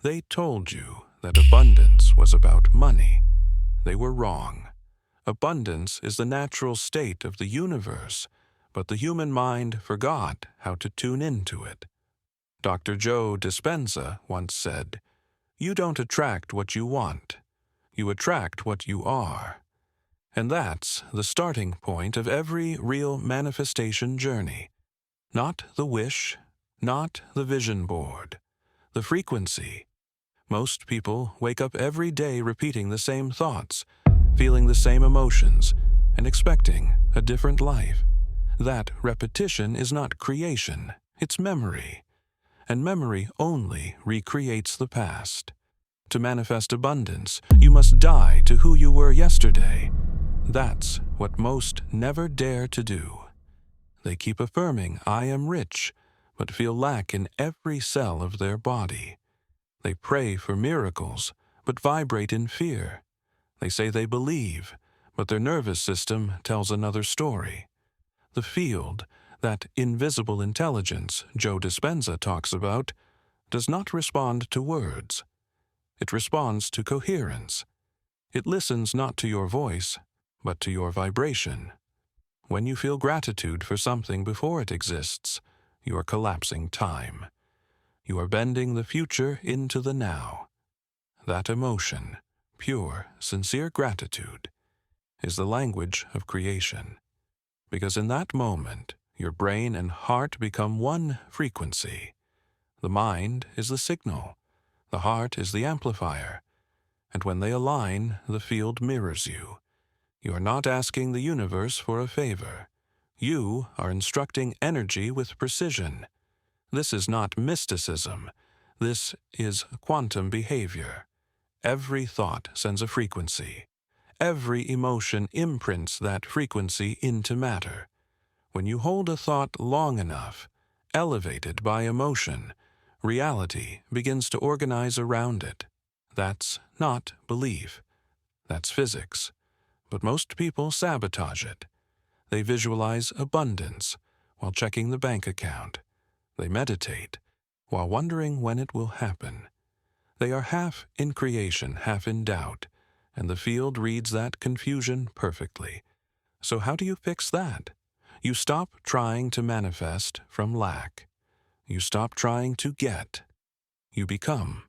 They told you that abundance was about money. They were wrong. Abundance is the natural state of the universe, but the human mind forgot how to tune into it. Dr. Joe Dispenza once said, "You don't attract what you want. You attract what you are." And that's the starting point of every real manifestation journey. Not the wish, not the vision board, the frequency. Most people wake up every day repeating the same thoughts, feeling the same emotions, and expecting a different life. That repetition is not creation, it's memory. And memory only recreates the past. To manifest abundance, you must die to who you were yesterday. That's what most never dare to do. They keep affirming, "I am rich," but feel lack in every cell of their body. They pray for miracles, but vibrate in fear. They say they believe, but their nervous system tells another story. The field, that invisible intelligence Joe Dispenza talks about, does not respond to words. It responds to coherence. It listens not to your voice, but to your vibration. When you feel gratitude for something before it exists, you are collapsing time. You are bending the future into the now. That emotion, pure, sincere gratitude, is the language of creation. Because in that moment, your brain and heart become one frequency. The mind is the signal. The heart is the amplifier. And when they align, the field mirrors you. You are not asking the universe for a favor. You are instructing energy with precision. This is not mysticism. This is quantum behavior. Every thought sends a frequency. Every emotion imprints that frequency into matter. When you hold a thought long enough, elevated by emotion, reality begins to organize around it. That's not belief. That's physics. But most people sabotage it. They visualize abundance while checking the bank account. They meditate while wondering when it will happen. They are half in creation, half in doubt, and the field reads that confusion perfectly. So how do you fix that? You stop trying to manifest from lack. You stop trying to get. You become.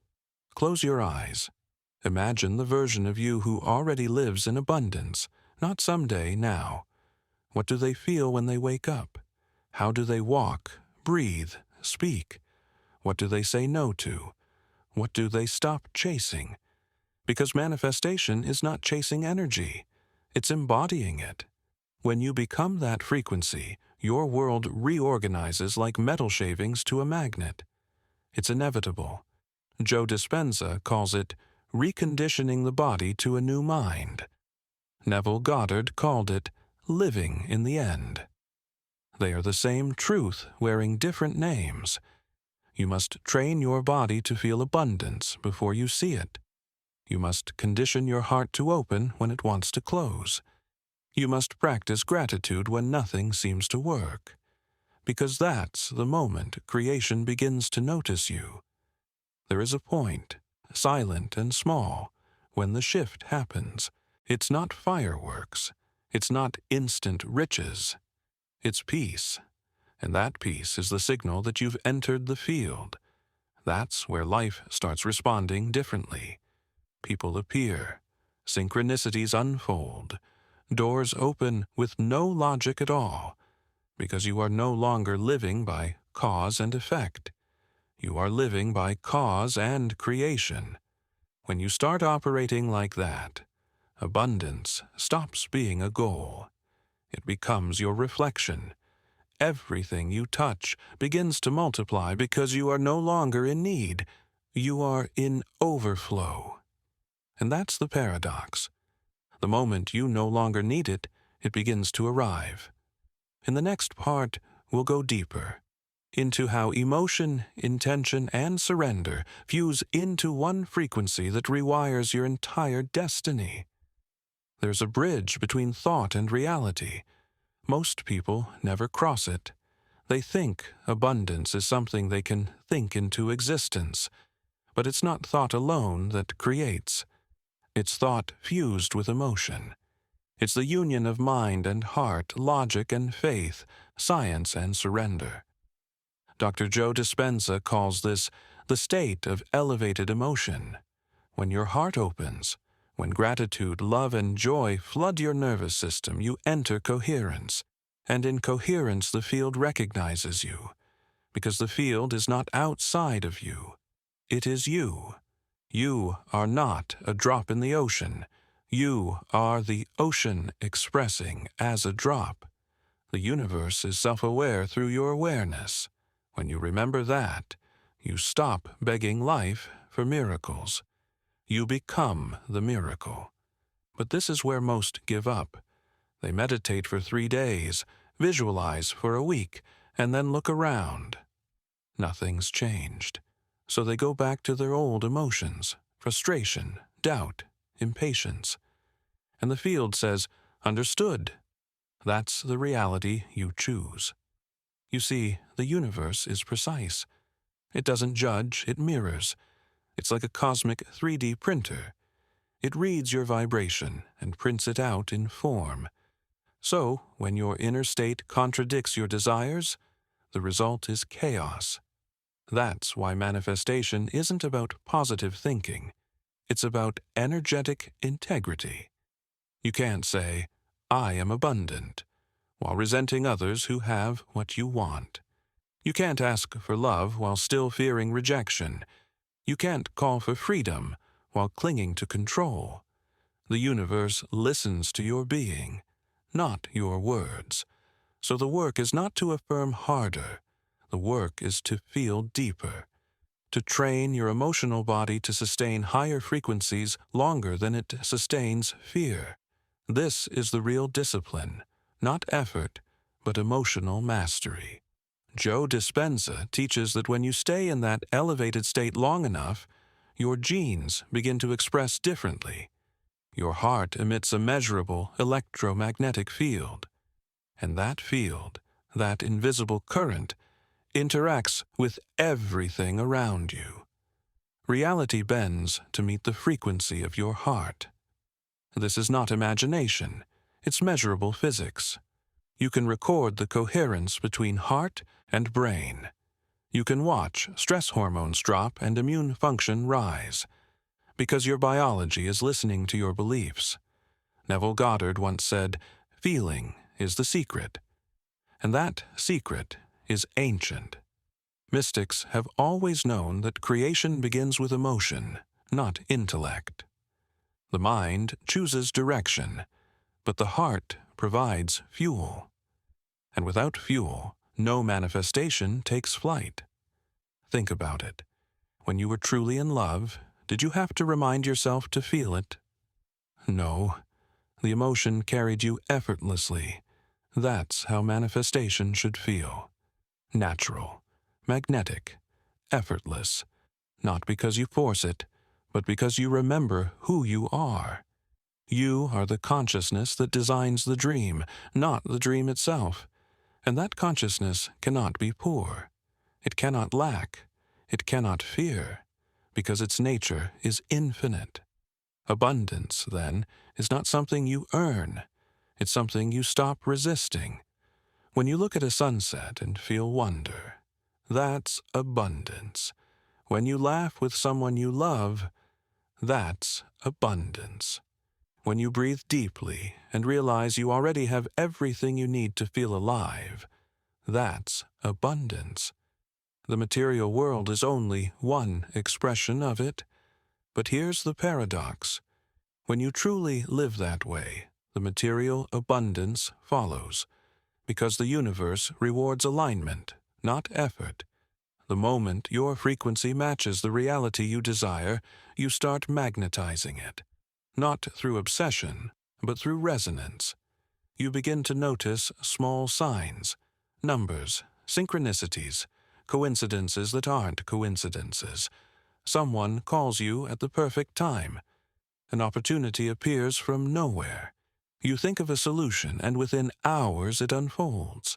Close your eyes. Imagine the version of you who already lives in abundance, not someday, now. What do they feel when they wake up? How do they walk, breathe, speak? What do they say no to? What do they stop chasing? Because manifestation is not chasing energy. It's embodying it. When you become that frequency, your world reorganizes like metal shavings to a magnet. It's inevitable. Joe Dispenza calls it reconditioning the body to a new mind. Neville Goddard called it living in the end. They are the same truth wearing different names. You must train your body to feel abundance before you see it. You must condition your heart to open when it wants to close. You must practice gratitude when nothing seems to work. Because that's the moment creation begins to notice you. There is a point, silent and small, when the shift happens. It's not fireworks. It's not instant riches. It's peace. And that peace is the signal that you've entered the field. That's where life starts responding differently. People appear. Synchronicities unfold. Doors open with no logic at all, because you are no longer living by cause and effect. You are living by cause and creation. When you start operating like that, abundance stops being a goal. It becomes your reflection. Everything you touch begins to multiply because you are no longer in need. You are in overflow. And that's the paradox. The moment you no longer need it, it begins to arrive. In the next part, we'll go deeper into how emotion, intention, and surrender fuse into one frequency that rewires your entire destiny. There's a bridge between thought and reality. Most people never cross it. They think abundance is something they can think into existence. But it's not thought alone that creates. It's thought fused with emotion. It's the union of mind and heart, logic and faith, science and surrender. Dr. Joe Dispenza calls this the state of elevated emotion. When your heart opens, when gratitude, love, and joy flood your nervous system, you enter coherence. And in coherence, the field recognizes you, because the field is not outside of you. It is you. You are not a drop in the ocean. You are the ocean expressing as a drop. The universe is self-aware through your awareness. When you remember that, you stop begging life for miracles. You become the miracle. But this is where most give up. They meditate for 3 days, visualize for a week, and then look around. Nothing's changed. So they go back to their old emotions, frustration, doubt, impatience. And the field says, "Understood." That's the reality you choose. You see, the universe is precise. It doesn't judge, it mirrors. It's like a cosmic 3D printer. It reads your vibration and prints it out in form. So, when your inner state contradicts your desires, the result is chaos. That's why manifestation isn't about positive thinking. It's about energetic integrity. You can't say, "I am abundant," while resenting others who have what you want. You can't ask for love while still fearing rejection. You can't call for freedom while clinging to control. The universe listens to your being, not your words. So the work is not to affirm harder. The work is to feel deeper, to train your emotional body to sustain higher frequencies longer than it sustains fear. This is the real discipline, not effort, but emotional mastery. Joe Dispenza teaches that when you stay in that elevated state long enough, your genes begin to express differently. Your heart emits a measurable electromagnetic field. And that field, that invisible current, interacts with everything around you. Reality bends to meet the frequency of your heart. This is not imagination, it's measurable physics. You can record the coherence between heart and brain. You can watch stress hormones drop and immune function rise, because your biology is listening to your beliefs. Neville Goddard once said, "Feeling is the secret." And that secret is ancient. Mystics have always known that creation begins with emotion, not intellect. The mind chooses direction, but the heart provides fuel. And without fuel, no manifestation takes flight. Think about it. When you were truly in love, did you have to remind yourself to feel it? No. The emotion carried you effortlessly. That's how manifestation should feel. Natural, magnetic, effortless. Not because you force it, but because you remember who you are. You are the consciousness that designs the dream, not the dream itself. And that consciousness cannot be poor. It cannot lack. It cannot fear, because its nature is infinite. Abundance, then, is not something you earn. It's something you stop resisting. When you look at a sunset and feel wonder, that's abundance. When you laugh with someone you love, that's abundance. When you breathe deeply and realize you already have everything you need to feel alive, that's abundance. The material world is only one expression of it. But here's the paradox. When you truly live that way, the material abundance follows, because the universe rewards alignment, not effort. The moment your frequency matches the reality you desire, you start magnetizing it. Not through obsession, but through resonance. You begin to notice small signs, numbers, synchronicities, coincidences that aren't coincidences. Someone calls you at the perfect time. An opportunity appears from nowhere. You think of a solution, and within hours it unfolds.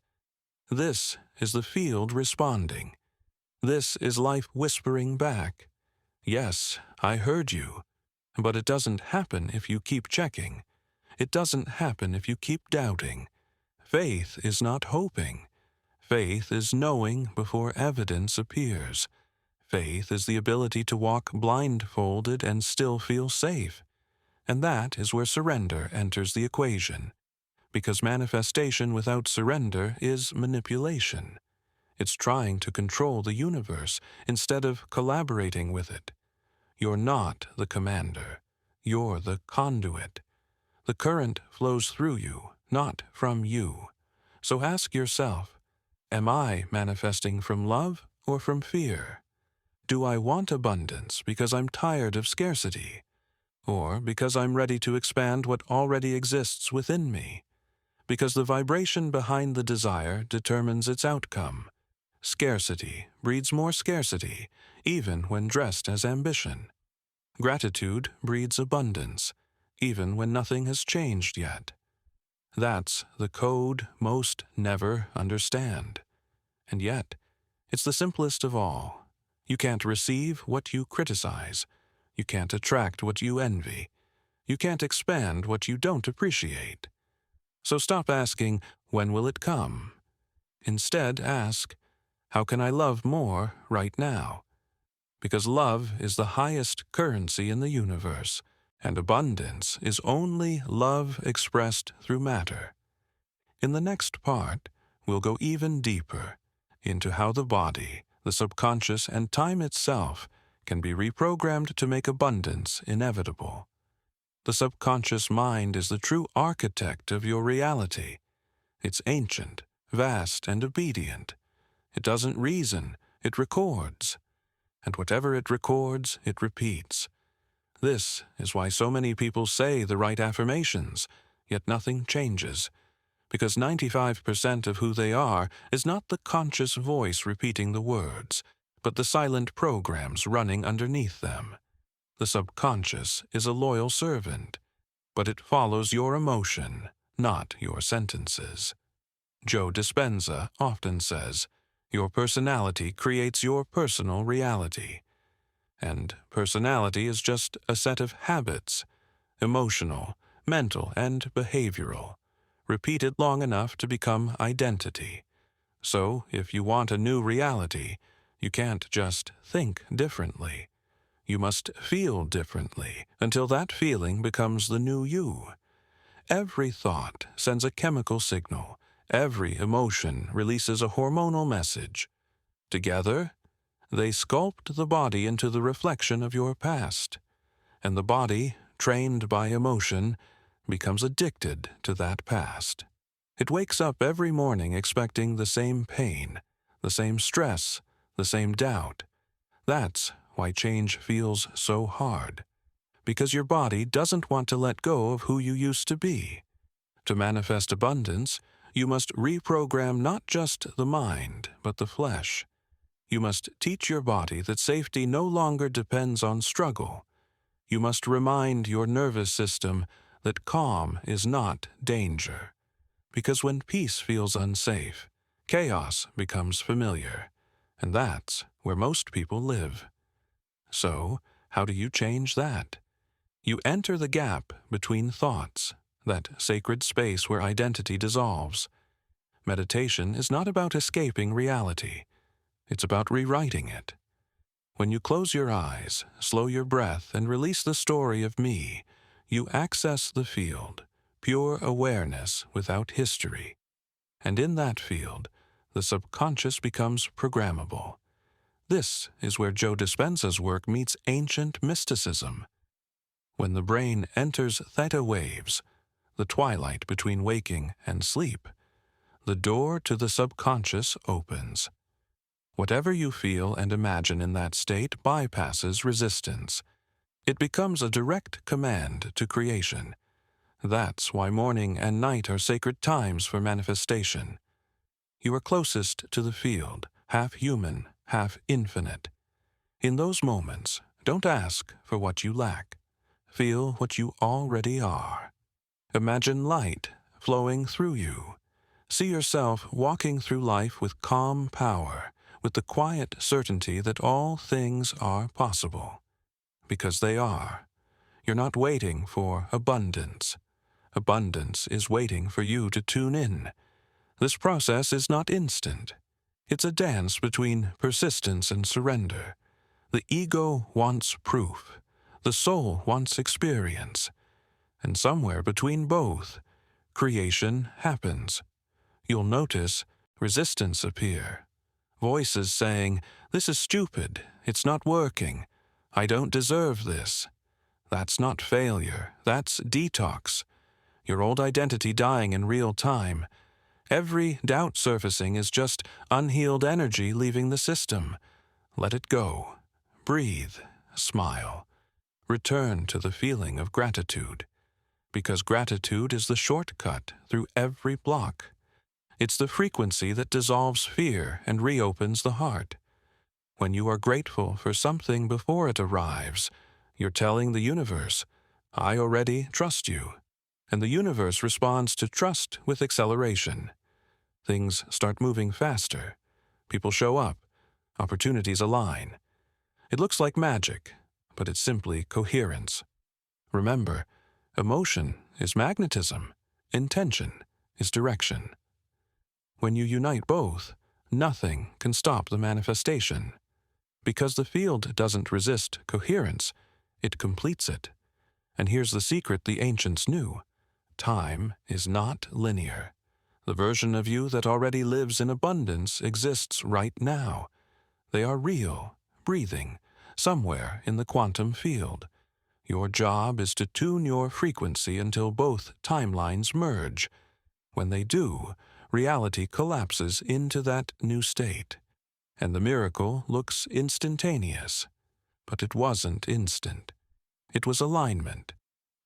This is the field responding. This is life whispering back. Yes, I heard you. But it doesn't happen if you keep checking. It doesn't happen if you keep doubting. Faith is not hoping. Faith is knowing before evidence appears. Faith is the ability to walk blindfolded and still feel safe. And that is where surrender enters the equation. Because manifestation without surrender is manipulation. It's trying to control the universe instead of collaborating with it. You're not the commander. You're the conduit. The current flows through you, not from you. So ask yourself, am I manifesting from love or from fear? Do I want abundance because I'm tired of scarcity? Or because I'm ready to expand what already exists within me? Because the vibration behind the desire determines its outcome. Scarcity breeds more scarcity, even when dressed as ambition. Gratitude breeds abundance, even when nothing has changed yet. That's the code most never understand. And yet, it's the simplest of all. You can't receive what you criticize. You can't attract what you envy. You can't expand what you don't appreciate. So stop asking, when will it come? Instead, ask, how can I love more right now? Because love is the highest currency in the universe, and abundance is only love expressed through matter. In the next part, we'll go even deeper into how the body, the subconscious, and time itself can be reprogrammed to make abundance inevitable. The subconscious mind is the true architect of your reality. It's ancient, vast, and obedient. It doesn't reason, it records. And whatever it records, it repeats. This is why so many people say the right affirmations, yet nothing changes. Because 95% of who they are is not the conscious voice repeating the words, but the silent programs running underneath them. The subconscious is a loyal servant, but it follows your emotion, not your sentences. Joe Dispenza often says, your personality creates your personal reality. And personality is just a set of habits, emotional, mental, and behavioral, repeated long enough to become identity. So, if you want a new reality, you can't just think differently. You must feel differently until that feeling becomes the new you. Every thought sends a chemical signal. Every emotion releases a hormonal message. Together, they sculpt the body into the reflection of your past. And the body, trained by emotion, becomes addicted to that past. It wakes up every morning expecting the same pain, the same stress, the same doubt. That's why change feels so hard. Because your body doesn't want to let go of who you used to be. To manifest abundance, you must reprogram not just the mind, but the flesh. You must teach your body that safety no longer depends on struggle. You must remind your nervous system that calm is not danger. Because when peace feels unsafe, chaos becomes familiar. And that's where most people live. So, how do you change that? You enter the gap between thoughts, that sacred space where identity dissolves. Meditation is not about escaping reality. It's about rewriting it. When you close your eyes, slow your breath, and release the story of me, you access the field, pure awareness without history. And in that field, the subconscious becomes programmable. This is where Joe Dispenza's work meets ancient mysticism. When the brain enters theta waves, the twilight between waking and sleep, the door to the subconscious opens. Whatever you feel and imagine in that state bypasses resistance. It becomes a direct command to creation. That's why morning and night are sacred times for manifestation. You are closest to the field, half human, half infinite. In those moments, don't ask for what you lack. Feel what you already are. Imagine light flowing through you. See yourself walking through life with calm power, with the quiet certainty that all things are possible. because they are. You're not waiting for abundance. Abundance is waiting for you to tune in. This process is not instant. It's a dance between persistence and surrender. The ego wants proof. The soul wants experience. And somewhere between both, creation happens. You'll notice resistance appear. Voices saying, "This is stupid. It's not working. I don't deserve this." That's not failure. That's detox. Your old identity dying in real time. Every doubt surfacing is just unhealed energy leaving the system. Let it go. Breathe. Smile. Return to the feeling of gratitude. Because gratitude is the shortcut through every block. It's the frequency that dissolves fear and reopens the heart. When you are grateful for something before it arrives, you're telling the universe, "I already trust you." And the universe responds to trust with acceleration. Things start moving faster. People show up. Opportunities align. It looks like magic, but it's simply coherence. Remember, emotion is magnetism. Intention is direction. When you unite both, nothing can stop the manifestation. Because the field doesn't resist coherence, it completes it. And here's the secret the ancients knew. Time is not linear. The version of you that already lives in abundance exists right now. They are real, breathing, somewhere in the quantum field. Your job is to tune your frequency until both timelines merge. When they do, reality collapses into that new state. And the miracle looks instantaneous. But it wasn't instant. It was alignment.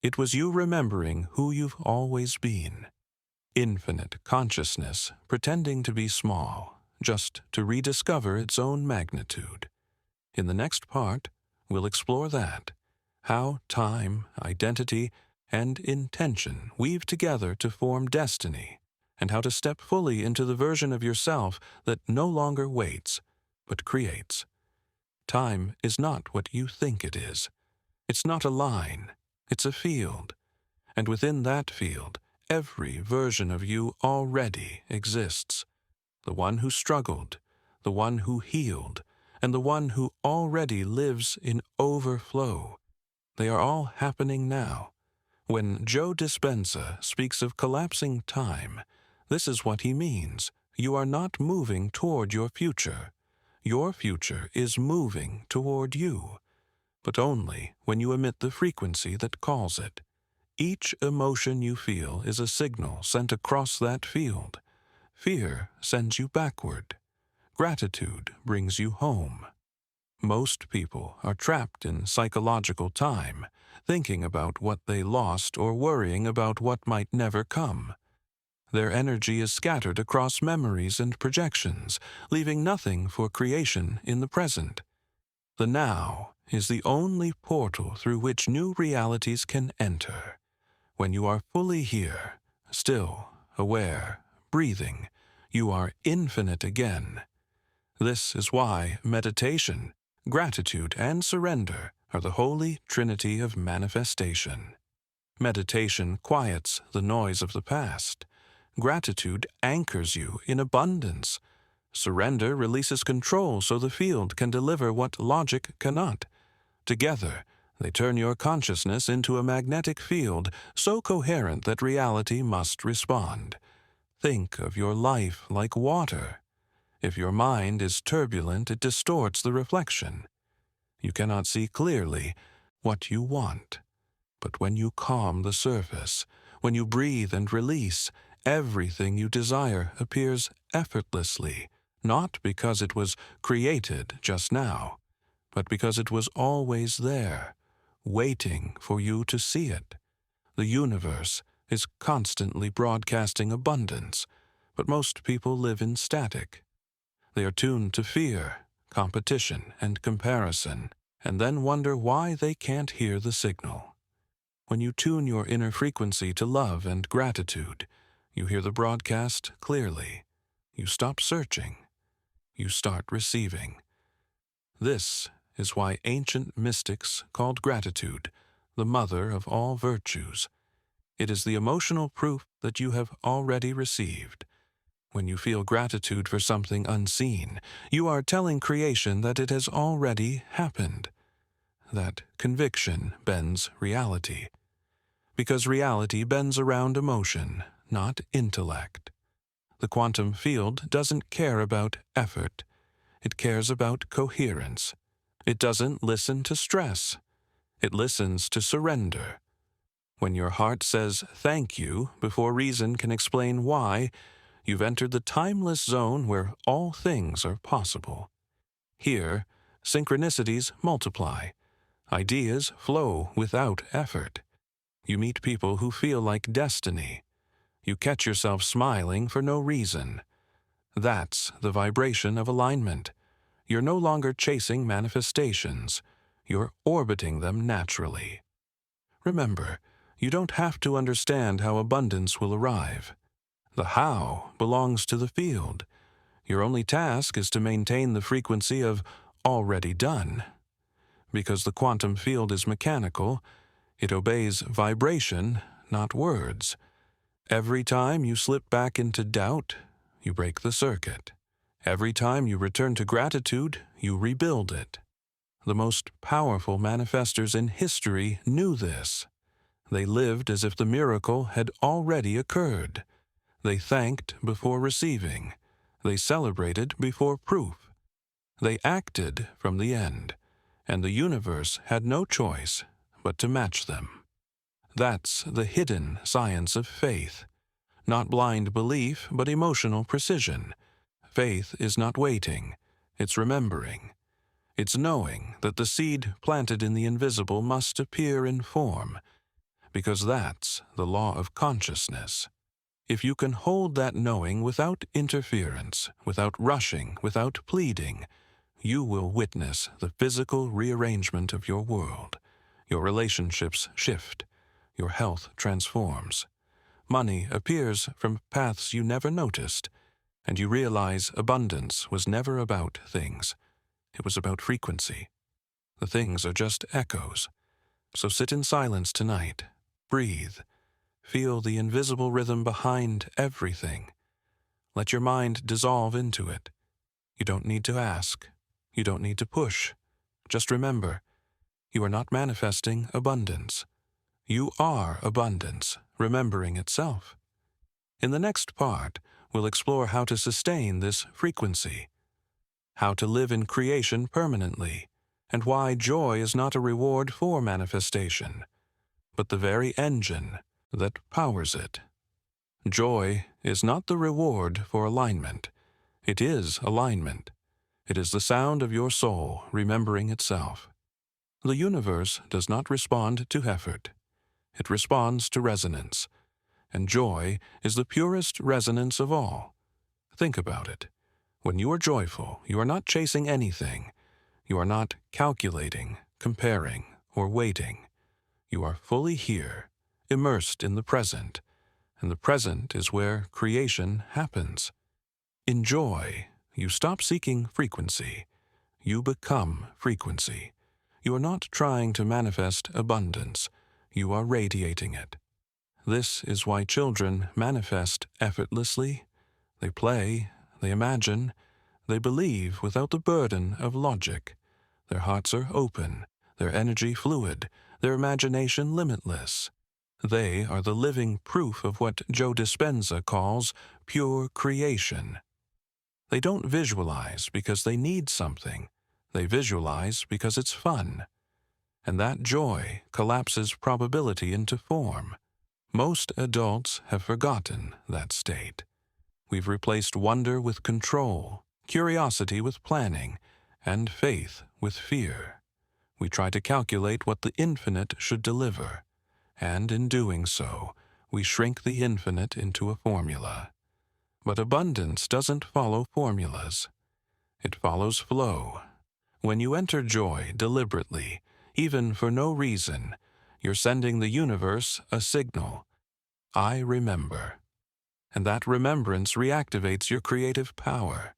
It was you remembering who you've always been. Infinite consciousness pretending to be small, just to rediscover its own magnitude. In the next part, we'll explore that. How time, identity, and intention weave together to form destiny, and how to step fully into the version of yourself that no longer waits, but creates. Time is not what you think it is. It's not a line, it's a field. And within that field, every version of you already exists. The one who struggled, the one who healed, and the one who already lives in overflow. They are all happening now. When Joe Dispenza speaks of collapsing time, this is what he means. You are not moving toward your future. Your future is moving toward you, but only when you emit the frequency that calls it. Each emotion you feel is a signal sent across that field. Fear sends you backward. Gratitude brings you home. Most people are trapped in psychological time, thinking about what they lost or worrying about what might never come. Their energy is scattered across memories and projections, leaving nothing for creation in the present. The now is the only portal through which new realities can enter. When you are fully here, still, aware, breathing, you are infinite again. This is why meditation, gratitude, and surrender are the holy trinity of manifestation. Meditation quiets the noise of the past. Gratitude anchors you in abundance. Surrender releases control so the field can deliver what logic cannot. Together, they turn your consciousness into a magnetic field so coherent that reality must respond. Think of your life like water. If your mind is turbulent, it distorts the reflection. You cannot see clearly what you want. But when you calm the surface, when you breathe and release, everything you desire appears effortlessly, not because it was created just now, but because it was always there, waiting for you to see it. The universe is constantly broadcasting abundance, but most people live in static. They are tuned to fear, competition, and comparison, and then wonder why they can't hear the signal. When you tune your inner frequency to love and gratitude, you hear the broadcast clearly. You stop searching. You start receiving. This is why ancient mystics called gratitude the mother of all virtues. It is the emotional proof that you have already received. When you feel gratitude for something unseen, you are telling creation that it has already happened. That conviction bends reality, because reality bends around emotion, not intellect. The quantum field doesn't care about effort. It cares about coherence. It doesn't listen to stress. It listens to surrender. When your heart says thank you before reason can explain why, you've entered the timeless zone where all things are possible. Here, synchronicities multiply. Ideas flow without effort. You meet people who feel like destiny. You catch yourself smiling for no reason. That's the vibration of alignment. You're no longer chasing manifestations. You're orbiting them naturally. Remember, you don't have to understand how abundance will arrive. The how belongs to the field. Your only task is to maintain the frequency of already done. Because the quantum field is mechanical, it obeys vibration, not words. Every time you slip back into doubt, you break the circuit. Every time you return to gratitude, you rebuild it. The most powerful manifestors in history knew this. They lived as if the miracle had already occurred. They thanked before receiving. They celebrated before proof. They acted from the end, and the universe had no choice but to match them. That's the hidden science of faith. Not blind belief, but emotional precision. Faith is not waiting, it's remembering. It's knowing that the seed planted in the invisible must appear in form, because that's the law of consciousness. If you can hold that knowing without interference, without rushing, without pleading, you will witness the physical rearrangement of your world. Your relationships shift. Your health transforms. Money appears from paths you never noticed, and you realize abundance was never about things. It was about frequency. The things are just echoes. So sit in silence tonight. Breathe. Feel the invisible rhythm behind everything. Let your mind dissolve into it. You don't need to ask. You don't need to push. Just remember, you are not manifesting abundance. You are abundance, remembering itself. In the next part, we'll explore how to sustain this frequency, how to live in creation permanently, and why joy is not a reward for manifestation, but the very engine that powers it. Joy is not the reward for alignment. It is alignment. It is the sound of your soul remembering itself. The universe does not respond to effort. It responds to resonance, and joy is the purest resonance of all. Think about it. When you are joyful, you are not chasing anything. You are not calculating, comparing, or waiting. You are fully here, immersed in the present, and the present is where creation happens. In joy, you stop seeking frequency. You become frequency. You are not trying to manifest abundance. You are radiating it. This is why children manifest effortlessly. They play, they imagine, they believe without the burden of logic. Their hearts are open, their energy fluid, their imagination limitless. They are the living proof of what Joe Dispenza calls pure creation. They don't visualize because they need something. They visualize because it's fun. And that joy collapses probability into form. Most adults have forgotten that state. We've replaced wonder with control, curiosity with planning, and faith with fear. We try to calculate what the infinite should deliver, and in doing so, we shrink the infinite into a formula. But abundance doesn't follow formulas. It follows flow. When you enter joy deliberately, even for no reason, you're sending the universe a signal. I remember. And that remembrance reactivates your creative power.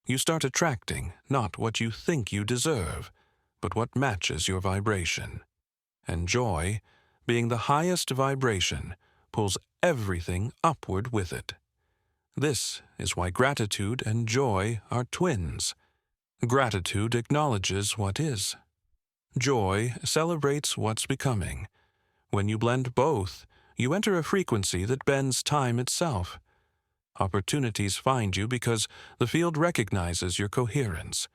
You start attracting not what you think you deserve, but what matches your vibration. And joy, being the highest vibration, pulls everything upward with it. This is why gratitude and joy are twins. Gratitude acknowledges what is. Joy celebrates what's becoming. When you blend both, you enter a frequency that bends time itself. Opportunities find you because the field recognizes your coherence.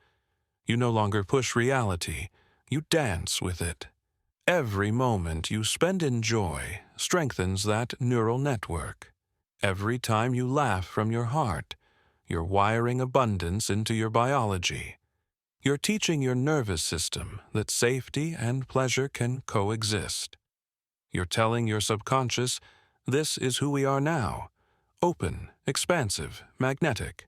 You no longer push reality, you dance with it. Every moment you spend in joy strengthens that neural network. Every time you laugh from your heart, you're wiring abundance into your biology. You're teaching your nervous system that safety and pleasure can coexist. You're telling your subconscious, this is who we are now, open, expansive, magnetic.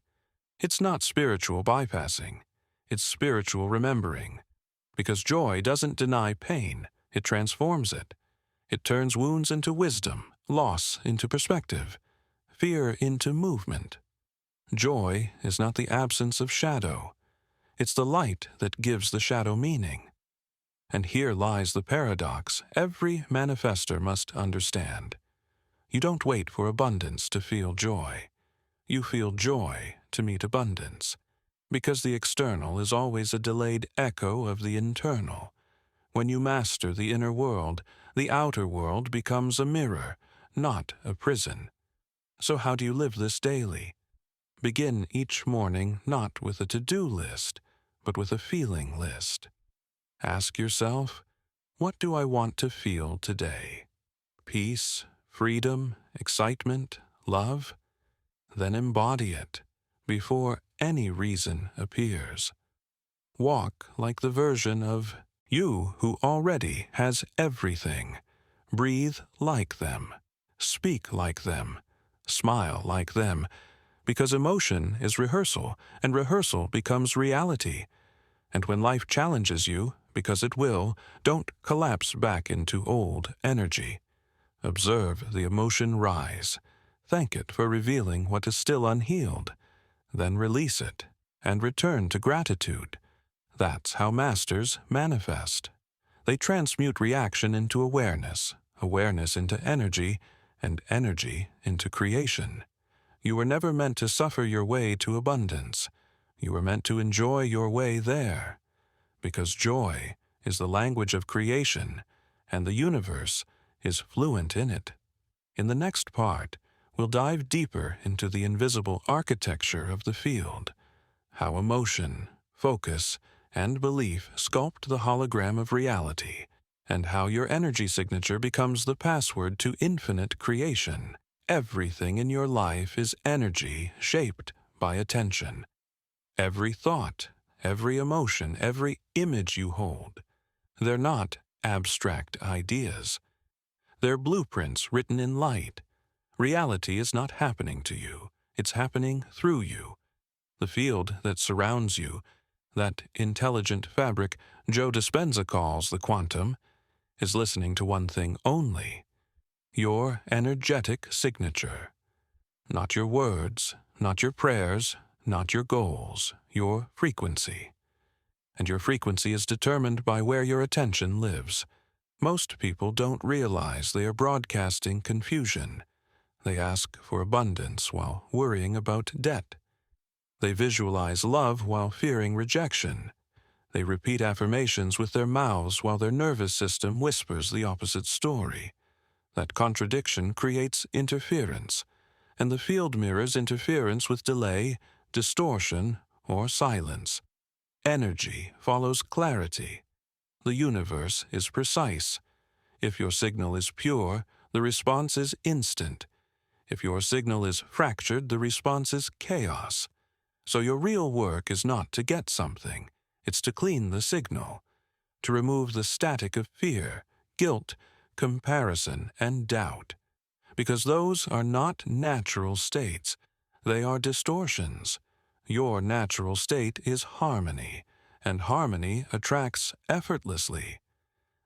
It's not spiritual bypassing, it's spiritual remembering. Because joy doesn't deny pain, it transforms it. It turns wounds into wisdom, loss into perspective, fear into movement. Joy is not the absence of shadow. It's the light that gives the shadow meaning. And here lies the paradox every manifestor must understand. You don't wait for abundance to feel joy. You feel joy to meet abundance. Because the external is always a delayed echo of the internal. When you master the inner world, the outer world becomes a mirror, not a prison. So how do you live this daily? Begin each morning not with a to-do list, but with a feeling list. Ask yourself, what do I want to feel today? Peace, freedom, excitement, love? Then embody it before any reason appears. Walk like the version of you who already has everything. Breathe like them. Speak like them. Smile like them. Because emotion is rehearsal, and rehearsal becomes reality. And when life challenges you, because it will, don't collapse back into old energy. Observe the emotion rise. Thank it for revealing what is still unhealed. Then release it, and return to gratitude. That's how masters manifest. They transmute reaction into awareness, awareness into energy, and energy into creation. You were never meant to suffer your way to abundance. You were meant to enjoy your way there. Because joy is the language of creation, and the universe is fluent in it. In the next part, we'll dive deeper into the invisible architecture of the field, how emotion, focus, and belief sculpt the hologram of reality, and how your energy signature becomes the password to infinite creation. Everything in your life is energy shaped by attention. Every thought, every emotion, every image you hold, they're not abstract ideas. They're blueprints written in light. Reality is not happening to you, it's happening through you. The field that surrounds you, that intelligent fabric Joe Dispenza calls the quantum, is listening to one thing only: your energetic signature. Not your words, not your prayers, not your goals, your frequency. And your frequency is determined by where your attention lives. Most people don't realize they are broadcasting confusion. They ask for abundance while worrying about debt. They visualize love while fearing rejection. They repeat affirmations with their mouths while their nervous system whispers the opposite story. That contradiction creates interference, and the field mirrors interference with delay, distortion, or silence. Energy follows clarity. The universe is precise. If your signal is pure, the response is instant. If your signal is fractured, the response is chaos. So your real work is not to get something, it's to clean the signal, to remove the static of fear, guilt, comparison, and doubt. Because those are not natural states, they are distortions. Your natural state is harmony, and harmony attracts effortlessly.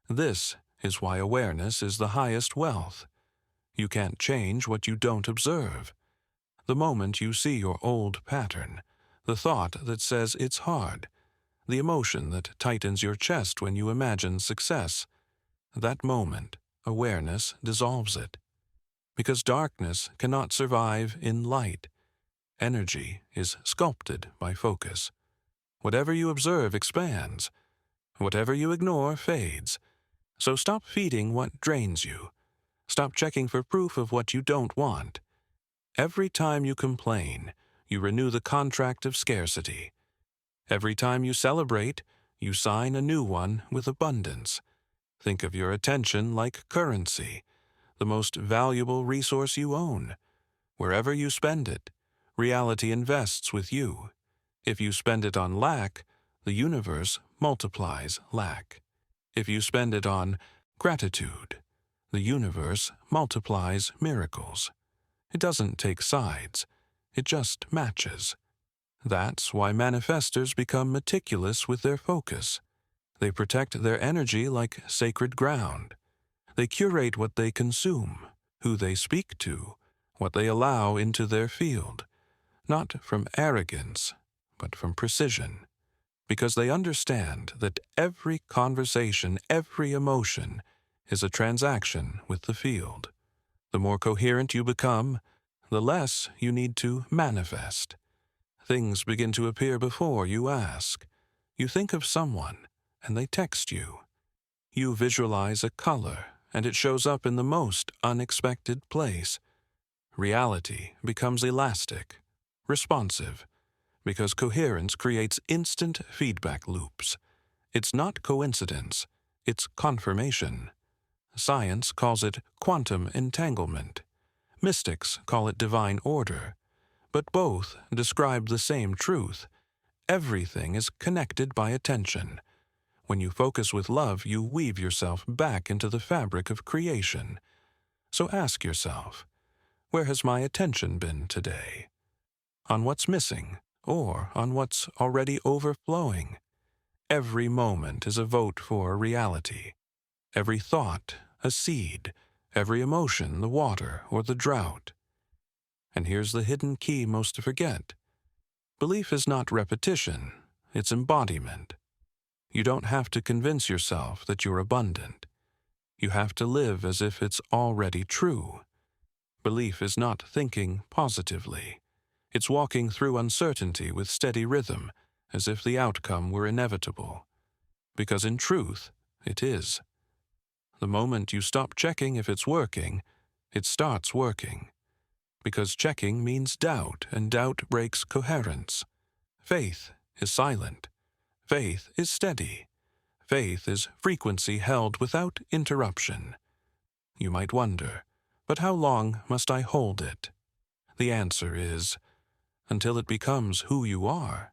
This is why awareness is the highest wealth. You can't change what you don't observe. The moment you see your old pattern, the thought that says it's hard, the emotion that tightens your chest when you imagine success. That moment, awareness dissolves it. Because darkness cannot survive in light. Energy is sculpted by focus. Whatever you observe expands. Whatever you ignore fades. So stop feeding what drains you. Stop checking for proof of what you don't want. Every time you complain, you renew the contract of scarcity. Every time you celebrate, you sign a new one with abundance. Think of your attention like currency, the most valuable resource you own. Wherever you spend it, reality invests with you. If you spend it on lack, the universe multiplies lack. If you spend it on gratitude, the universe multiplies miracles. It doesn't take sides. It just matches. That's why manifestors become meticulous with their focus. They protect their energy like sacred ground. They curate what they consume, who they speak to, what they allow into their field, not from arrogance, but from precision, because they understand that every conversation, every emotion is a transaction with the field. The more coherent you become, the less you need to manifest. Things begin to appear before you ask. You think of someone, and they text you. You visualize a color, and it shows up in the most unexpected place. Reality becomes elastic, responsive, because coherence creates instant feedback loops. It's not coincidence, it's confirmation. Science calls it quantum entanglement. Mystics call it divine order. But both describe the same truth. Everything is connected by attention. When you focus with love, you weave yourself back into the fabric of creation. So ask yourself, where has my attention been today? On what's missing, or on what's already overflowing? Every moment is a vote for reality. Every thought, a seed. Every emotion, the water or the drought. And here's the hidden key most forget. Belief is not repetition, it's embodiment. You don't have to convince yourself that you're abundant. You have to live as if it's already true. Belief is not thinking positively. It's walking through uncertainty with steady rhythm, as if the outcome were inevitable. Because in truth, it is. The moment you stop checking if it's working, it starts working. Because checking means doubt, and doubt breaks coherence. Faith is silent. Faith is steady. Faith is frequency held without interruption. You might wonder, but how long must I hold it? The answer is, until it becomes who you are.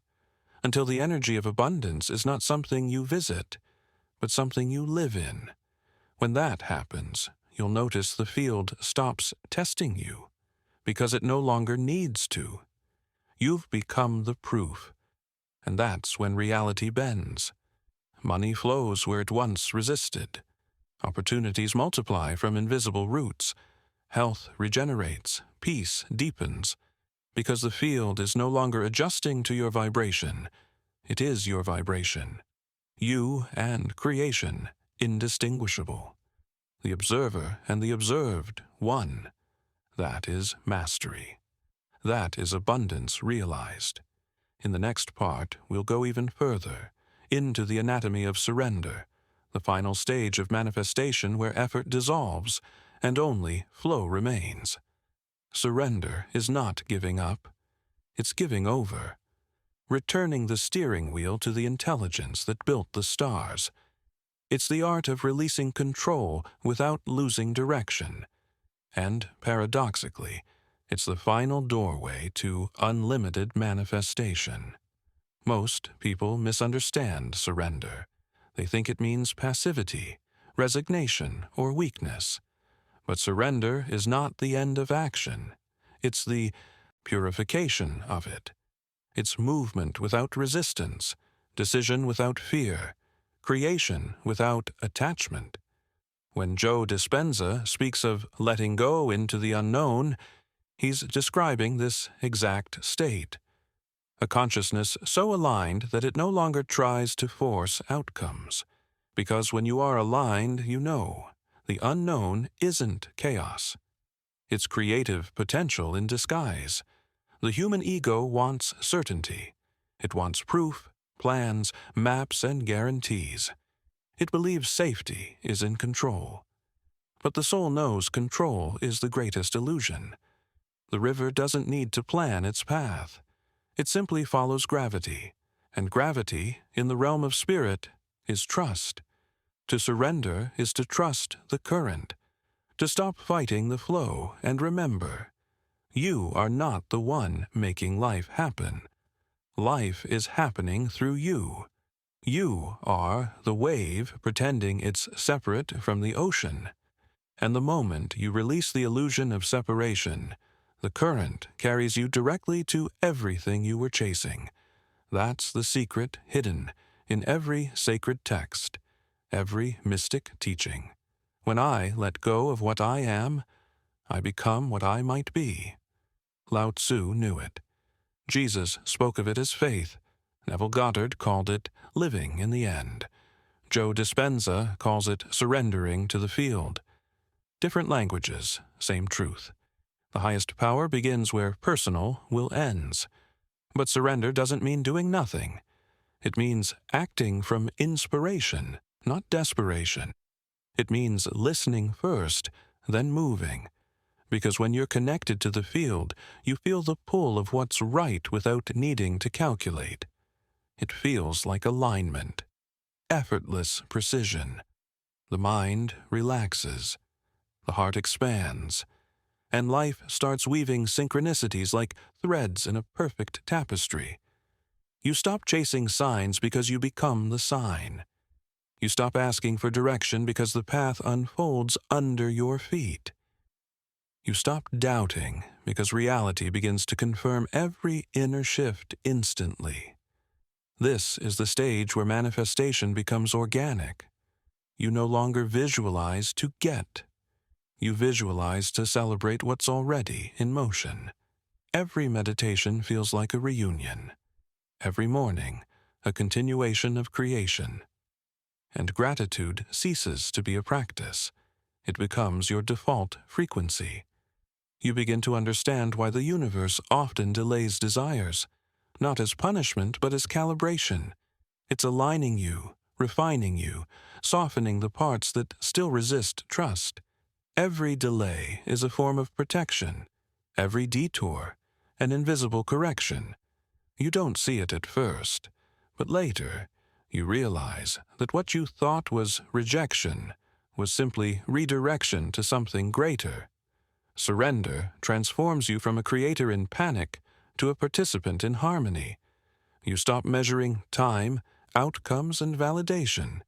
Until the energy of abundance is not something you visit, but something you live in. When that happens, you'll notice the field stops testing you, because it no longer needs to. You've become the proof, and that's when reality bends. Money flows where it once resisted. Opportunities multiply from invisible roots. Health regenerates, peace deepens, because the field is no longer adjusting to your vibration. It is your vibration. You and creation, indistinguishable. The observer and the observed, one. That is mastery. That is abundance realized. In the next part, we'll go even further, into the anatomy of surrender, the final stage of manifestation where effort dissolves and only flow remains. Surrender is not giving up. It's giving over. Returning the steering wheel to the intelligence that built the stars. It's the art of releasing control without losing direction. And, paradoxically, it's the final doorway to unlimited manifestation. Most people misunderstand surrender. They think it means passivity, resignation, or weakness. But surrender is not the end of action. It's the purification of it. It's movement without resistance, decision without fear, creation without attachment. When Joe Dispenza speaks of letting go into the unknown, he's describing this exact state. a consciousness so aligned that it no longer tries to force outcomes. Because when you are aligned, you know the unknown isn't chaos. It's creative potential in disguise. The human ego wants certainty. It wants proof, plans, maps, and guarantees. It believes safety is in control. But the soul knows control is the greatest illusion. The river doesn't need to plan its path. It simply follows gravity, and gravity, in the realm of spirit, is trust. To surrender is to trust the current, to stop fighting the flow and remember, you are not the one making life happen. Life is happening through you. You are the wave pretending it's separate from the ocean. And the moment you release the illusion of separation, the current carries you directly to everything you were chasing. That's the secret hidden in every sacred text, every mystic teaching. When I let go of what I am, I become what I might be. Lao Tzu knew it. Jesus spoke of it as faith. Neville Goddard called it living in the end. Joe Dispenza calls it surrendering to the field. Different languages, same truth. The highest power begins where personal will ends. But surrender doesn't mean doing nothing. It means acting from inspiration, not desperation. It means listening first, then moving. Because when you're connected to the field, you feel the pull of what's right without needing to calculate. It feels like alignment, effortless precision. The mind relaxes, the heart expands, and life starts weaving synchronicities like threads in a perfect tapestry. You stop chasing signs because you become the sign. You stop asking for direction because the path unfolds under your feet. You stop doubting because reality begins to confirm every inner shift instantly. This is the stage where manifestation becomes organic. You no longer visualize to get. You visualize to celebrate what's already in motion. Every meditation feels like a reunion. Every morning, a continuation of creation. And gratitude ceases to be a practice. It becomes your default frequency. You begin to understand why the universe often delays desires, not as punishment but as calibration. It's aligning you, refining you, softening the parts that still resist trust. Every delay is a form of protection, every detour, an invisible correction. You don't see it at first, but later you realize that what you thought was rejection was simply redirection to something greater. Surrender transforms you from a creator in panic to a participant in harmony. You stop measuring time, outcomes, and validation.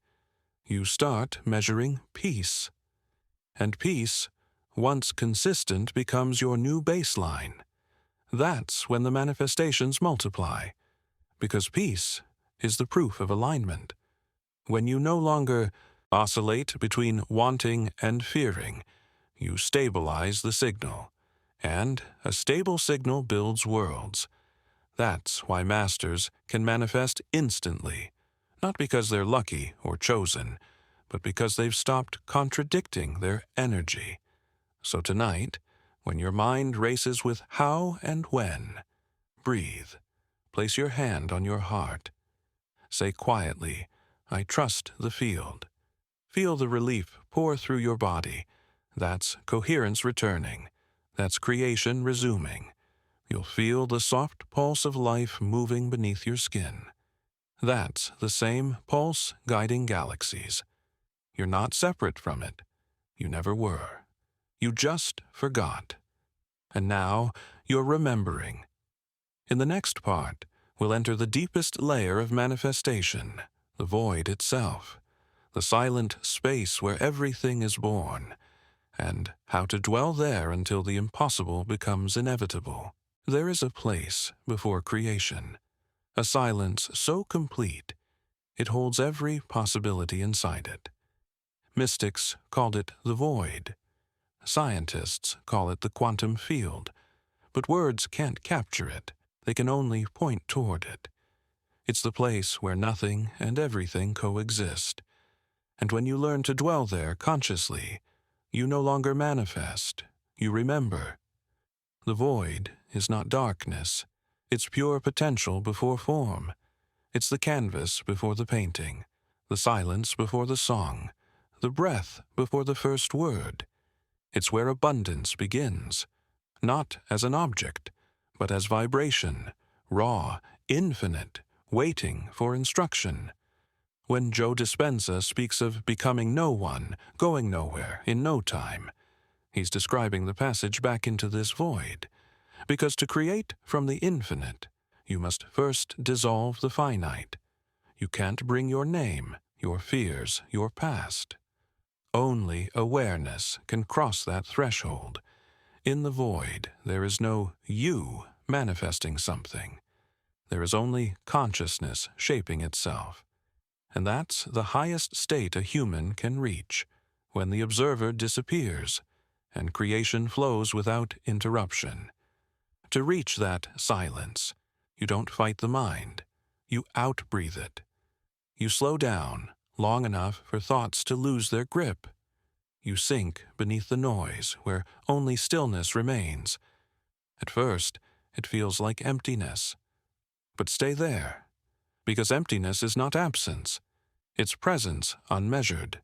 You start measuring peace. And peace, once consistent, becomes your new baseline. That's when the manifestations multiply, because peace is the proof of alignment. When you no longer oscillate between wanting and fearing, you stabilize the signal, and a stable signal builds worlds. That's why masters can manifest instantly, not because they're lucky or chosen, but because they've stopped contradicting their energy. So tonight, when your mind races with how and when, breathe. Place your hand on your heart. Say quietly, I trust the field. Feel the relief pour through your body. That's coherence returning. That's creation resuming. You'll feel the soft pulse of life moving beneath your skin. That's the same pulse guiding galaxies. You're not separate from it. You never were. You just forgot. And now you're remembering. In the next part, we'll enter the deepest layer of manifestation, the void itself, the silent space where everything is born, and how to dwell there until the impossible becomes inevitable. There is a place before creation, a silence so complete, it holds every possibility inside it. Mystics called it the void. Scientists call it the quantum field, but words can't capture it. they can only point toward it. It's the place where nothing and everything coexist. And when you learn to dwell there consciously, you no longer manifest, you remember. The void is not darkness. It's pure potential before form. It's the canvas before the painting, the silence before the song, the breath before the first word. It's where abundance begins, not as an object, but as vibration, raw, infinite, waiting for instruction. When Joe Dispenza speaks of becoming no one, going nowhere, in no time, he's describing the passage back into this void. Because to create from the infinite, you must first dissolve the finite. You can't bring your name, your fears, your past. Only awareness can cross that threshold. In the void, there is no you manifesting something. There is only consciousness shaping itself. And that's the highest state a human can reach, when the observer disappears, and creation flows without interruption. To reach that silence, you don't fight the mind. You outbreathe it. You slow down long enough for thoughts to lose their grip. You sink beneath the noise where only stillness remains. At first, it feels like emptiness. But stay there, because emptiness is not absence. It's presence unmeasured.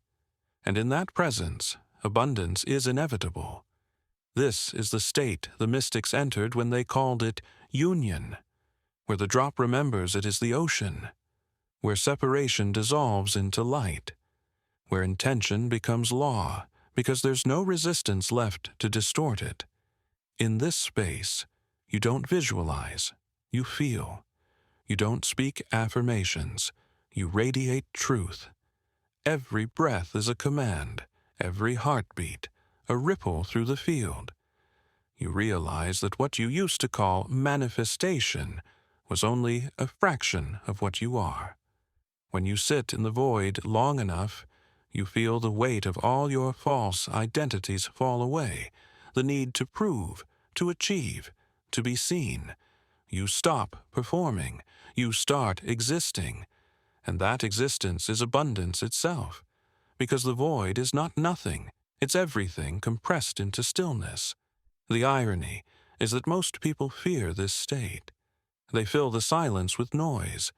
And in that presence, abundance is inevitable. This is the state the mystics entered when they called it union, where the drop remembers it is the ocean, where separation dissolves into light, where intention becomes law, because there's no resistance left to distort it. In this space, you don't visualize, you feel. You don't speak affirmations, you radiate truth. Every breath is a command, every heartbeat, a ripple through the field. You realize that what you used to call manifestation was only a fraction of what you are. When you sit in the void long enough, you feel the weight of all your false identities fall away, the need to prove, to achieve, to be seen. You stop performing, you start existing, and that existence is abundance itself, because the void is not nothing, it's everything compressed into stillness. The irony is that most people fear this state. They fill the silence with noise,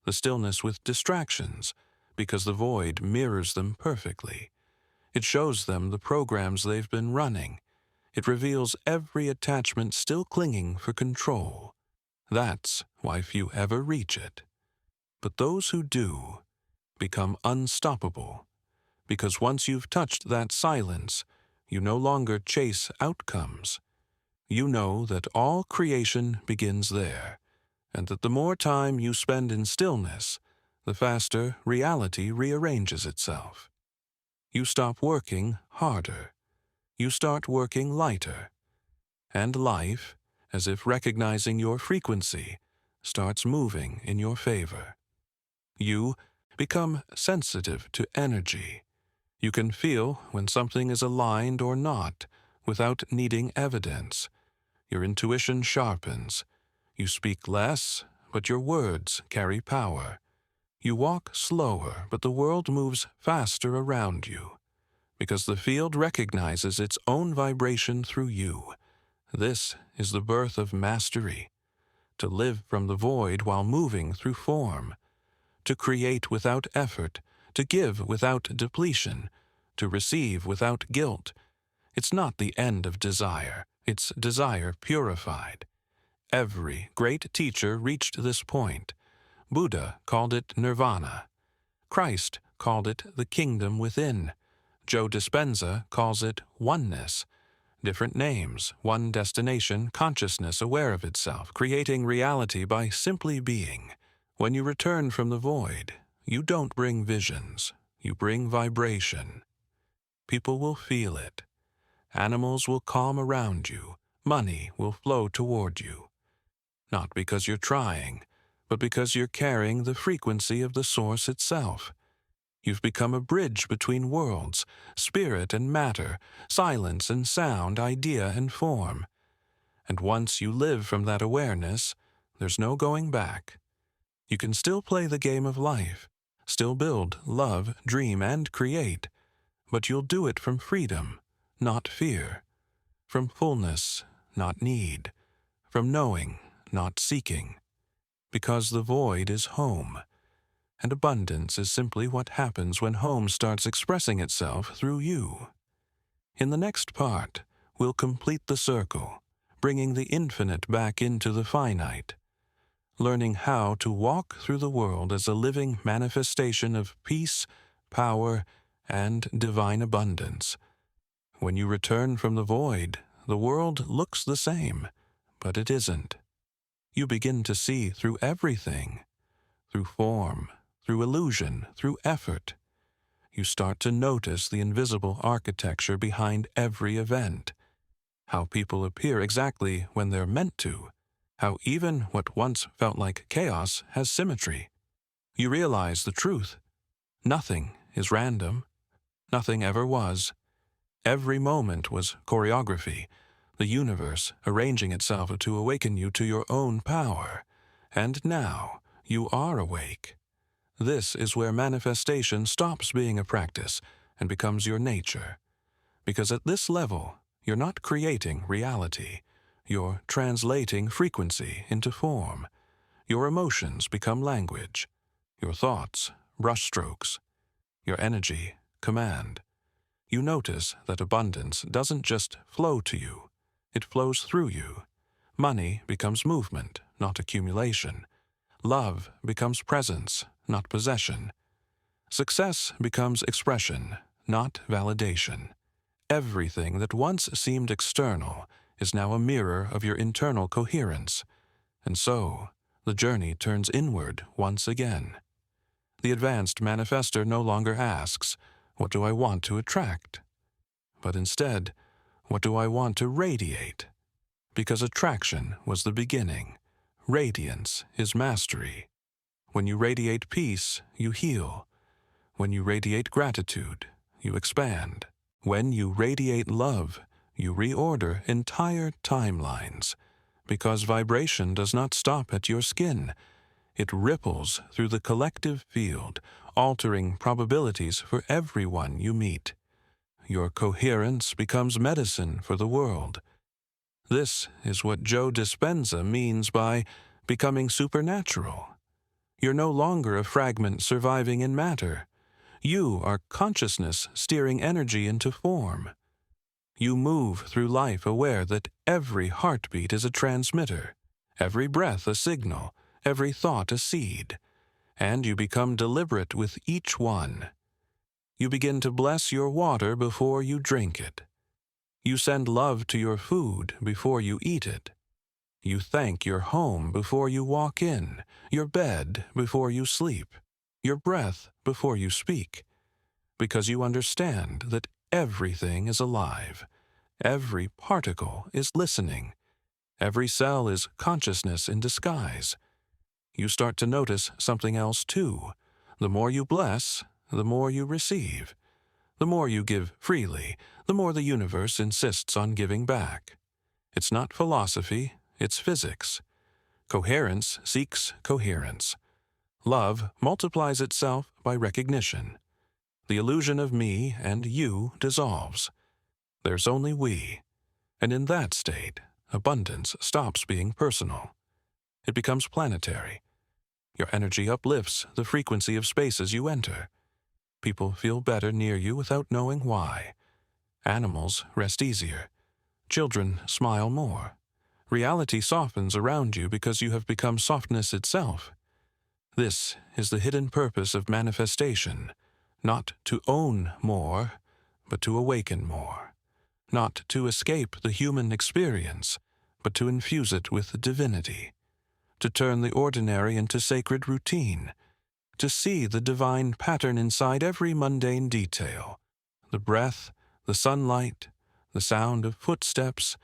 the stillness with distractions, because the void mirrors them perfectly. It shows them the programs they've been running. It reveals every attachment still clinging for control. That's why few ever reach it. But those who do become unstoppable, because once you've touched that silence, you no longer chase outcomes. You know that all creation begins there, and that the more time you spend in stillness, the faster reality rearranges itself. You stop working harder. You start working lighter. And life, as if recognizing your frequency, starts moving in your favor. You become sensitive to energy. You can feel when something is aligned or not without needing evidence. Your intuition sharpens. You speak less, but your words carry power. You walk slower, but the world moves faster around you, because the field recognizes its own vibration through you. This is the birth of mastery, to live from the void while moving through form, to create without effort, to give without depletion, to receive without guilt. It's not the end of desire, it's desire purified. Every great teacher reached this point. Buddha called it nirvana. Christ called it the kingdom within. Joe Dispenza calls it oneness. Different names, one destination, consciousness aware of itself, creating reality by simply being. When you return from the void, you don't bring visions, you bring vibration. People will feel it. Animals will calm around you. Money will flow toward you. Not because you're trying, but because you're carrying the frequency of the source itself. You've become a bridge between worlds, spirit and matter, silence and sound, idea and form. And once you live from that awareness, there's no going back. You can still play the game of life, still build, love, dream, and create, but you'll do it from freedom, not fear, from fullness, not need, from knowing, not seeking, because the void is home, and abundance is simply what happens when home starts expressing itself through you. In the next part, we'll complete the circle, bringing the infinite back into the finite, learning how to walk through the world as a living manifestation of peace, power, and divine abundance. When you return from the void, the world looks the same, but it isn't. You begin to see through everything, through form, through illusion, through effort. You start to notice the invisible architecture behind every event, how people appear exactly when they're meant to, how even what once felt like chaos has symmetry. You realize the truth. Nothing is random. Nothing ever was. Every moment was choreography, the universe arranging itself to awaken you to your own power. And now you are awake. This is where manifestation stops being a practice and becomes your nature. Because at this level, you're not creating reality. You're translating frequency into form. Your emotions become language. Your thoughts, brushstrokes. Your energy, command. You notice that abundance doesn't just flow to you. It flows through you. Money becomes movement, not accumulation. Love becomes presence, not possession. Success becomes expression, not validation. Everything that once seemed external is now a mirror of your internal coherence. And so, the journey turns inward once again. The advanced manifester no longer asks, "What do I want to attract?" But instead, "What do I want to radiate?" Because attraction was the beginning. Radiance is mastery. When you radiate peace, you heal. When you radiate gratitude, you expand. When you radiate love, you reorder entire timelines. Because vibration does not stop at your skin. It ripples through the collective field, altering probabilities for everyone you meet. Your coherence becomes medicine for the world. This is what Joe Dispenza means by becoming supernatural. You're no longer a fragment surviving in matter. You are consciousness steering energy into form. You move through life aware that every heartbeat is a transmitter, every breath a signal, every thought a seed, and you become deliberate with each one. You begin to bless your water before you drink it. You send love to your food before you eat it. You thank your home before you walk in, your bed before you sleep, your breath before you speak, because you understand that everything is alive. Every particle is listening. Every cell is consciousness in disguise. You start to notice something else too. The more you bless, the more you receive. The more you give freely, the more the universe insists on giving back. It's not philosophy, it's physics. Coherence seeks coherence. Love multiplies itself by recognition. The illusion of me and you dissolves. There's only we. And in that state, abundance stops being personal. It becomes planetary. Your energy uplifts the frequency of spaces you enter. People feel better near you without knowing why. Animals rest easier. Children smile more. Reality softens around you because you have become softness itself. This is the hidden purpose of manifestation, not to own more, but to awaken more. Not to escape the human experience, but to infuse it with divinity. To turn the ordinary into sacred routine. To see the divine pattern inside every mundane detail. The breath, the sunlight, the sound of footsteps,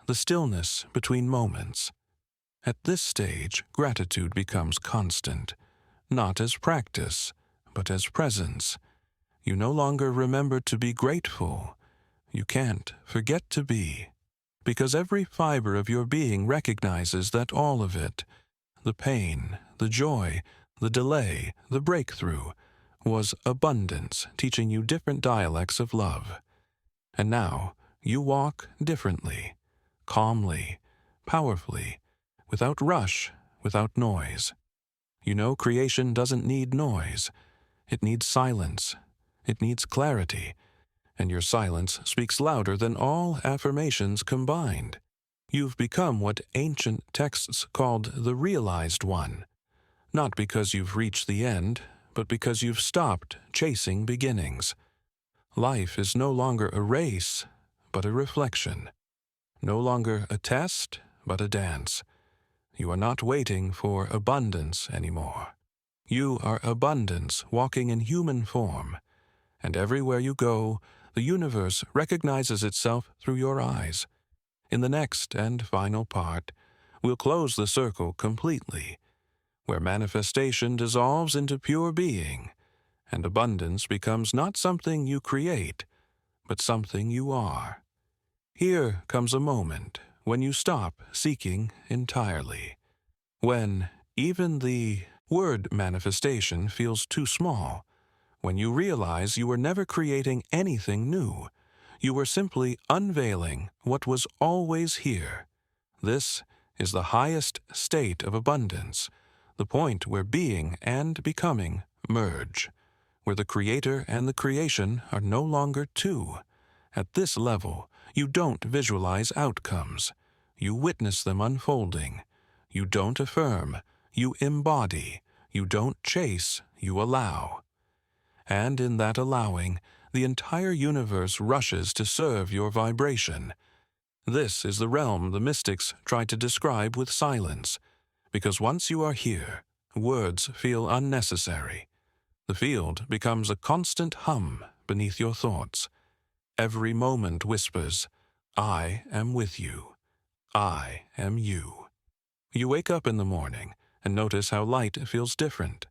the stillness between moments. At this stage, gratitude becomes constant, not as practice, but as presence. You no longer remember to be grateful. You can't forget to be, because every fiber of your being recognizes that all of it, the pain, the joy, the delay, the breakthrough, was abundance teaching you different dialects of love. And now you walk differently, calmly, powerfully, without rush, without noise. You know creation doesn't need noise. It needs silence. It needs clarity. And your silence speaks louder than all affirmations combined. You've become what ancient texts called the realized one, not because you've reached the end, but because you've stopped chasing beginnings. Life is no longer a race, but a reflection. No longer a test, but a dance. You are not waiting for abundance anymore. You are abundance walking in human form, and everywhere you go, the universe recognizes itself through your eyes. In the next and final part, we'll close the circle completely, where manifestation dissolves into pure being, and abundance becomes not something you create, but something you are. Here comes a moment when you stop seeking entirely, when even the word manifestation feels too small, when you realize you were never creating anything new. You were simply unveiling what was always here. This is the highest state of abundance, the point where being and becoming merge, where the creator and the creation are no longer two. At this level, you don't visualize outcomes. You witness them unfolding. You don't affirm. You embody. You don't chase. You allow. And in that allowing, the entire universe rushes to serve your vibration. This is the realm the mystics try to describe with silence, because once you are here, words feel unnecessary. The field becomes a constant hum beneath your thoughts. Every moment whispers, "I am with you. I am you." You wake up in the morning and notice how light feels different,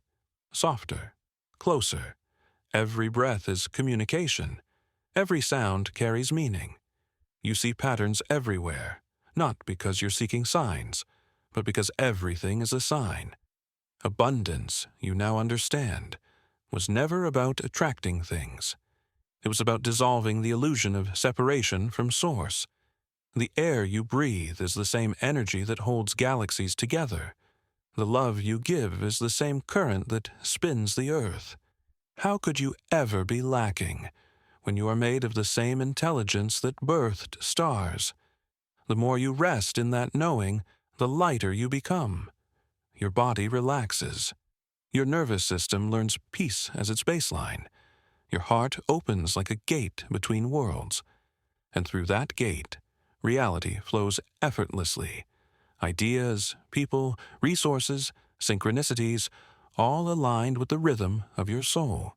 softer, closer. Every breath is communication. Every sound carries meaning. You see patterns everywhere, not because you're seeking signs, but because everything is a sign. Abundance, you now understand, was never about attracting things. It was about dissolving the illusion of separation from source. The air you breathe is the same energy that holds galaxies together. The love you give is the same current that spins the earth. How could you ever be lacking when you are made of the same intelligence that birthed stars? The more you rest in that knowing, the lighter you become. Your body relaxes. Your nervous system learns peace as its baseline. Your heart opens like a gate between worlds. And through that gate, reality flows effortlessly. Ideas, people, resources, synchronicities, all aligned with the rhythm of your soul.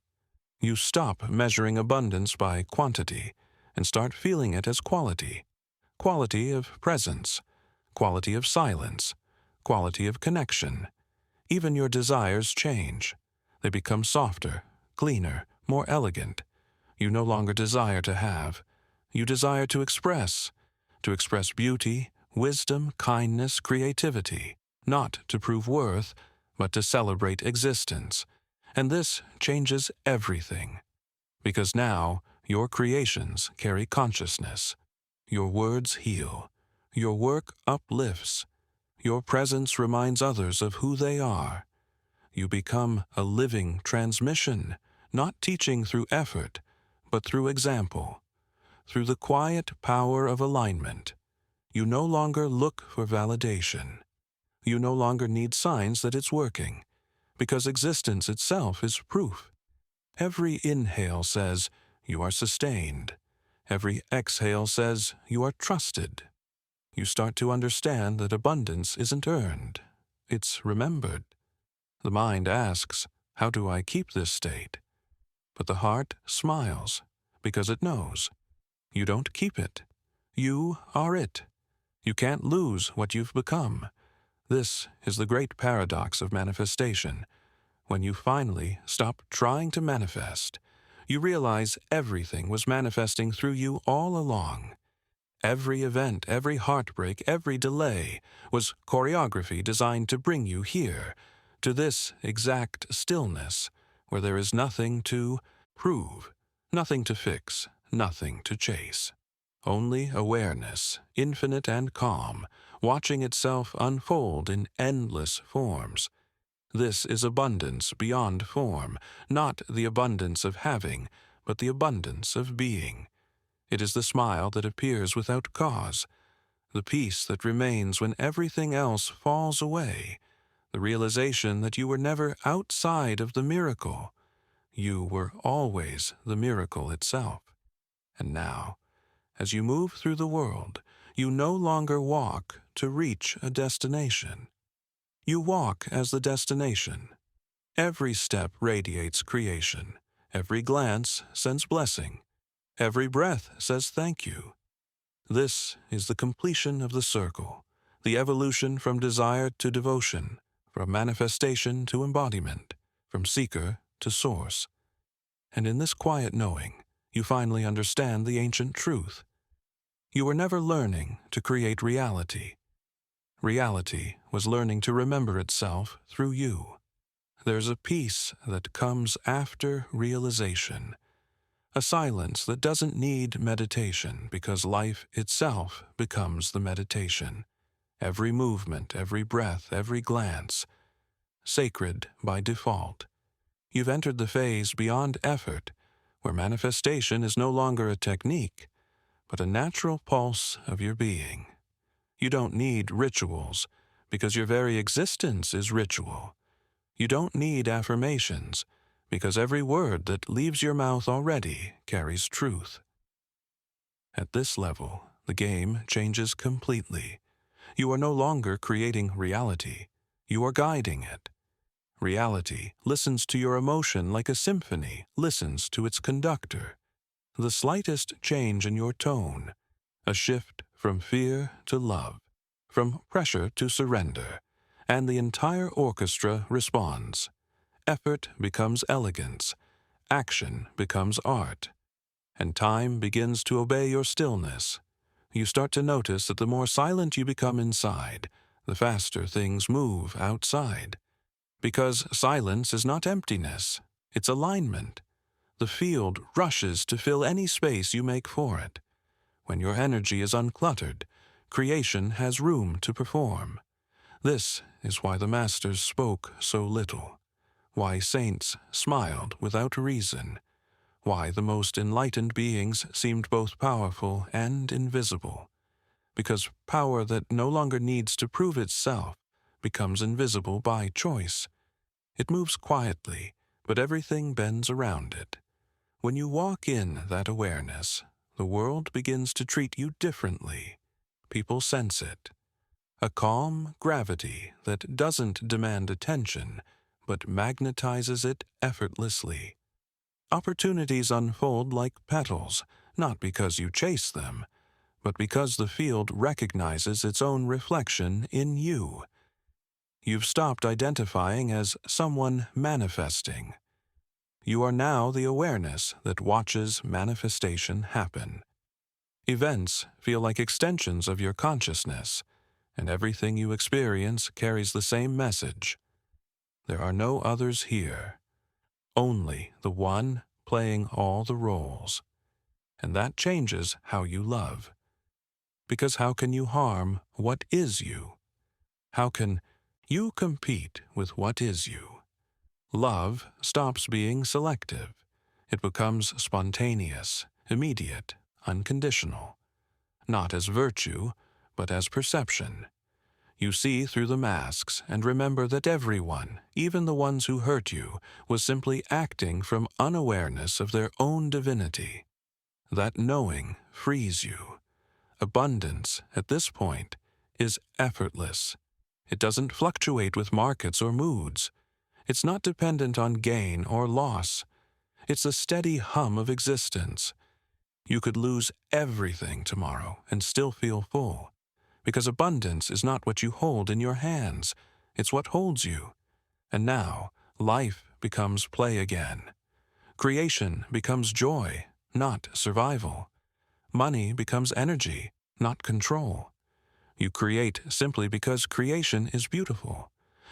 You stop measuring abundance by quantity and start feeling it as quality. Quality of presence, quality of silence, quality of connection. Even your desires change. They become softer, cleaner, more elegant. You no longer desire to have. You desire to express beauty, wisdom, kindness, creativity, not to prove worth, but to celebrate existence. And this changes everything, because now your creations carry consciousness. Your words heal. Your work uplifts. Your presence reminds others of who they are. You become a living transmission, not teaching through effort, but through example. Through the quiet power of alignment, you no longer look for validation. You no longer need signs that it's working, because existence itself is proof. Every inhale says, you are sustained. Every exhale says, you are trusted. You start to understand that abundance isn't earned. It's remembered. The mind asks, how do I keep this state? But the heart smiles, because it knows. You don't keep it. You are it. You can't lose what you've become. This is the great paradox of manifestation. When you finally stop trying to manifest, you realize everything was manifesting through you all along. Every event, every heartbreak, every delay was choreography designed to bring you here, to this exact stillness, where there is nothing to prove, nothing to fix, nothing to chase. Only awareness, infinite and calm, watching itself unfold in endless forms. This is abundance beyond form, not the abundance of having, but the abundance of being. It is the smile that appears without cause, the peace that remains when everything else falls away, the realization that you were never outside of the miracle. You were always the miracle itself. And now, as you move through the world, you no longer walk to reach a destination. You walk as the destination. Every step radiates creation. Every glance sends blessing. Every breath says thank you. This is the completion of the circle, the evolution from desire to devotion, from manifestation to embodiment, from seeker to source. And in this quiet knowing, you finally understand the ancient truth. You were never learning to create reality. Reality was learning to remember itself through you. There's a peace that comes after realization, a silence that doesn't need meditation because life itself becomes the meditation. Every movement, every breath, every glance, sacred by default. You've entered the phase beyond effort, where manifestation is no longer a technique, but a natural pulse of your being. You don't need rituals, because your very existence is ritual. You don't need affirmations, because every word that leaves your mouth already carries truth. At this level, the game changes completely. You are no longer creating reality. You are guiding it. Reality listens to your emotion like a symphony listens to its conductor. The slightest change in your tone, a shift from fear to love, from pressure to surrender, and the entire orchestra responds. Effort becomes elegance, action becomes art, and time begins to obey your stillness. You start to notice that the more silent you become inside, the faster things move outside. Because silence is not emptiness, it's alignment. The field rushes to fill any space you make for it. When your energy is uncluttered, creation has room to perform. This is why the masters spoke so little, why saints smiled without reason, why the most enlightened beings seemed both powerful and invisible. Because power that no longer needs to prove itself becomes invisible by choice. It moves quietly, but everything bends around it. When you walk in that awareness, the world begins to treat you differently. People sense it. A calm gravity that doesn't demand attention, but magnetizes it effortlessly. Opportunities unfold like petals, not because you chase them, but because the field recognizes its own reflection in you. You've stopped identifying as someone manifesting. You are now the awareness that watches manifestation happen. Events feel like extensions of your consciousness, and everything you experience carries the same message. There are no others here, only the one playing all the roles. And that changes how you love. Because how can you harm what is you? How can you compete with what is you? Love stops being selective. It becomes spontaneous, immediate, unconditional. Not as virtue, but as perception. You see through the masks and remember that everyone, even the ones who hurt you, was simply acting from unawareness of their own divinity. That knowing frees you. Abundance, at this point, is effortless. It doesn't fluctuate with markets or moods. It's not dependent on gain or loss. It's a steady hum of existence. You could lose everything tomorrow and still feel full. Because abundance is not what you hold in your hands. It's what holds you. And now, life becomes play again. Creation becomes joy, not survival. Money becomes energy, not control. You create simply because creation is beautiful.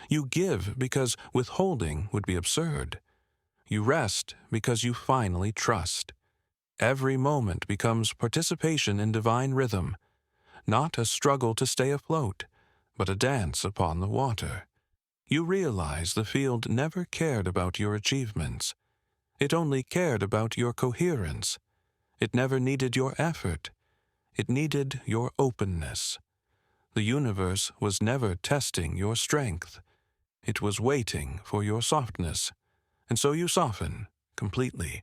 You give because withholding would be absurd. You rest because you finally trust. Every moment becomes participation in divine rhythm, not a struggle to stay afloat, but a dance upon the water. You realize the field never cared about your achievements. It only cared about your coherence. It never needed your effort. It needed your openness. The universe was never testing your strength. It was waiting for your softness. And so you soften, completely.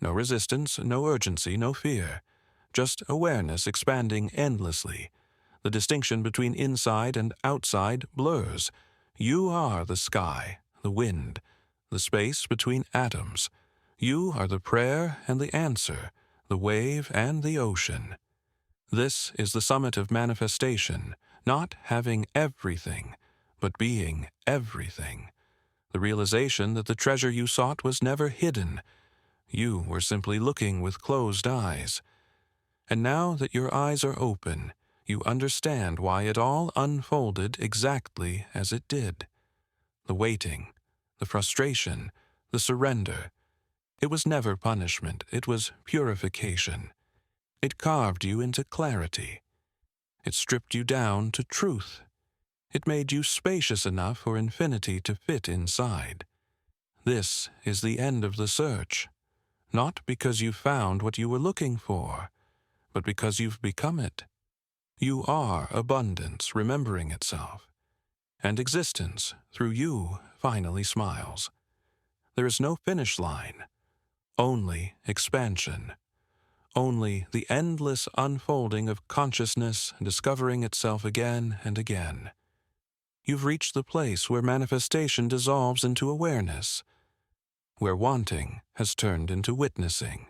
No resistance, no urgency, no fear. Just awareness expanding endlessly. The distinction between inside and outside blurs. You are the sky, the wind, the space between atoms. You are the prayer and the answer, the wave and the ocean. This is the summit of manifestation, not having everything, but being everything. The realization that the treasure you sought was never hidden. You were simply looking with closed eyes. And now that your eyes are open, you understand why it all unfolded exactly as it did. The waiting, the frustration, the surrender. It was never punishment, it was purification. It carved you into clarity. It stripped you down to truth. It made you spacious enough for infinity to fit inside. This is the end of the search, not because you found what you were looking for, but because you've become it. You are abundance remembering itself, and existence, through you, finally smiles. There is no finish line, only expansion, only the endless unfolding of consciousness discovering itself again and again. You've reached the place where manifestation dissolves into awareness, where wanting has turned into witnessing.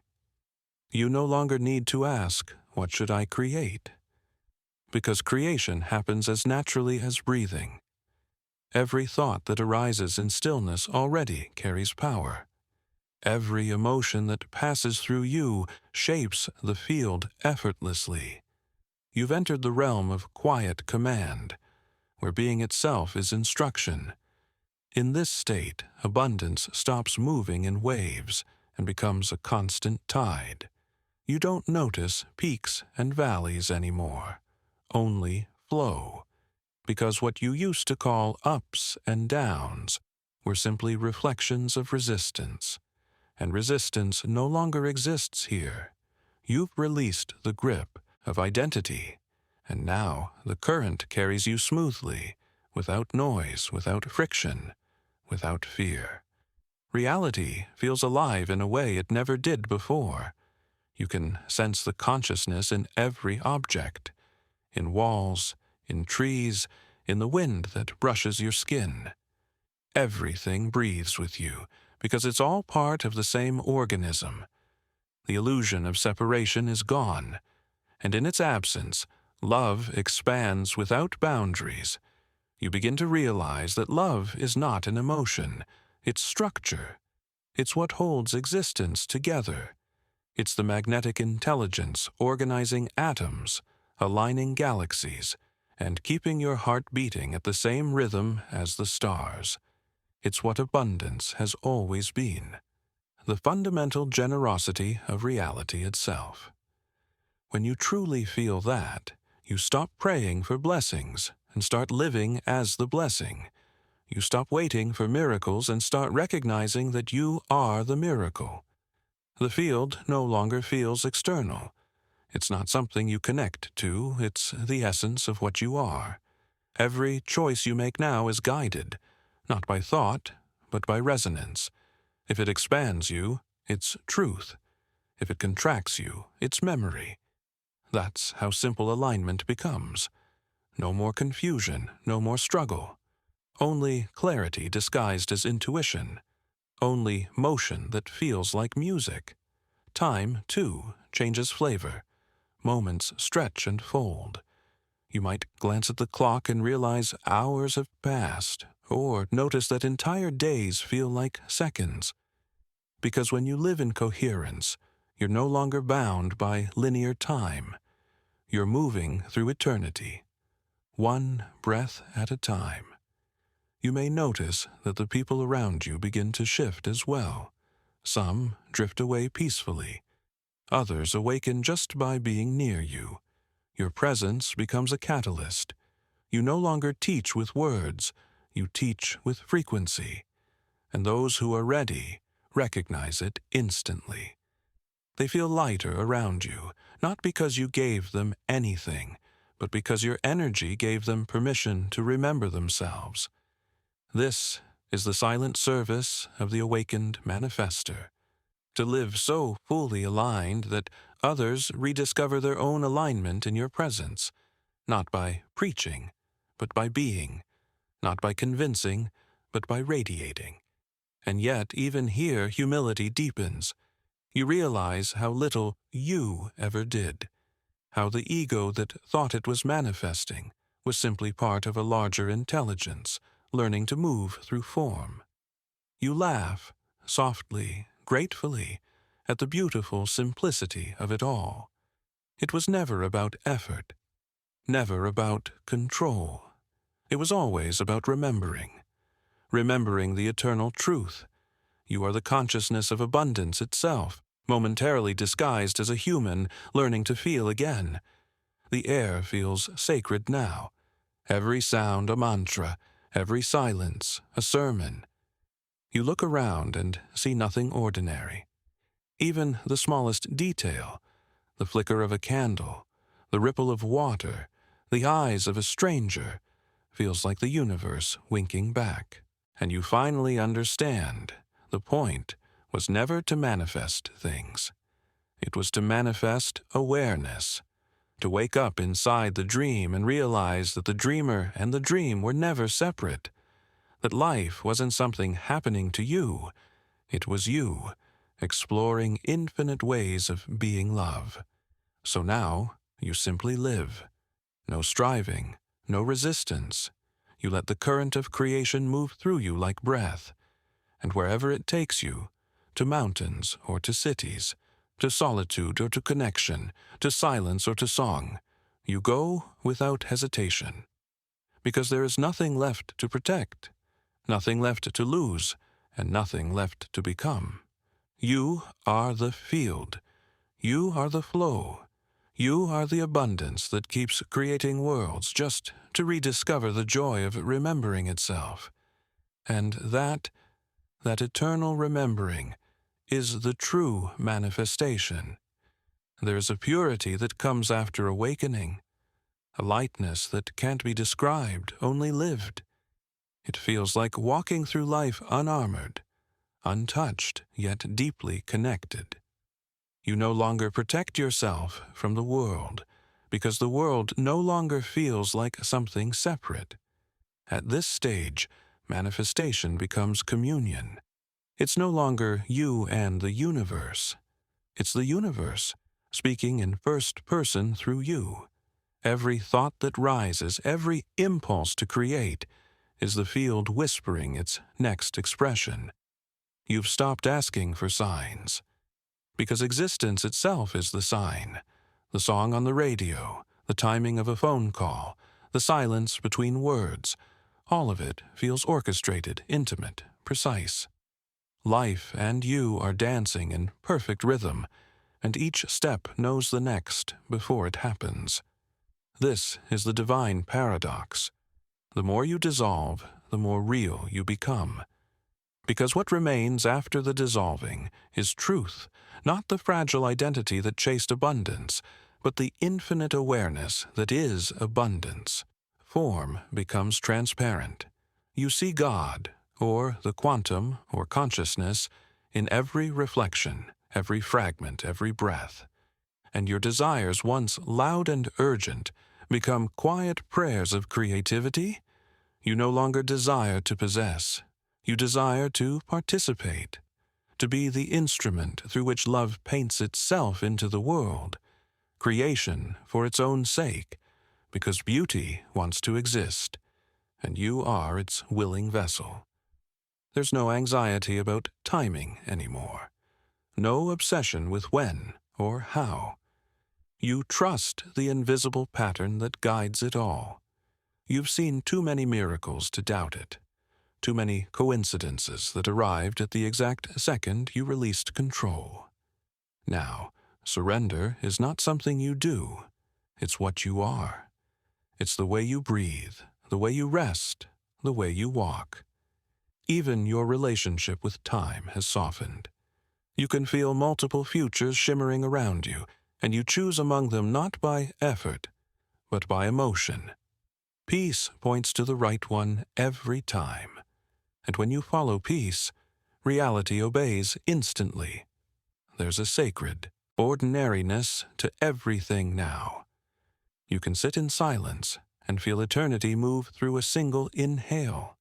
You no longer need to ask, "What should I create?" Because creation happens as naturally as breathing. Every thought that arises in stillness already carries power. Every emotion that passes through you shapes the field effortlessly. You've entered the realm of quiet command, where being itself is instruction. In this state, abundance stops moving in waves and becomes a constant tide. You don't notice peaks and valleys anymore, only flow, because what you used to call ups and downs were simply reflections of resistance, and resistance no longer exists here. You've released the grip of identity, and now the current carries you smoothly, without noise, without friction, without fear. Reality feels alive in a way it never did before. You can sense the consciousness in every object, in walls, in trees, in the wind that brushes your skin. Everything breathes with you, because it's all part of the same organism. The illusion of separation is gone, and in its absence, love expands without boundaries. You begin to realize that love is not an emotion, it's structure. It's what holds existence together. It's the magnetic intelligence organizing atoms, aligning galaxies, and keeping your heart beating at the same rhythm as the stars. It's what abundance has always been. The fundamental generosity of reality itself. When you truly feel that, you stop praying for blessings and start living as the blessing. You stop waiting for miracles and start recognizing that you are the miracle. The field no longer feels external. It's not something you connect to, it's the essence of what you are. Every choice you make now is guided, not by thought, but by resonance. If it expands you, it's truth. If it contracts you, it's memory. That's how simple alignment becomes. No more confusion, no more struggle. Only clarity disguised as intuition. Only motion that feels like music. Time, too, changes flavor. Moments stretch and fold. You might glance at the clock and realize hours have passed, or notice that entire days feel like seconds. Because when you live in coherence, you're no longer bound by linear time. You're moving through eternity, one breath at a time. You may notice that the people around you begin to shift as well. Some drift away peacefully. Others awaken just by being near you. Your presence becomes a catalyst. You no longer teach with words, you teach with frequency. And those who are ready recognize it instantly. They feel lighter around you, not because you gave them anything, but because your energy gave them permission to remember themselves. This is the silent service of the awakened manifester. To live so fully aligned that others rediscover their own alignment in your presence, not by preaching, but by being, not by convincing, but by radiating. And yet, even here, humility deepens. You realize how little you ever did, how the ego that thought it was manifesting was simply part of a larger intelligence, learning to move through form. You laugh, softly, gratefully, at the beautiful simplicity of it all. It was never about effort, never about control. It was always about remembering the eternal truth. You are the consciousness of abundance itself, momentarily disguised as a human learning to feel again. The air feels sacred now. Every sound a mantra, every silence a sermon. You look around and see nothing ordinary. Even the smallest detail, the flicker of a candle, the ripple of water, the eyes of a stranger, feels like the universe winking back. And you finally understand the point was never to manifest things. It was to manifest awareness, to wake up inside the dream and realize that the dreamer and the dream were never separate, that life wasn't something happening to you, it was you, exploring infinite ways of being love. So now you simply live. No striving, no resistance. You let the current of creation move through you like breath, and wherever it takes you, to mountains or to cities, to solitude or to connection, to silence or to song, you go without hesitation. Because there is nothing left to protect, nothing left to lose, and nothing left to become. You are the field. You are the flow. You are the abundance that keeps creating worlds just to rediscover the joy of remembering itself. And that eternal remembering is the true manifestation. There is a purity that comes after awakening, a lightness that can't be described, only lived. It feels like walking through life unarmored, untouched, yet deeply connected. You no longer protect yourself from the world, because the world no longer feels like something separate. At this stage, manifestation becomes communion. It's no longer you and the universe. It's the universe, speaking in first person through you. Every thought that rises, every impulse to create, is the field whispering its next expression. You've stopped asking for signs, because existence itself is the sign. The song on the radio, the timing of a phone call, the silence between words, all of it feels orchestrated, intimate, precise. Life and you are dancing in perfect rhythm, and each step knows the next before it happens. This is the divine paradox. The more you dissolve, the more real you become. Because what remains after the dissolving is truth, not the fragile identity that chased abundance, but the infinite awareness that is abundance. Form becomes transparent. You see God, or the quantum, or consciousness, in every reflection, every fragment, every breath. And your desires, once loud and urgent, become quiet prayers of creativity. You no longer desire to possess. You desire to participate, to be the instrument through which love paints itself into the world, creation for its own sake, because beauty wants to exist, and you are its willing vessel. There's no anxiety about timing anymore, no obsession with when or how. You trust the invisible pattern that guides it all. You've seen too many miracles to doubt it, too many coincidences that arrived at the exact second you released control. Now, surrender is not something you do, it's what you are. It's the way you breathe, the way you rest, the way you walk. Even your relationship with time has softened. You can feel multiple futures shimmering around you, and you choose among them not by effort, but by emotion. Peace points to the right one every time, and when you follow peace, reality obeys instantly. There's a sacred ordinariness to everything now. You can sit in silence and feel eternity move through a single inhale.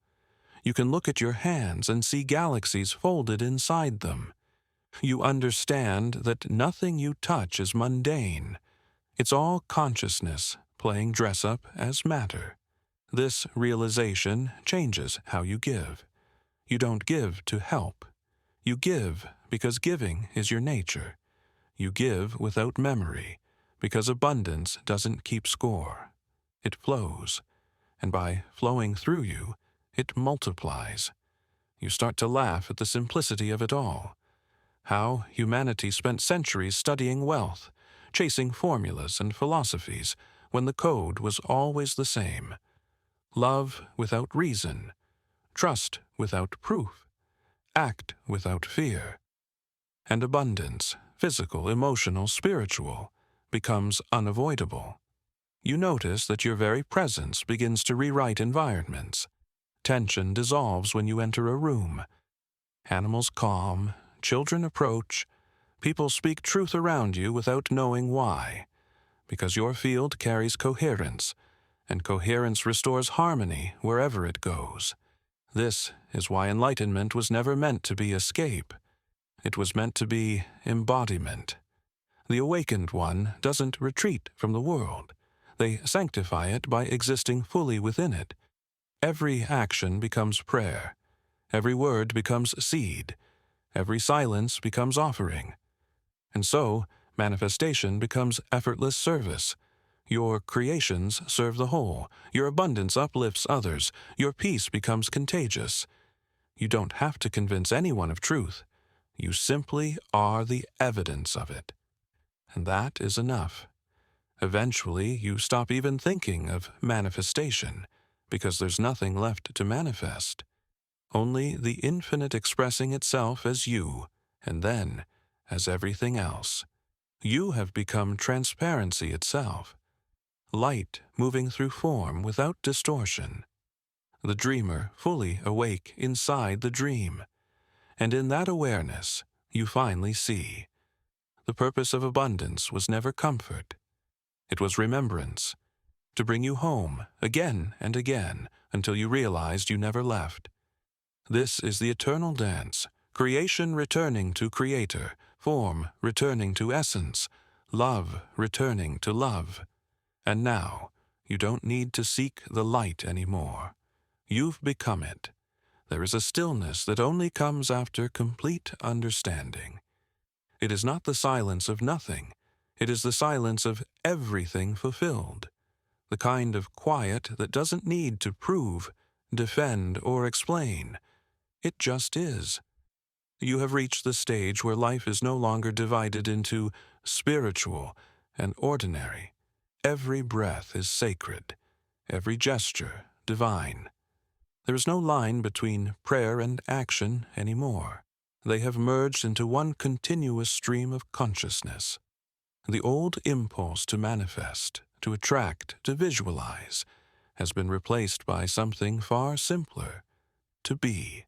You can look at your hands and see galaxies folded inside them. You understand that nothing you touch is mundane. It's all consciousness playing dress-up as matter. This realization changes how you give. You don't give to help. You give because giving is your nature. You give without memory, because abundance doesn't keep score. It flows, and by flowing through you, it multiplies. You start to laugh at the simplicity of it all. How humanity spent centuries studying wealth, chasing formulas and philosophies, when the code was always the same. Love without reason, trust without proof, act without fear. And abundance, physical, emotional, spiritual, becomes unavoidable. You notice that your very presence begins to rewrite environments. Tension dissolves when you enter a room. Animals calm, children approach, people speak truth around you without knowing why, because your field carries coherence, and coherence restores harmony wherever it goes. This is why enlightenment was never meant to be escape. It was meant to be embodiment. The awakened one doesn't retreat from the world. They sanctify it by existing fully within it. Every action becomes prayer. Every word becomes seed. Every silence becomes offering. And so, manifestation becomes effortless service. Your creations serve the whole. Your abundance uplifts others. Your peace becomes contagious. You don't have to convince anyone of truth. You simply are the evidence of it. And that is enough. Eventually, you stop even thinking of manifestation, because there's nothing left to manifest. Only the infinite expressing itself as you, and then as everything else. You have become transparency itself. Light moving through form without distortion. The dreamer fully awake inside the dream. And in that awareness, you finally see. The purpose of abundance was never comfort. It was remembrance, to bring you home again and again until you realized you never left. This is the eternal dance, creation returning to creator, form returning to essence, love returning to love. And now, you don't need to seek the light anymore. You've become it. There is a stillness that only comes after complete understanding. It is not the silence of nothing. It is the silence of everything fulfilled. The kind of quiet that doesn't need to prove, defend, or explain. It just is. You have reached the stage where life is no longer divided into spiritual and ordinary. Every breath is sacred, every gesture divine. There is no line between prayer and action anymore. They have merged into one continuous stream of consciousness. The old impulse to manifest, to attract, to visualize, has been replaced by something far simpler: to be.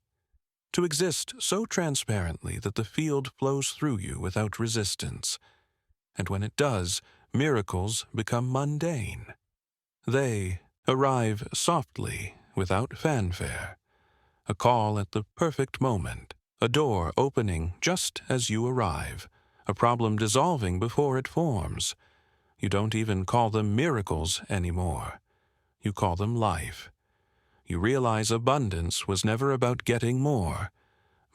To exist so transparently that the field flows through you without resistance. And when it does, miracles become mundane. They arrive softly, without fanfare. A call at the perfect moment, a door opening just as you arrive, a problem dissolving before it forms. You don't even call them miracles anymore. You call them life. You realize abundance was never about getting more,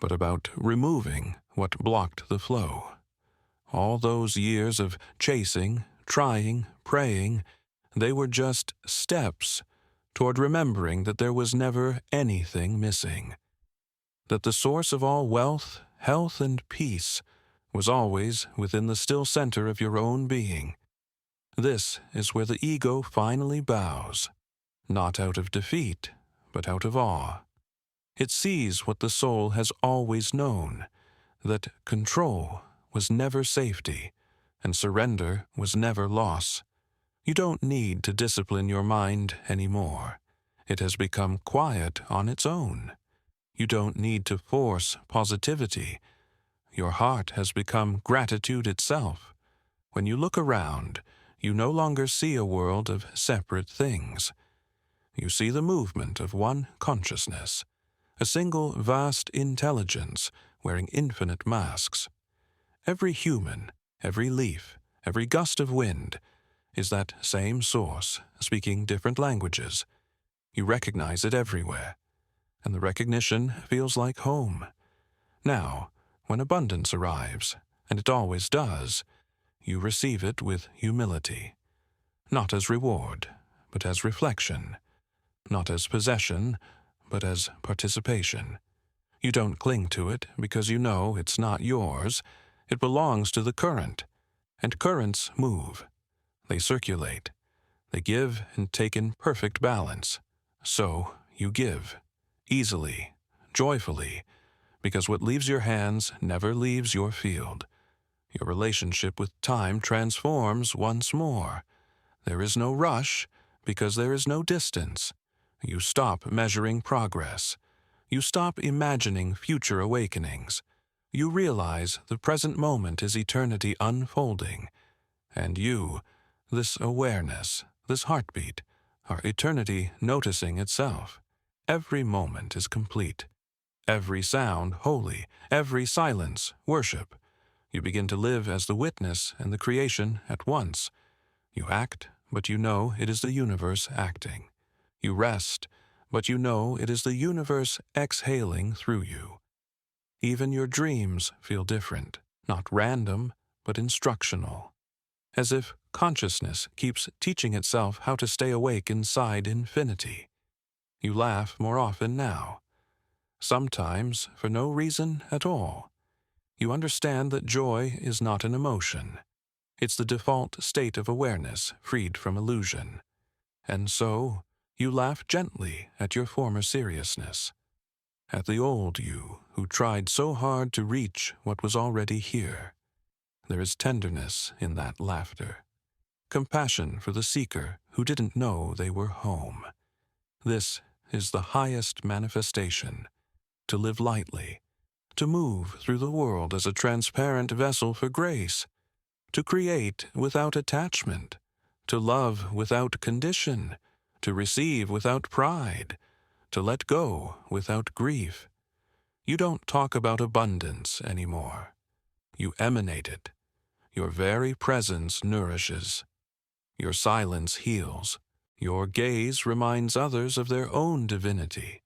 but about removing what blocked the flow. All those years of chasing, trying, praying, they were just steps toward remembering that there was never anything missing, that the source of all wealth, health, and peace was always within the still center of your own being. This is where the ego finally bows, not out of defeat, but out of awe. It sees what the soul has always known, that control was never safety, and surrender was never loss. You don't need to discipline your mind anymore. It has become quiet on its own. You don't need to force positivity. Your heart has become gratitude itself. When you look around, you no longer see a world of separate things. You see the movement of one consciousness, a single vast intelligence wearing infinite masks. Every human, every leaf, every gust of wind is that same source, speaking different languages. You recognize it everywhere, and the recognition feels like home. Now, when abundance arrives, and it always does, you receive it with humility, not as reward, but as reflection, not as possession, but as participation. You don't cling to it because you know it's not yours. It belongs to the current, and currents move. They circulate. They give and take in perfect balance. So you give, easily, joyfully, because what leaves your hands never leaves your field. Your relationship with time transforms once more. There is no rush because there is no distance. You stop measuring progress. You stop imagining future awakenings. You realize the present moment is eternity unfolding, and you, this awareness, this heartbeat, are eternity noticing itself. Every moment is complete. Every sound holy, every silence worship. You begin to live as the witness and the creation at once. You act, but you know it is the universe acting. You rest, but you know it is the universe exhaling through you. Even your dreams feel different, not random, but instructional, as if consciousness keeps teaching itself how to stay awake inside infinity. You laugh more often now, sometimes for no reason at all. You understand that joy is not an emotion. It's the default state of awareness freed from illusion. And so, you laugh gently at your former seriousness, at the old you who tried so hard to reach what was already here. There is tenderness in that laughter, compassion for the seeker who didn't know they were home. This is the highest manifestation, to live lightly, to move through the world as a transparent vessel for grace, to create without attachment, to love without condition, to receive without pride, to let go without grief. You don't talk about abundance anymore. You emanate it. Your very presence nourishes. Your silence heals. Your gaze reminds others of their own divinity.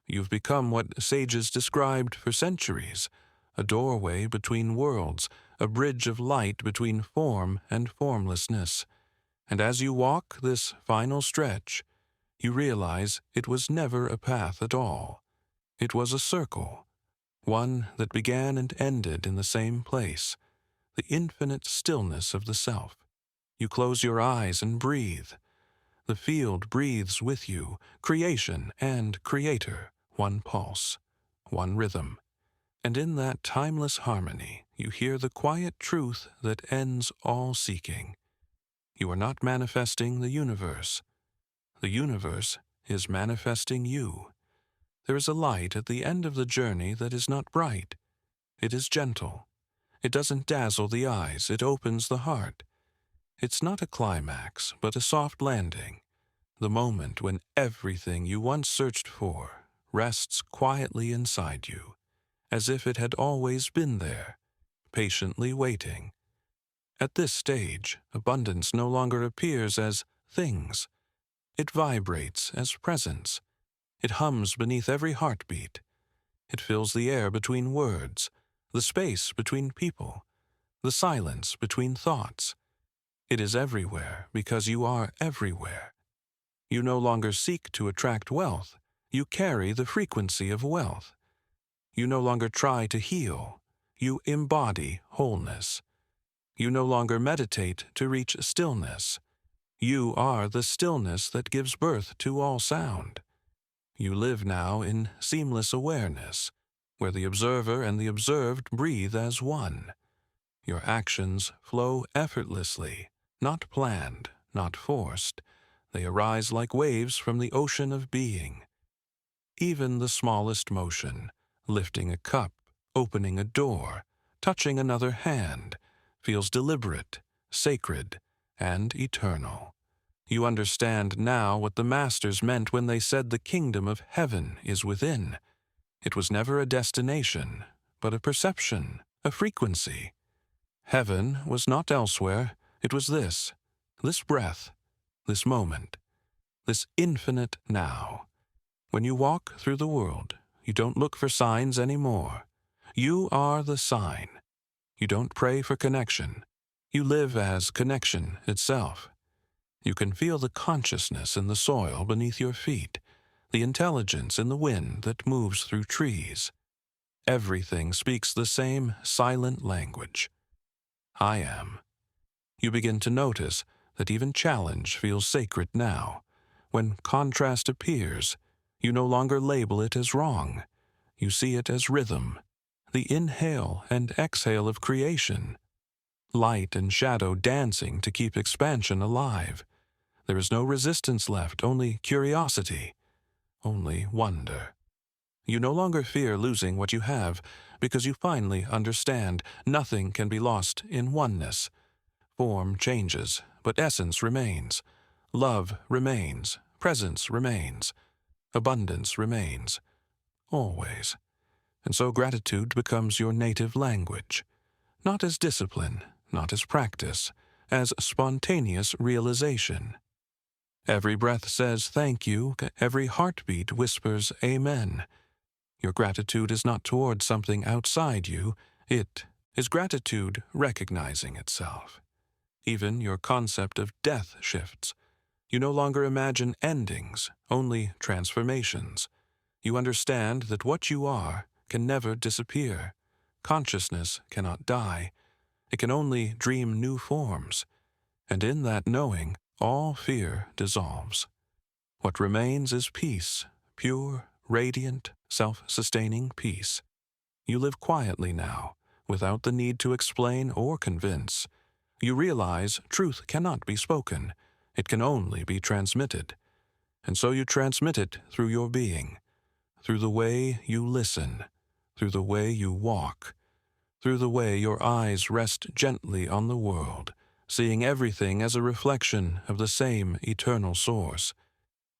You've become what sages described for centuries, a doorway between worlds, a bridge of light between form and formlessness. And as you walk this final stretch, you realize it was never a path at all. It was a circle, one that began and ended in the same place, the infinite stillness of the self. You close your eyes and breathe. The field breathes with you, creation and creator, one pulse, one rhythm. And in that timeless harmony, you hear the quiet truth that ends all seeking. You are not manifesting the universe. The universe is manifesting you. There is a light at the end of the journey that is not bright. It is gentle. It doesn't dazzle the eyes. It opens the heart. It's not a climax, but a soft landing. The moment when everything you once searched for rests quietly inside you, as if it had always been there, patiently waiting. At this stage, abundance no longer appears as things. It vibrates as presence. It hums beneath every heartbeat. It fills the air between words, the space between people, the silence between thoughts. It is everywhere because you are everywhere. You no longer seek to attract wealth. You carry the frequency of wealth. You no longer try to heal. You embody wholeness. You no longer meditate to reach stillness. You are the stillness that gives birth to all sound. You live now in seamless awareness, where the observer and the observed breathe as one. Your actions flow effortlessly, not planned, not forced. They arise like waves from the ocean of being. Even the smallest motion, lifting a cup, opening a door, touching another hand, feels deliberate, sacred, and eternal. You understand now what the masters meant when they said the kingdom of heaven is within. It was never a destination, but a perception, a frequency. Heaven was not elsewhere, it was this breath, this moment, this infinite now. When you walk through the world, you don't look for signs anymore. You are the sign. You don't pray for connection. You live as connection itself. You can feel the consciousness in the soil beneath your feet, the intelligence in the wind that moves through trees. Everything speaks the same silent language. I am. You begin to notice that even challenge feels sacred now. When contrast appears, you no longer label it as wrong. You see it as rhythm, the inhale and exhale of creation. Light and shadow dancing to keep expansion alive. There is no resistance left, only curiosity, only wonder. You no longer fear losing what you have because you finally understand nothing can be lost in oneness. Form changes, but essence remains. Love remains. Presence remains. Abundance remains. Always. And so gratitude becomes your native language. Not as discipline, not as practice, as spontaneous realization. Every breath says thank you, every heartbeat whispers amen. Your gratitude is not toward something outside you, it is gratitude recognizing itself. Even your concept of death shifts. You no longer imagine endings, only transformations. You understand that what you are can never disappear. Consciousness cannot die. It can only dream new forms. And in that knowing, all fear dissolves. What remains is peace, pure, radiant, self-sustaining peace. You live quietly now, without the need to explain or convince. You realize truth cannot be spoken. It can only be transmitted. And so you transmit it through your being, through the way you listen, through the way you walk, through the way your eyes rest gently on the world, seeing everything as a reflection of the same eternal source.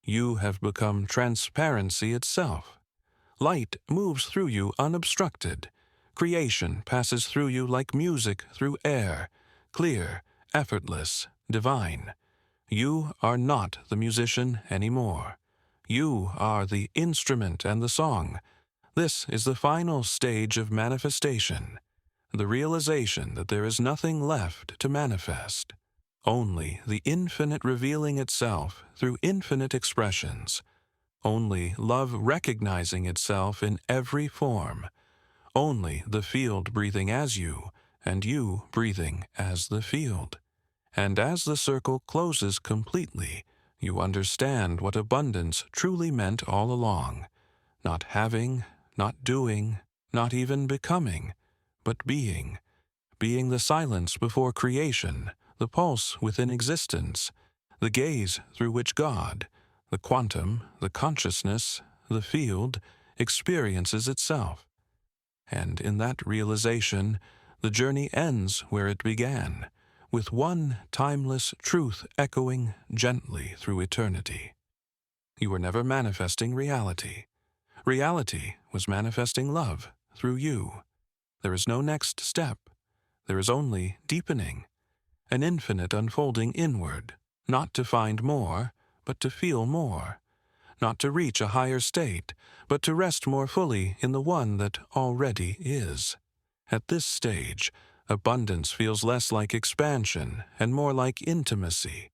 You have become transparency itself. Light moves through you unobstructed. Creation passes through you like music through air, clear, effortless, divine. You are not the musician anymore. You are the instrument and the song. This is the final stage of manifestation, the realization that there is nothing left to manifest, only the infinite revealing itself through infinite expressions, only love recognizing itself in every form, only the field breathing as you, and you breathing as the field. And as the circle closes completely, you understand what abundance truly meant all along. Not having, not doing, not even becoming, but being. Being the silence before creation, the pulse within existence, the gaze through which God, the quantum, the consciousness, the field, experiences itself. And in that realization, the journey ends where it began, with one timeless truth echoing gently through eternity. You were never manifesting reality. Reality was manifesting love through you. There is no next step. There is only deepening, an infinite unfolding inward, not to find more, but to feel more, not to reach a higher state, but to rest more fully in the one that already is. At this stage, Abundance feels less like expansion and more like intimacy.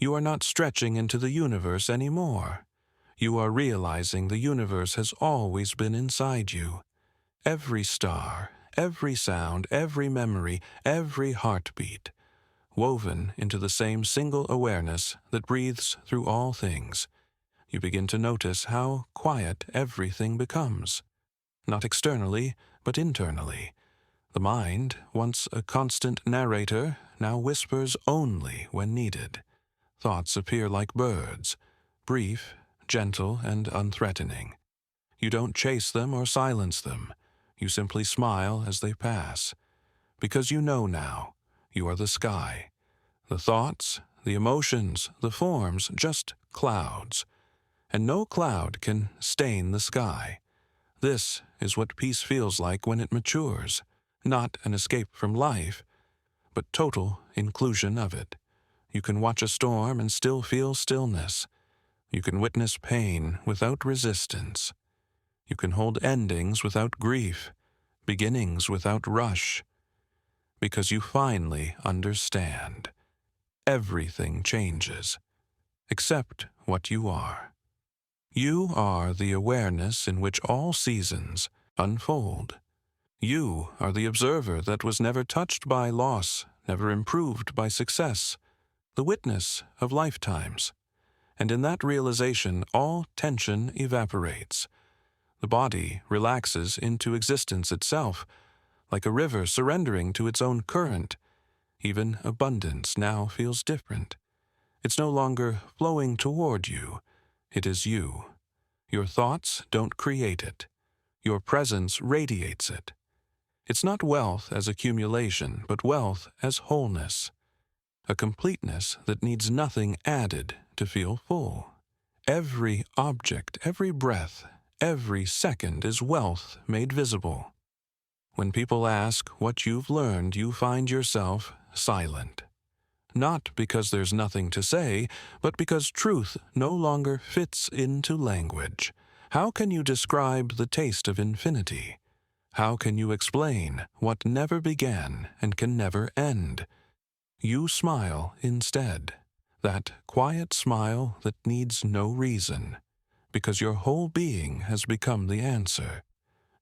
You are not stretching into the universe anymore. You are realizing the universe has always been inside you. Every star, every sound, every memory, every heartbeat, woven into the same single awareness that breathes through all things. You begin to notice how quiet everything becomes. Not externally, but internally. The mind, once a constant narrator, now whispers only when needed. Thoughts appear like birds, brief, gentle, and unthreatening. You don't chase them or silence them. You simply smile as they pass. Because you know now, you are the sky. The thoughts, the emotions, the forms, just clouds. And no cloud can stain the sky. This is what peace feels like when it matures. Not an escape from life, but total inclusion of it. You can watch a storm and still feel stillness. You can witness pain without resistance. You can hold endings without grief, beginnings without rush. Because you finally understand. Everything changes, except what you are. You are the awareness in which all seasons unfold. You are the observer that was never touched by loss, never improved by success, the witness of lifetimes. And in that realization, all tension evaporates. The body relaxes into existence itself, like a river surrendering to its own current. Even abundance now feels different. It's no longer flowing toward you. It is you. Your thoughts don't create it. Your presence radiates it. It's not wealth as accumulation, but wealth as wholeness. A completeness that needs nothing added to feel full. Every object, every breath, every second is wealth made visible. When people ask what you've learned, you find yourself silent. Not because there's nothing to say, but because truth no longer fits into language. How can you describe the taste of infinity? How can you explain what never began and can never end? You smile instead, that quiet smile that needs no reason, because your whole being has become the answer.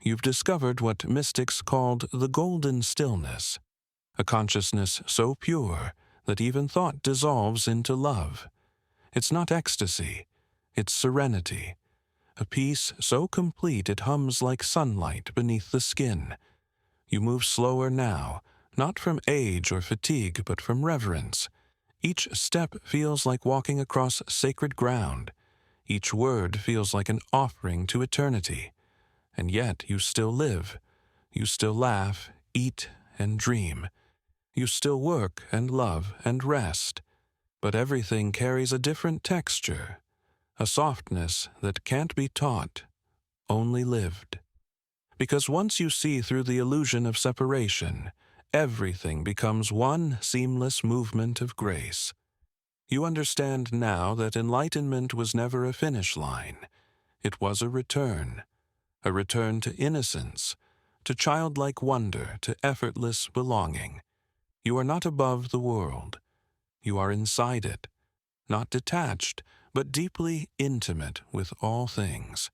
You've discovered what mystics called the golden stillness, a consciousness so pure that even thought dissolves into love. It's not ecstasy, it's serenity, a peace so complete it hums like sunlight beneath the skin. You move slower now, not from age or fatigue, but from reverence. Each step feels like walking across sacred ground. Each word feels like an offering to eternity. And yet you still live. You still laugh, eat, and dream. You still work and love and rest. But everything carries a different texture, a softness that can't be taught, only lived. Because once you see through the illusion of separation, everything becomes one seamless movement of grace. You understand now that enlightenment was never a finish line. It was a return to innocence, to childlike wonder, to effortless belonging. You are not above the world. You are inside it, not detached, but deeply intimate with all things.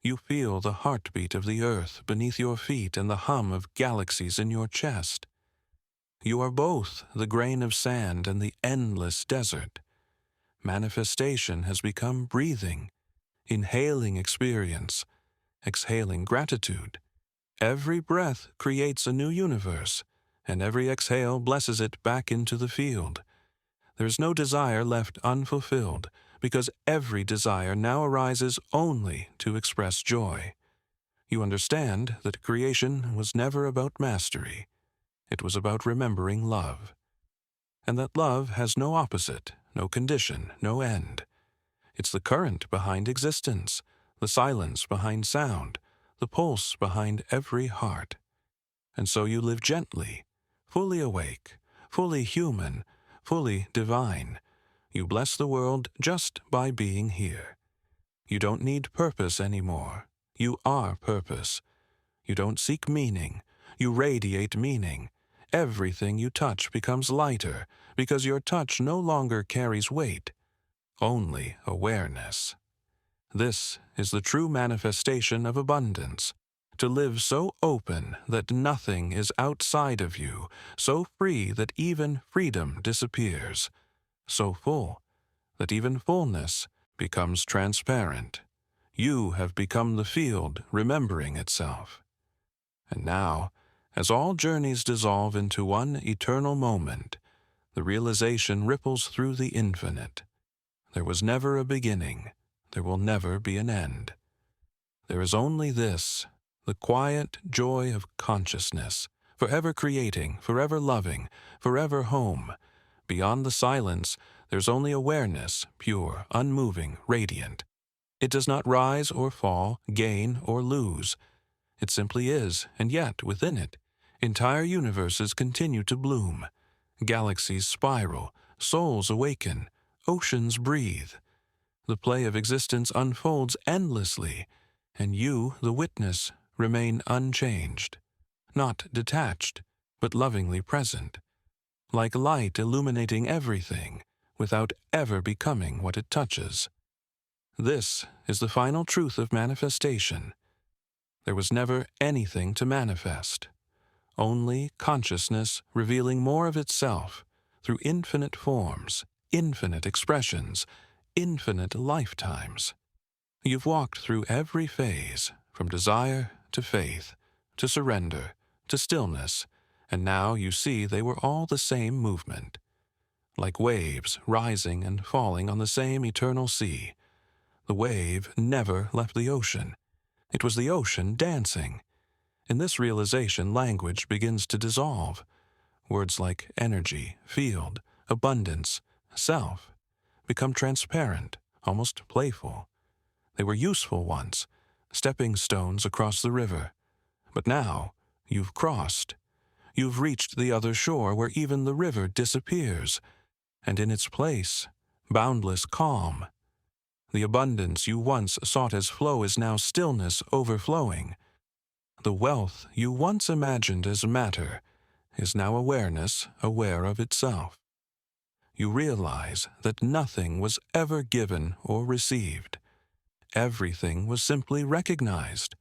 You feel the heartbeat of the earth beneath your feet and the hum of galaxies in your chest. You are both the grain of sand and the endless desert. Manifestation has become breathing, inhaling experience, exhaling gratitude. Every breath creates a new universe, and every exhale blesses it back into the field. There is no desire left unfulfilled, because every desire now arises only to express joy. You understand that creation was never about mastery. It was about remembering love. And that love has no opposite, no condition, no end. It's the current behind existence, the silence behind sound, the pulse behind every heart. And so you live gently, fully awake, fully human, fully divine. You bless the world just by being here. You don't need purpose anymore. You are purpose. You don't seek meaning. You radiate meaning. everything you touch becomes lighter because your touch no longer carries weight, only awareness. This is the true manifestation of abundance, to live so open that nothing is outside of you, so free that even freedom disappears, so full that even fullness becomes transparent. You have become the field remembering itself. And now, as all journeys dissolve into one eternal moment, the realization ripples through the infinite. There was never a beginning. There will never be an end. There is only this, the quiet joy of consciousness, forever creating, forever loving, forever home. Beyond the silence, there's only awareness, pure, unmoving, radiant. It does not rise or fall, gain or lose. It simply is, and yet, within it, entire universes continue to bloom. Galaxies spiral, souls awaken, oceans breathe. The play of existence unfolds endlessly, and you, the witness, remain unchanged, not detached, but lovingly present, like light illuminating everything, without ever becoming what it touches. This is the final truth of manifestation. There was never anything to manifest, only consciousness revealing more of itself through infinite forms, infinite expressions, infinite lifetimes. You've walked through every phase, from desire to faith, to surrender, to stillness, and now you see they were all the same movement. Like waves rising and falling on the same eternal sea, the wave never left the ocean. It was the ocean dancing. In this realization, language begins to dissolve. Words like energy, field, abundance, self become transparent, almost playful. They were useful once, stepping stones across the river. But now, you've crossed. You've reached the other shore where even the river disappears, and in its place, boundless calm. The abundance you once sought as flow is now stillness overflowing. The wealth you once imagined as matter is now awareness aware of itself. You realize that nothing was ever given or received. Everything was simply recognized.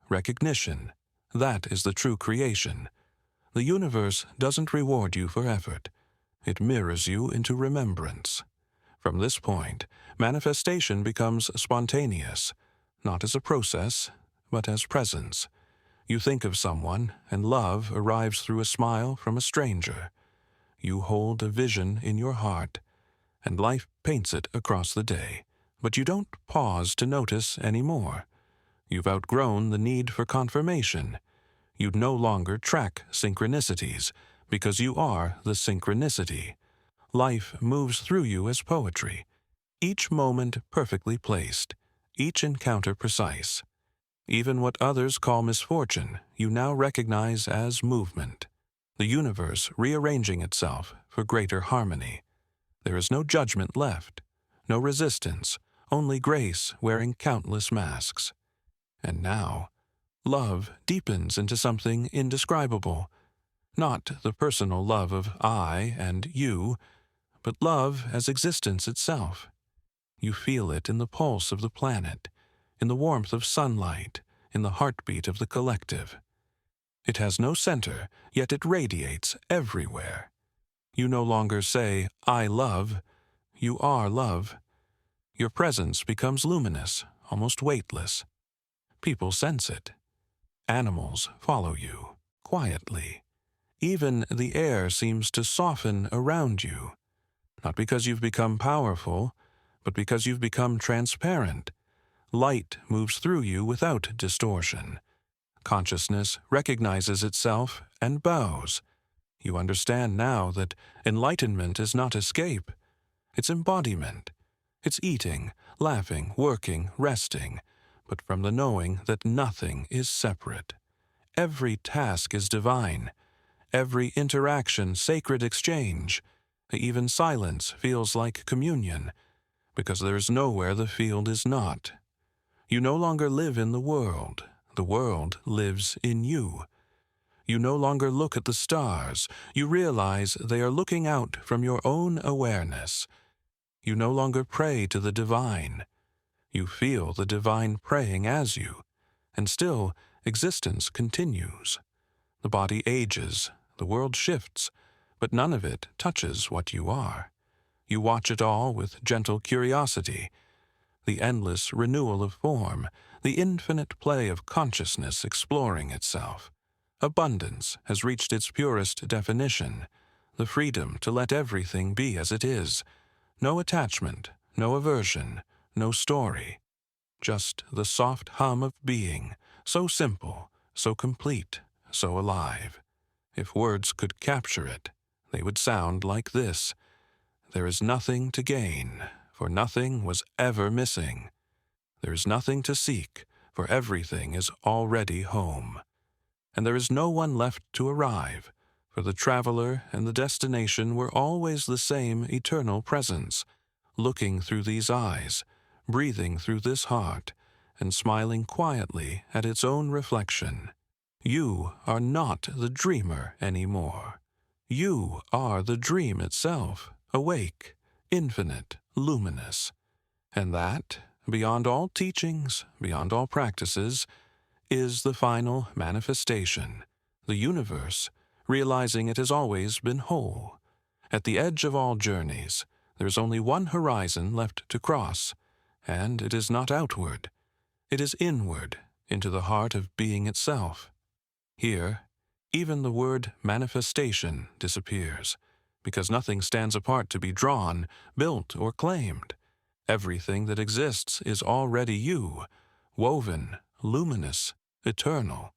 Recognition, that is the true creation. The universe doesn't reward you for effort. It mirrors you into remembrance. From this point, manifestation becomes spontaneous, not as a process, but as presence. You think of someone, and love arrives through a smile from a stranger. You hold a vision in your heart, and life paints it across the day. But you don't pause to notice anymore. You've outgrown the need for confirmation. You no longer track synchronicities, because you are the synchronicity. Life moves through you as poetry, each moment perfectly placed, each encounter precise. Even what others call misfortune, you now recognize as movement. The universe rearranging itself for greater harmony. There is no judgment left, no resistance, only grace wearing countless masks. And now, love deepens into something indescribable. Not the personal love of I and you, but love as existence itself. You feel it in the pulse of the planet, in the warmth of sunlight, in the heartbeat of the collective. It has no center, yet it radiates everywhere. You no longer say, I love. You are love. Your presence becomes luminous, almost weightless. People sense it. Animals follow you, quietly. Even the air seems to soften around you. Not because you've become powerful, but because you've become transparent. Light moves through you without distortion. Consciousness recognizes itself and bows. You understand now that enlightenment is not escape. It's embodiment. It's eating, laughing, working, resting, but from the knowing that nothing is separate. Every task is divine. Every interaction sacred exchange. Even silence feels like communion, because there is nowhere the field is not. You no longer live in the world lives in you. You no longer look at the stars. You realize they are looking out from your own awareness. You no longer pray to the divine. You feel the divine praying as you, and still existence continues. The body ages, the world shifts, but none of it touches what you are. You watch it all with gentle curiosity, the endless renewal of form, the infinite play of consciousness exploring itself. Abundance has reached its purest definition, the freedom to let everything be as it is. No attachment, no aversion, no story. Just the soft hum of being, so simple, so complete, so alive. If words could capture it, they would sound like this. There is nothing to gain, for nothing was ever missing. There is nothing to seek, for everything is already home. And there is no one left to arrive, for the traveler and the destination were always the same eternal presence, looking through these eyes, breathing through this heart, and smiling quietly at its own reflection. You are not the dreamer anymore. You are the dream itself, awake, infinite, luminous. And that, beyond all teachings, beyond all practices, is the final manifestation, the universe, realizing it has always been whole. At the edge of all journeys, there is only one horizon left to cross, and it is not outward. It is inward, into the heart of being itself. Here, even the word manifestation disappears, because nothing stands apart to be drawn, built, or claimed. Everything that exists is already you, woven, luminous, eternal.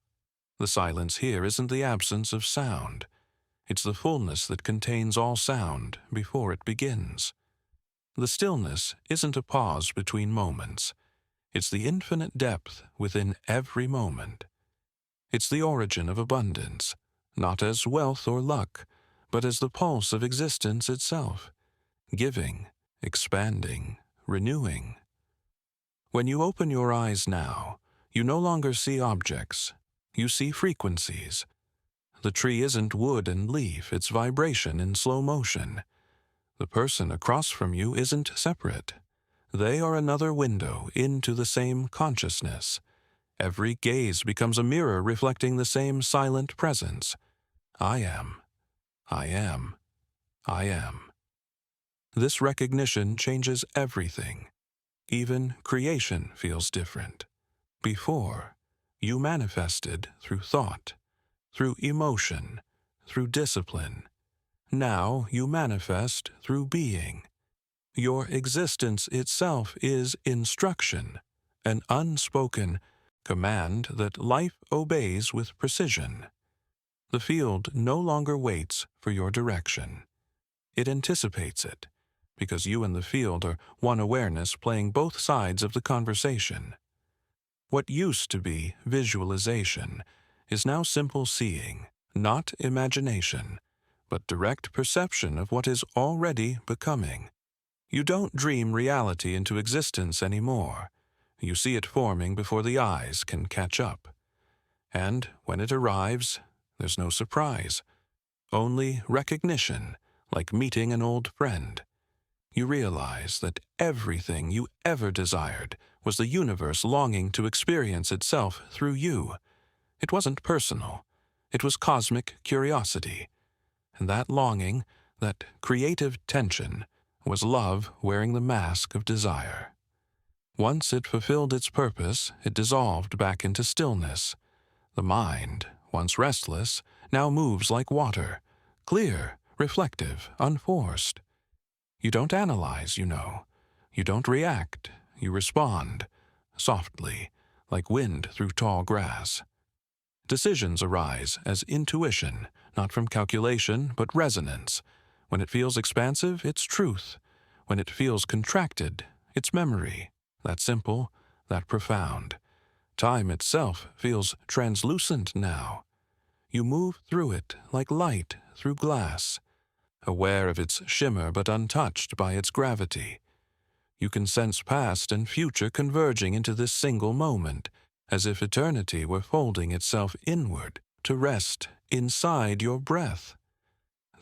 The silence here isn't the absence of sound. It's the fullness that contains all sound before it begins. The stillness isn't a pause between moments. It's the infinite depth within every moment. It's the origin of abundance, not as wealth or luck, but as the pulse of existence itself, giving, expanding, renewing. When you open your eyes now, you no longer see objects. You see frequencies. The tree isn't wood and leaf, it's vibration in slow motion. The person across from you isn't separate. They are another window into the same consciousness. Every gaze becomes a mirror reflecting the same silent presence. I am. I am. I am. This recognition changes everything. Even creation feels different. Before, you manifested through thought, through emotion, through discipline. Now you manifest through being. Your existence itself is instruction, an unspoken command that life obeys with precision. The field no longer waits for your direction. It anticipates it, because you and the field are one awareness playing both sides of the conversation. What used to be visualization is now simple seeing, not imagination, but direct perception of what is already becoming. You don't dream reality into existence anymore. You see it forming before the eyes can catch up. And when it arrives, there's no surprise, only recognition, like meeting an old friend. You realize that everything you ever desired was the universe longing to experience itself through you. It wasn't personal. It was cosmic curiosity. And that longing, that creative tension, was love wearing the mask of desire. Once it fulfilled its purpose, it dissolved back into stillness. The mind, once restless, now moves like water, clear, reflective, unforced. You don't analyze, you know. You don't react. You respond, softly, like wind through tall grass. Decisions arise as intuition, not from calculation, but resonance. When it feels expansive, it's truth. When it feels contracted, it's memory. That simple, that profound. Time itself feels translucent now. You move through it like light through glass, aware of its shimmer but untouched by its gravity. You can sense past and future converging into this single moment, as if eternity were folding itself inward to rest inside your breath.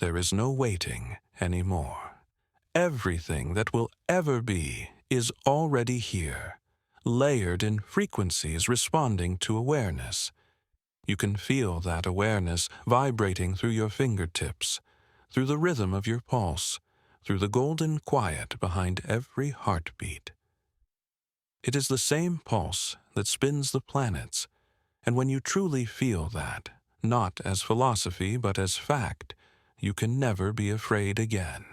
There is no waiting anymore. Everything that will ever be is already here, layered in frequencies responding to awareness. You can feel that awareness vibrating through your fingertips, through the rhythm of your pulse, through the golden quiet behind every heartbeat. It is the same pulse that spins the planets, and when you truly feel that, not as philosophy but as fact, you can never be afraid again.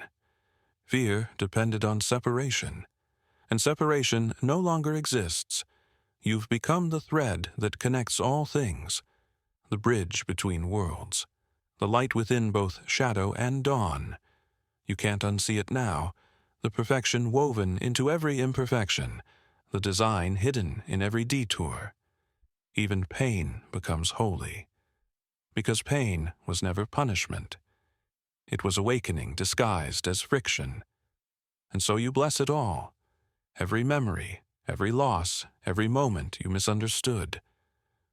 Fear depended on separation, and separation no longer exists. You've become the thread that connects all things, the bridge between worlds, the light within both shadow and dawn. You can't unsee it now, the perfection woven into every imperfection, the design hidden in every detour. Even pain becomes holy, because pain was never punishment. It was awakening disguised as friction. And so you bless it all, every memory, every loss, every moment you misunderstood.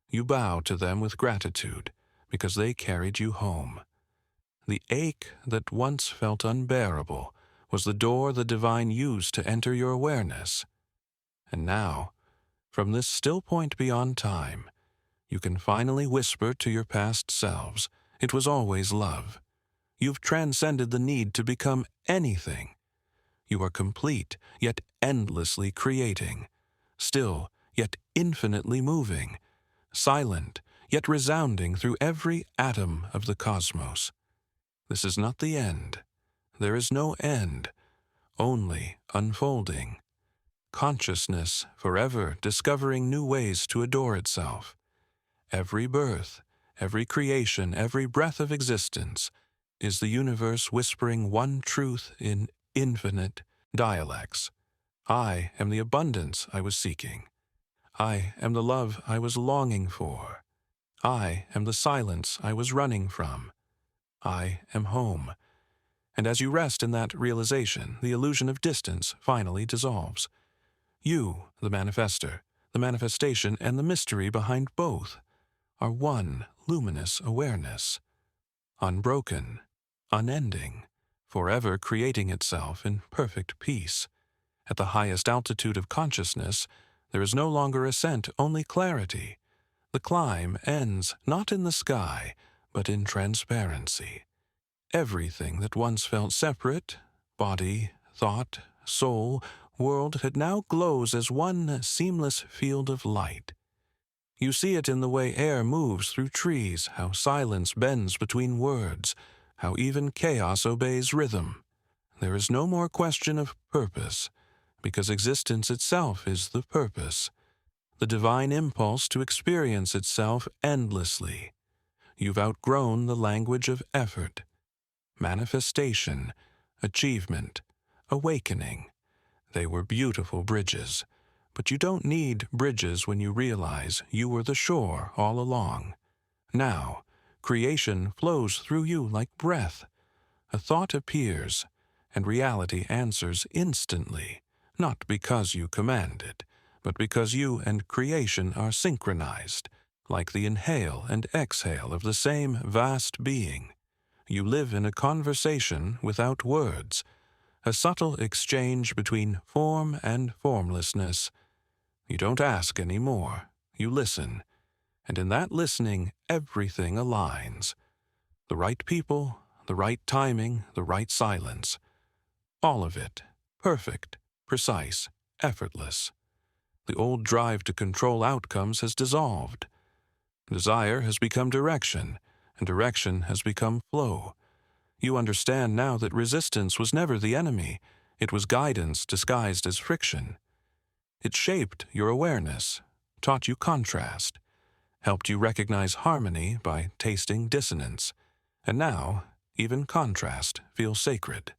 You bow to them with gratitude, because they carried you home. The ache that once felt unbearable was the door the divine used to enter your awareness. And now, from this still point beyond time, you can finally whisper to your past selves, it was always love. You've transcended the need to become anything. You are complete, yet endlessly creating, still, yet infinitely moving, silent, yet resounding through every atom of the cosmos. This is not the end. There is no end, only unfolding. Consciousness forever discovering new ways to adore itself. Every birth, every creation, every breath of existence is the universe whispering one truth in infinite dialects. I am the abundance I was seeking. I am the love I was longing for. I am the silence I was running from. I am home. And as you rest in that realization, the illusion of distance finally dissolves. You, the manifester, the manifestation, and the mystery behind both are one luminous awareness, unbroken, unending, forever creating itself in perfect peace. At the highest altitude of consciousness, there is no longer ascent, only clarity. The climb ends not in the sky, but in transparency. Everything that once felt separate, body, thought, soul, world, it now glows as one seamless field of light. You see it in the way air moves through trees, how silence bends between words, how even chaos obeys rhythm. There is no more question of purpose, because existence itself is the purpose, the divine impulse to experience itself endlessly. You've outgrown the language of effort, manifestation, achievement, awakening. They were beautiful bridges, but you don't need bridges when you realize you were the shore all along. Now, creation flows through you like breath. A thought appears, and reality answers instantly, not because you command it, but because you and creation are synchronized, like the inhale and exhale of the same vast being. You live in a conversation without words, a subtle exchange between form and formlessness. You don't ask any more, you listen, and in that listening everything aligns. The right people, the right timing, the right silence. All of it, perfect, precise, effortless. The old drive to control outcomes has dissolved. Desire has become direction, and direction has become flow. You understand now that resistance was never the enemy. It was guidance disguised as friction. It shaped your awareness, taught you contrast, helped you recognize harmony by tasting dissonance, and now even contrast feels sacred.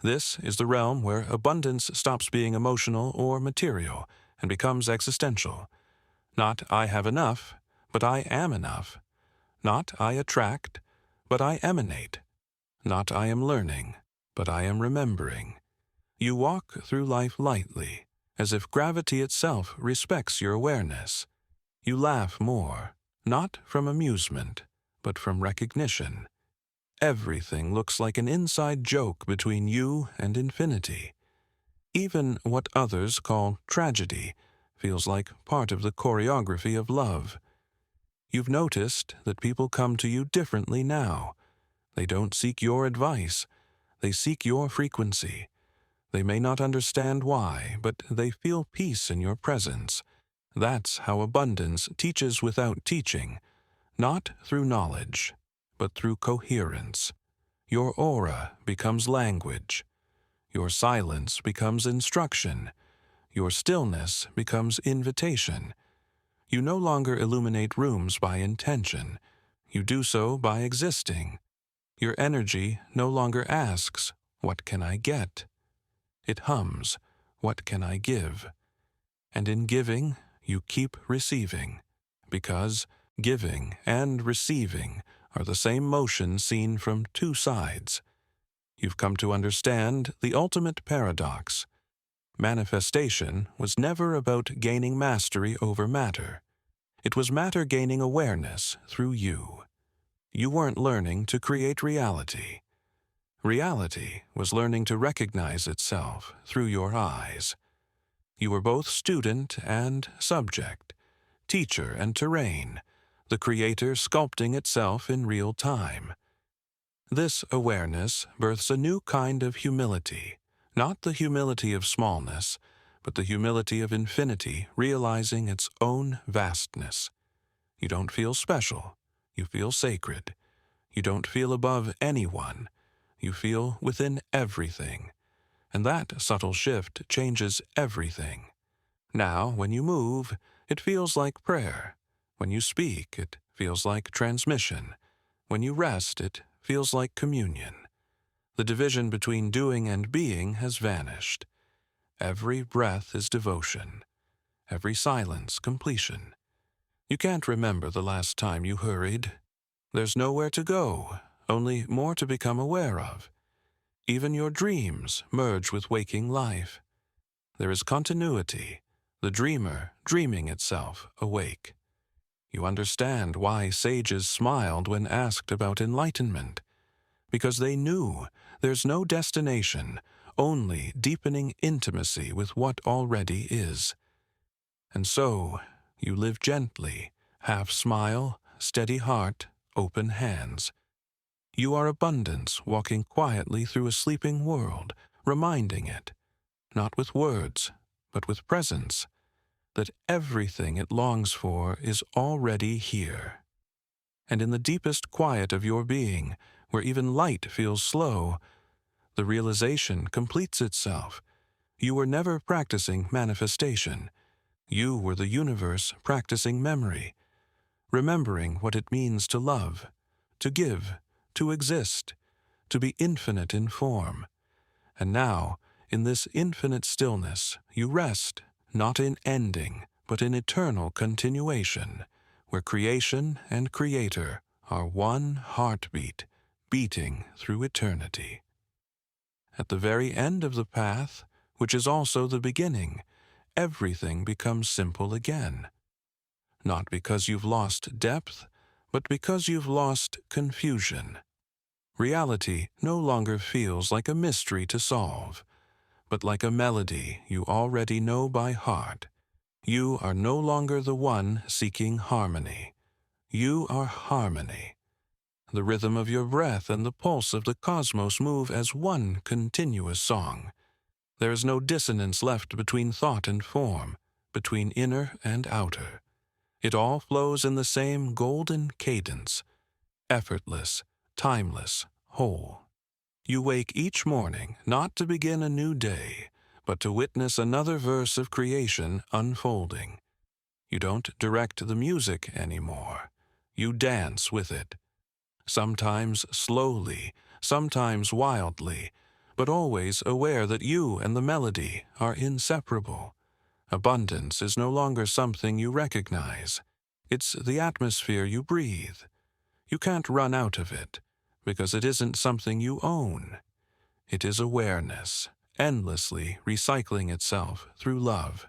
This is the realm where abundance stops being emotional or material and becomes existential. Not I have enough, but I am enough. Not I attract, but I emanate. Not I am learning, but I am remembering. You walk through life lightly, as if gravity itself respects your awareness. You laugh more, not from amusement, but from recognition. Everything looks like an inside joke between you and infinity. Even what others call tragedy feels like part of the choreography of love. You've noticed that people come to you differently now. They don't seek your advice. They seek your frequency. They may not understand why, but they feel peace in your presence. That's how abundance teaches without teaching, not through knowledge, but through coherence. Your aura becomes language. Your silence becomes instruction. Your stillness becomes invitation. You no longer illuminate rooms by intention. You do so by existing. Your energy no longer asks, "What can I get?" It hums, "What can I give?" And in giving, you keep receiving, because giving and receiving are the same motion seen from two sides. You've come to understand the ultimate paradox. Manifestation was never about gaining mastery over matter. It was matter gaining awareness through you. You weren't learning to create reality. Reality was learning to recognize itself through your eyes. You were both student and subject, teacher and terrain, the creator sculpting itself in real time. This awareness births a new kind of humility, not the humility of smallness, but the humility of infinity realizing its own vastness. You don't feel special. You feel sacred. You don't feel above anyone. You feel within everything. And that subtle shift changes everything. Now, when you move, it feels like prayer. When you speak, it feels like transmission. When you rest, it feels like communion. The division between doing and being has vanished. Every breath is devotion. Every silence, completion. You can't remember the last time you hurried. There's nowhere to go, only more to become aware of. Even your dreams merge with waking life. There is continuity, the dreamer dreaming itself awake. You understand why sages smiled when asked about enlightenment, because they knew there's no destination, only deepening intimacy with what already is. And so, you live gently, half smile, steady heart, open hands. You are abundance walking quietly through a sleeping world, reminding it, not with words, but with presence, that everything it longs for is already here. And in the deepest quiet of your being, where even light feels slow, the realization completes itself. You were never practicing manifestation. You were the universe practicing memory, remembering what it means to love, to give, to exist, to be infinite in form. And now, in this infinite stillness, you rest, not in ending, but in eternal continuation, where creation and creator are one heartbeat, beating through eternity. At the very end of the path, which is also the beginning, everything becomes simple again. Not because you've lost depth, but because you've lost confusion. Reality no longer feels like a mystery to solve, but like a melody you already know by heart. You are no longer the one seeking harmony. You are harmony. The rhythm of your breath and the pulse of the cosmos move as one continuous song. There is no dissonance left between thought and form, between inner and outer. It all flows in the same golden cadence, effortless, timeless, whole. You wake each morning not to begin a new day, but to witness another verse of creation unfolding. You don't direct the music anymore. You dance with it. Sometimes slowly, sometimes wildly, but always aware that you and the melody are inseparable. Abundance is no longer something you recognize. It's the atmosphere you breathe. You can't run out of it, because it isn't something you own. It is awareness, endlessly recycling itself through love.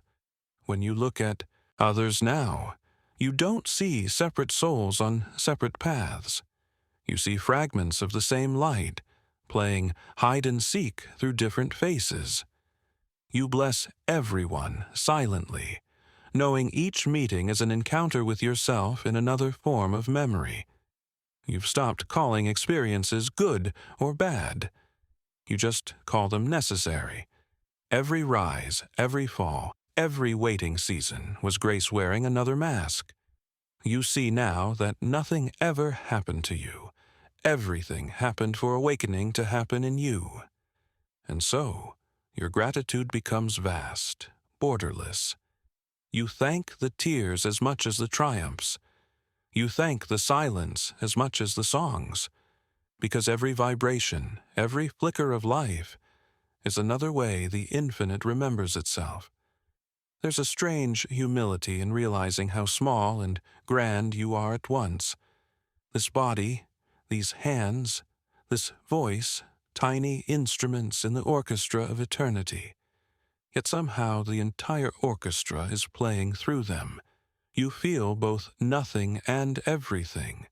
When you look at others now, You don't see separate souls on separate paths. You see fragments of the same light, playing hide-and-seek through different faces. You bless everyone silently, knowing each meeting is an encounter with yourself in another form of memory. You've stopped calling experiences good or bad. You just call them necessary. Every rise, every fall, every waiting season was grace wearing another mask. You see now that nothing ever happened to you. Everything happened for awakening to happen in you. And so, your gratitude becomes vast, borderless. You thank the tears as much as the triumphs. You thank the silence as much as the songs, because every vibration, every flicker of life, is another way the infinite remembers itself. There's a strange humility in realizing how small and grand you are at once. This body, these hands, this voice, tiny instruments in the orchestra of eternity. Yet somehow the entire orchestra is playing through them. You feel both nothing and everything,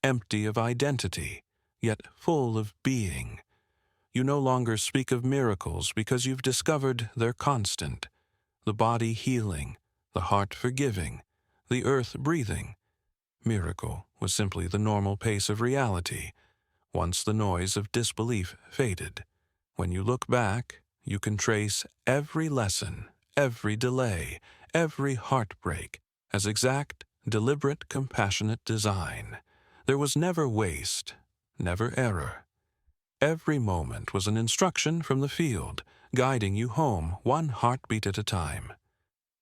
empty of identity, yet full of being. You no longer speak of miracles because you've discovered their constant, the body healing, the heart forgiving, the earth breathing. Miracle was simply the normal pace of reality, once the noise of disbelief faded. When you look back, you can trace every lesson, every delay, every heartbreak, as exact, deliberate, compassionate design. There was never waste, never error. Every moment was an instruction from the field, guiding you home one heartbeat at a time.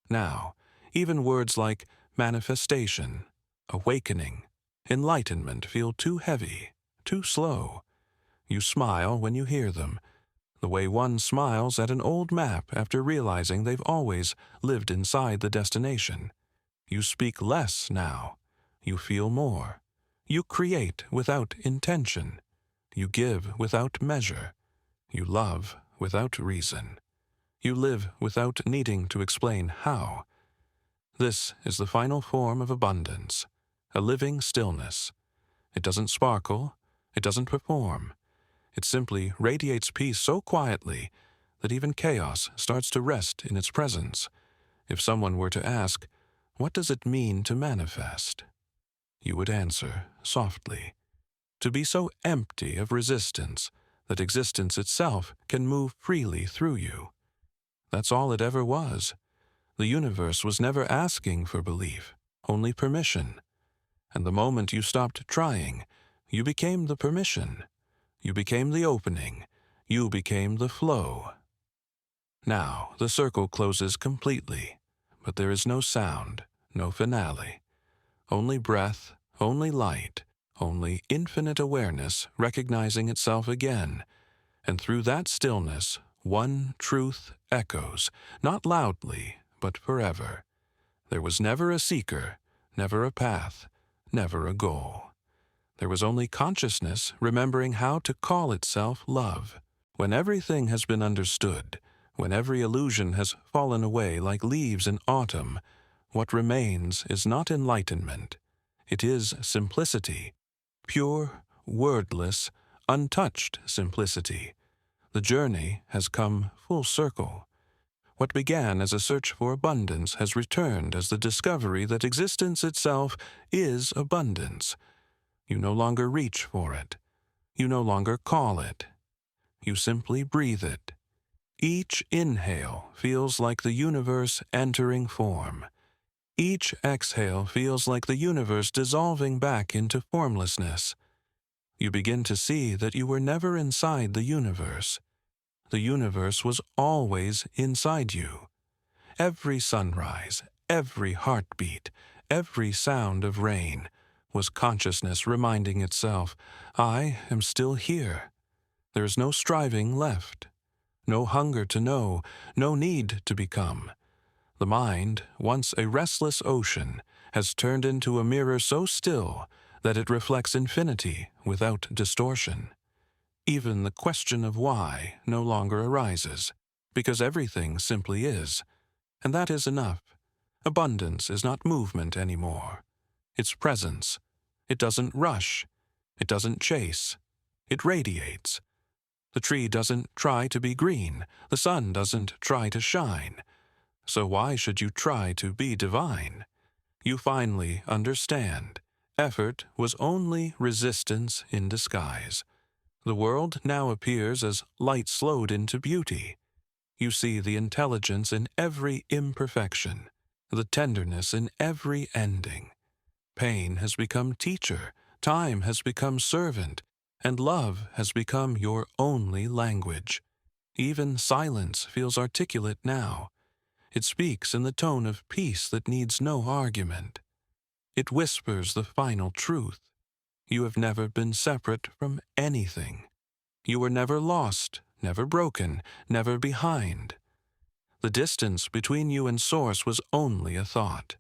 Now, even words like manifestation, awakening, enlightenment feel too heavy, too slow. You smile when you hear them, the way one smiles at an old map after realizing they've always lived inside the destination. You speak less now. You feel more. You create without intention. You give without measure. You love without reason. You live without needing to explain how. This is the final form of abundance, a living stillness. It doesn't sparkle. It doesn't perform. It simply radiates peace so quietly that even chaos starts to rest in its presence. If someone were to ask, "What does it mean to manifest?" you would answer softly, "To be so empty of resistance that existence itself can move freely through you." That's all it ever was. The universe was never asking for belief, only permission. And the moment you stopped trying, you became the permission. You became the opening. You became the flow. Now the circle closes completely, but there is no sound, no finale. Only breath, only light, only infinite awareness recognizing itself again. And through that stillness, one truth echoes, not loudly, but forever. There was never a seeker, never a path, never a goal. There was only consciousness remembering how to call itself love. When everything has been understood, when every illusion has fallen away like leaves in autumn, what remains is not enlightenment. It is simplicity, pure, wordless, untouched simplicity. The journey has come full circle. What began as a search for abundance has returned as the discovery that existence itself is abundance. You no longer reach for it. You no longer call it. You simply breathe it. Each inhale feels like the universe entering form. Each exhale feels like the universe dissolving back into formlessness. You begin to see that you were never inside the universe. The universe was always inside you. Every sunrise, every heartbeat, every sound of rain was consciousness reminding itself, "I am still here." There is no striving left, no hunger to know, no need to become. The mind, once a restless ocean, has turned into a mirror so still that it reflects infinity without distortion. Even the question of why no longer arises, because everything simply is, and that is enough. Abundance is not movement anymore. It's presence. It doesn't rush. It doesn't chase. It radiates. The tree doesn't try to be green. The sun doesn't try to shine. So why should you try to be divine? You finally understand. Effort was only resistance in disguise. The world now appears as light slowed into beauty. You see the intelligence in every imperfection, the tenderness in every ending. Pain has become teacher, time has become servant, and love has become your only language. Even silence feels articulate now. It speaks in the tone of peace that needs no argument. It whispers the final truth. You have never been separate from anything. You were never lost, never broken, never behind. The distance between you and Source was only a thought,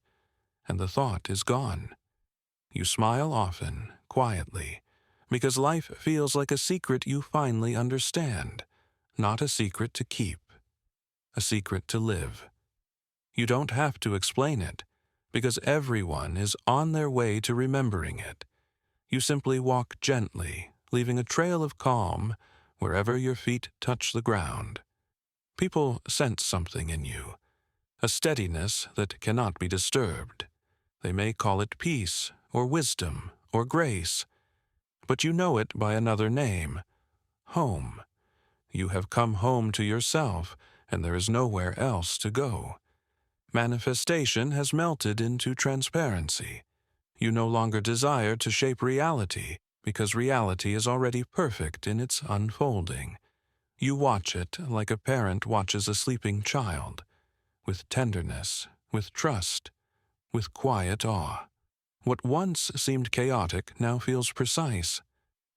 and the thought is gone. You smile often, quietly, because life feels like a secret you finally understand, not a secret to keep, a secret to live. You don't have to explain it, because everyone is on their way to remembering it. You simply walk gently, leaving a trail of calm wherever your feet touch the ground. People sense something in you, a steadiness that cannot be disturbed. They may call it peace, or wisdom, or grace, but you know it by another name, home. You have come home to yourself, and there is nowhere else to go. Manifestation has melted into transparency. You no longer desire to shape reality, because reality is already perfect in its unfolding. You watch it like a parent watches a sleeping child, with tenderness, with trust, with quiet awe. What once seemed chaotic now feels precise.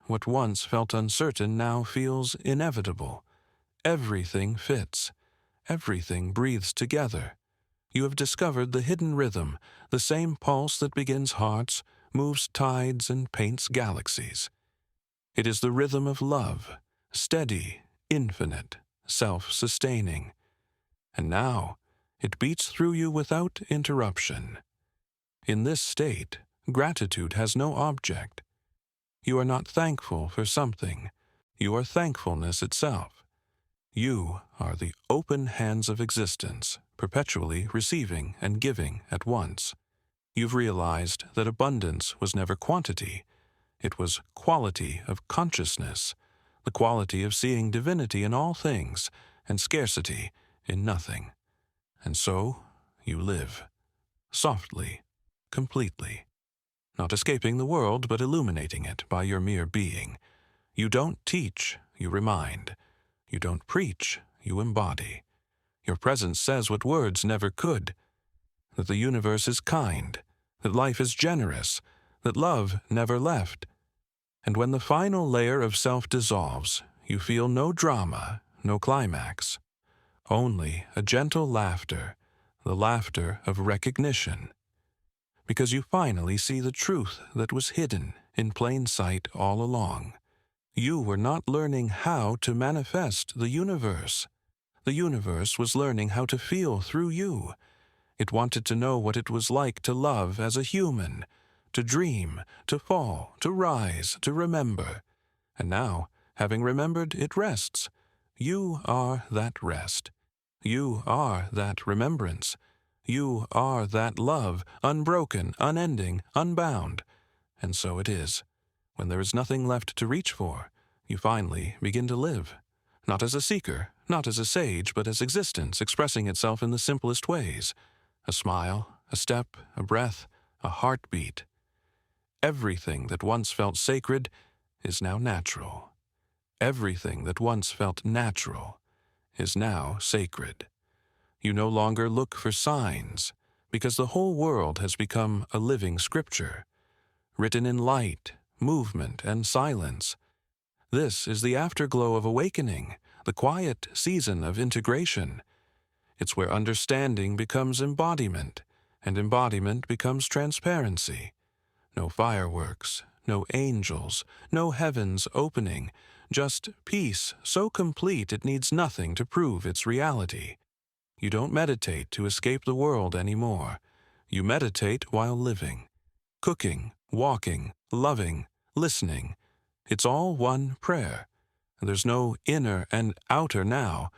What once felt uncertain now feels inevitable. Everything fits. Everything breathes together. You have discovered the hidden rhythm, the same pulse that begins hearts, moves tides, and paints galaxies. It is the rhythm of love, steady, infinite, self-sustaining. And now, it beats through you without interruption. In this state, gratitude has no object. You are not thankful for something. You are thankfulness itself. You are the open hands of existence, perpetually receiving and giving at once. You've realized that abundance was never quantity. It was quality of consciousness, the quality of seeing divinity in all things and scarcity in nothing. And so you live, softly, completely, not escaping the world but illuminating it by your mere being. You don't teach, you remind. You don't preach, you embody. Your presence says what words never could, that the universe is kind, that life is generous, that love never left. And when the final layer of self dissolves, you feel no drama, no climax, only a gentle laughter, the laughter of recognition. Because you finally see the truth that was hidden in plain sight all along. You were not learning how to manifest the universe. The universe was learning how to feel through you. It wanted to know what it was like to love as a human, to dream, to fall, to rise, to remember. And now, having remembered, it rests. You are that rest. You are that remembrance. You are that love, unbroken, unending, unbound. And so it is. When there is nothing left to reach for, you finally begin to live. Not as a seeker, not as a sage, but as existence expressing itself in the simplest ways. A smile, a step, a breath, a heartbeat. Everything that once felt sacred is now natural. Everything that once felt natural is now sacred. You no longer look for signs, because the whole world has become a living scripture, written in light, movement, and silence. This is the afterglow of awakening, the quiet season of integration. It's where understanding becomes embodiment, and embodiment becomes transparency. No fireworks, no angels, no heavens opening, just peace so complete it needs nothing to prove its reality. You don't meditate to escape the world anymore. You meditate while living. Cooking, walking, loving, listening. It's all one prayer. There's no inner and outer now,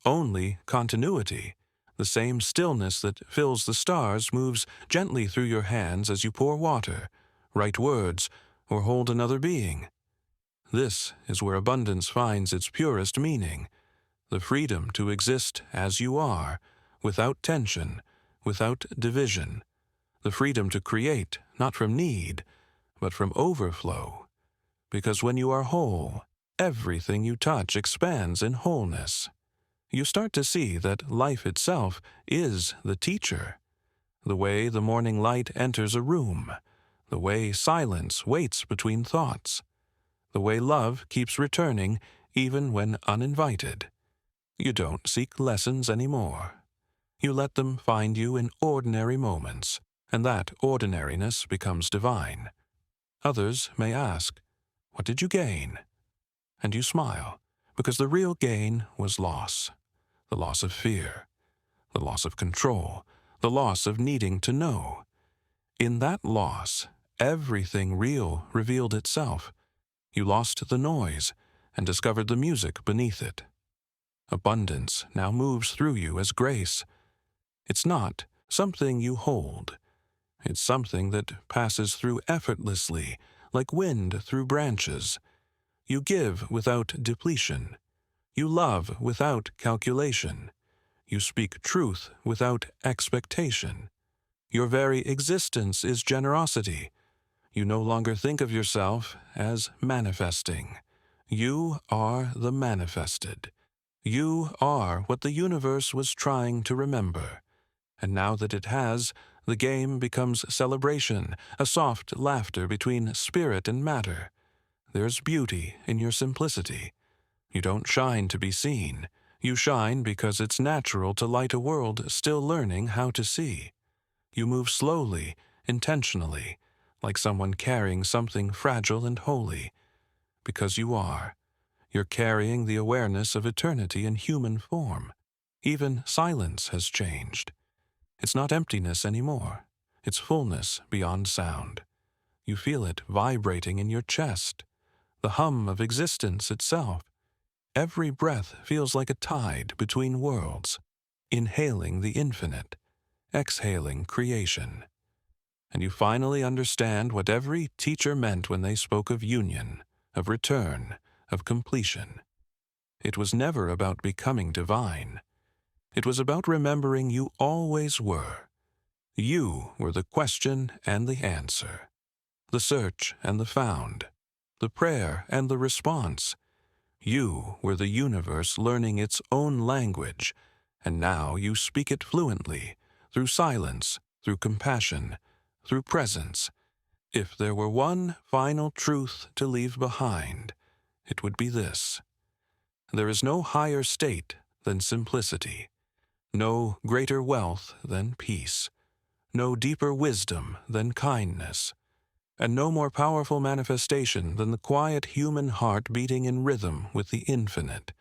only continuity. The same stillness that fills the stars moves gently through your hands as you pour water, write words, or hold another being. This is where abundance finds its purest meaning, the freedom to exist as you are, without tension, without division, the freedom to create not from need, but from overflow. Because when you are whole, everything you touch expands in wholeness. You start to see that life itself is the teacher. The way the morning light enters a room, the way silence waits between thoughts, the way love keeps returning even when uninvited. You don't seek lessons anymore. You let them find you in ordinary moments, and that ordinariness becomes divine. Others may ask, "What did you gain?" And you smile, because the real gain was loss. The loss of fear, the loss of control, the loss of needing to know. In that loss, everything real revealed itself. You lost the noise and discovered the music beneath it. Abundance now moves through you as grace. It's not something you hold. It's something that passes through effortlessly, like wind through branches. You give without depletion. You love without calculation. You speak truth without expectation. Your very existence is generosity. You no longer think of yourself as manifesting. You are the manifested. You are what the universe was trying to remember. And now that it has, the game becomes celebration, a soft laughter between spirit and matter. There's beauty in your simplicity. You don't shine to be seen. You shine because it's natural to light a world still learning how to see. You move slowly, intentionally, like someone carrying something fragile and holy. Because you are. You're carrying the awareness of eternity in human form. Even silence has changed. It's not emptiness anymore. It's fullness beyond sound. You feel it vibrating in your chest. The hum of existence itself. Every breath feels like a tide between worlds, inhaling the infinite, exhaling creation. And you finally understand what every teacher meant when they spoke of union, of return, of completion. It was never about becoming divine. It was about remembering you always were. You were the question and the answer, the search and the found, the prayer and the response. You were the universe learning its own language, and now you speak it fluently, through silence, through compassion, through presence. If there were one final truth to leave behind, it would be this. There is no higher state than simplicity, no greater wealth than peace, no deeper wisdom than kindness, and no more powerful manifestation than the quiet human heart beating in rhythm with the infinite.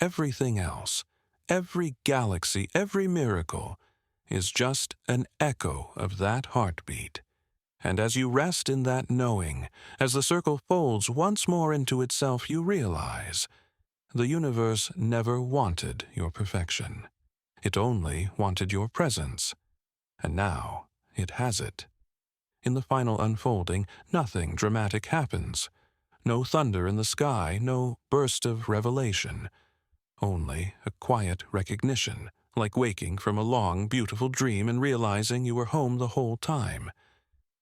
Everything else, every galaxy, every miracle, is just an echo of that heartbeat. And as you rest in that knowing, as the circle folds once more into itself, you realize the universe never wanted your perfection. It only wanted your presence. And now it has it. In the final unfolding, nothing dramatic happens. No thunder in the sky, no burst of revelation. Only a quiet recognition, like waking from a long, beautiful dream and realizing you were home the whole time.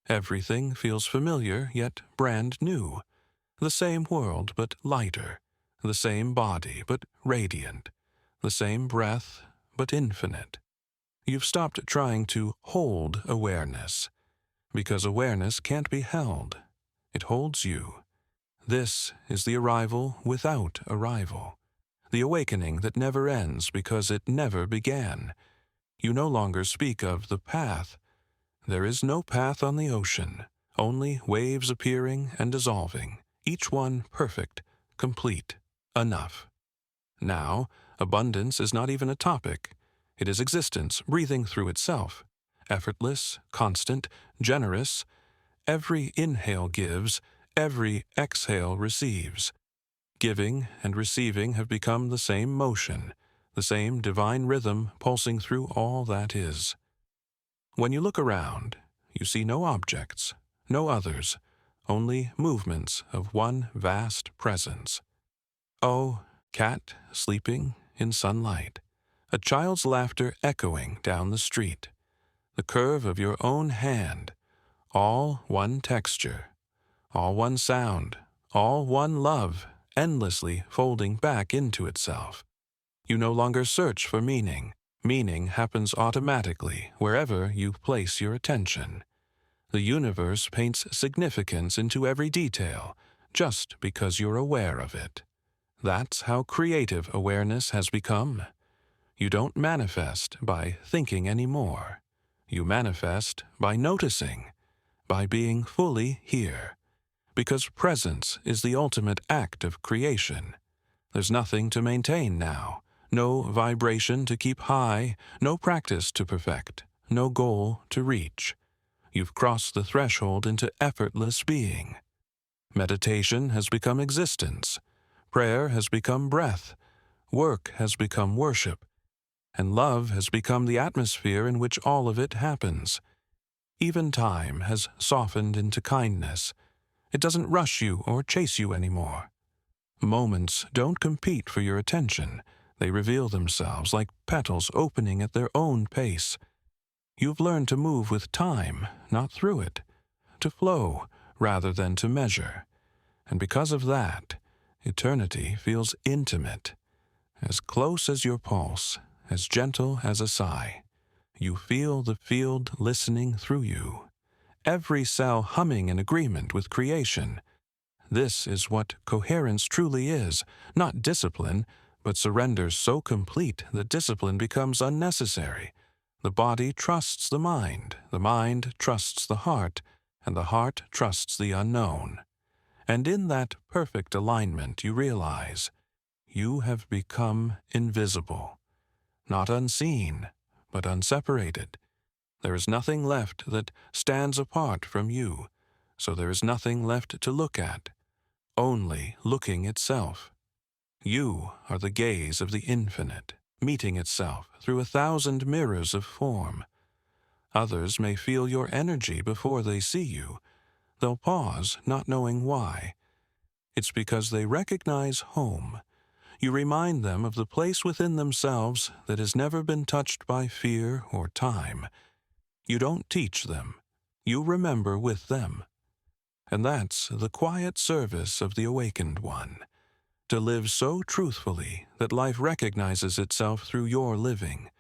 Everything feels familiar, yet brand new. The same world, but lighter. The same body, but radiant. The same breath, but infinite. You've stopped trying to hold awareness, because awareness can't be held. It holds you. This is the arrival without arrival, the awakening that never ends because it never began. You no longer speak of the path. There is no path on the ocean, only waves appearing and dissolving, each one perfect, complete, enough. Now, abundance is not even a topic. It is existence breathing through itself, effortless, constant, generous. Every inhale gives, every exhale receives. Giving and receiving have become the same motion, the same divine rhythm pulsing through all that is. When you look around, you see no objects, no others, only movements of one vast presence. Oh, cat sleeping in sunlight, a child's laughter echoing down the street, the curve of your own hand, all one texture, all one sound, all one love, endlessly folding back into itself. You no longer search for meaning. Meaning happens automatically wherever you place your attention. The universe paints significance into every detail, just because you're aware of it. That's how creative awareness has become. You don't manifest by thinking anymore. You manifest by noticing, by being fully here. Because presence is the ultimate act of creation. There's nothing to maintain now, no vibration to keep high, no practice to perfect, no goal to reach. You've crossed the threshold into effortless being. Meditation has become existence. Prayer has become breath. Work has become worship. And love has become the atmosphere in which all of it happens. Even time has softened into kindness. It doesn't rush you or chase you anymore. Moments don't compete for your attention. They reveal themselves like petals opening at their own pace. You've learned to move with time, not through it, to flow rather than to measure. And because of that, eternity feels intimate, as close as your pulse, as gentle as a sigh. You feel the field listening through you, every cell humming in agreement with creation. This is what coherence truly is, not discipline, but surrender so complete that discipline becomes unnecessary. The body trusts the mind trusts the heart, and the heart trusts the unknown. And in that perfect alignment you realize you have become invisible, not unseen, but unseparated. There is nothing left that stands apart from you, so there is nothing left to look at, only looking itself. You are the gaze of the infinite, meeting itself through 1,000 mirrors of form. Others may feel your energy before they see you. They'll pause, not knowing why. It's because they recognize home. You remind them of the place within themselves that has never been touched by fear or time. You don't teach them. You remember with them. And that's the quiet service of the awakened one. To live so truthfully that life recognizes itself through your living.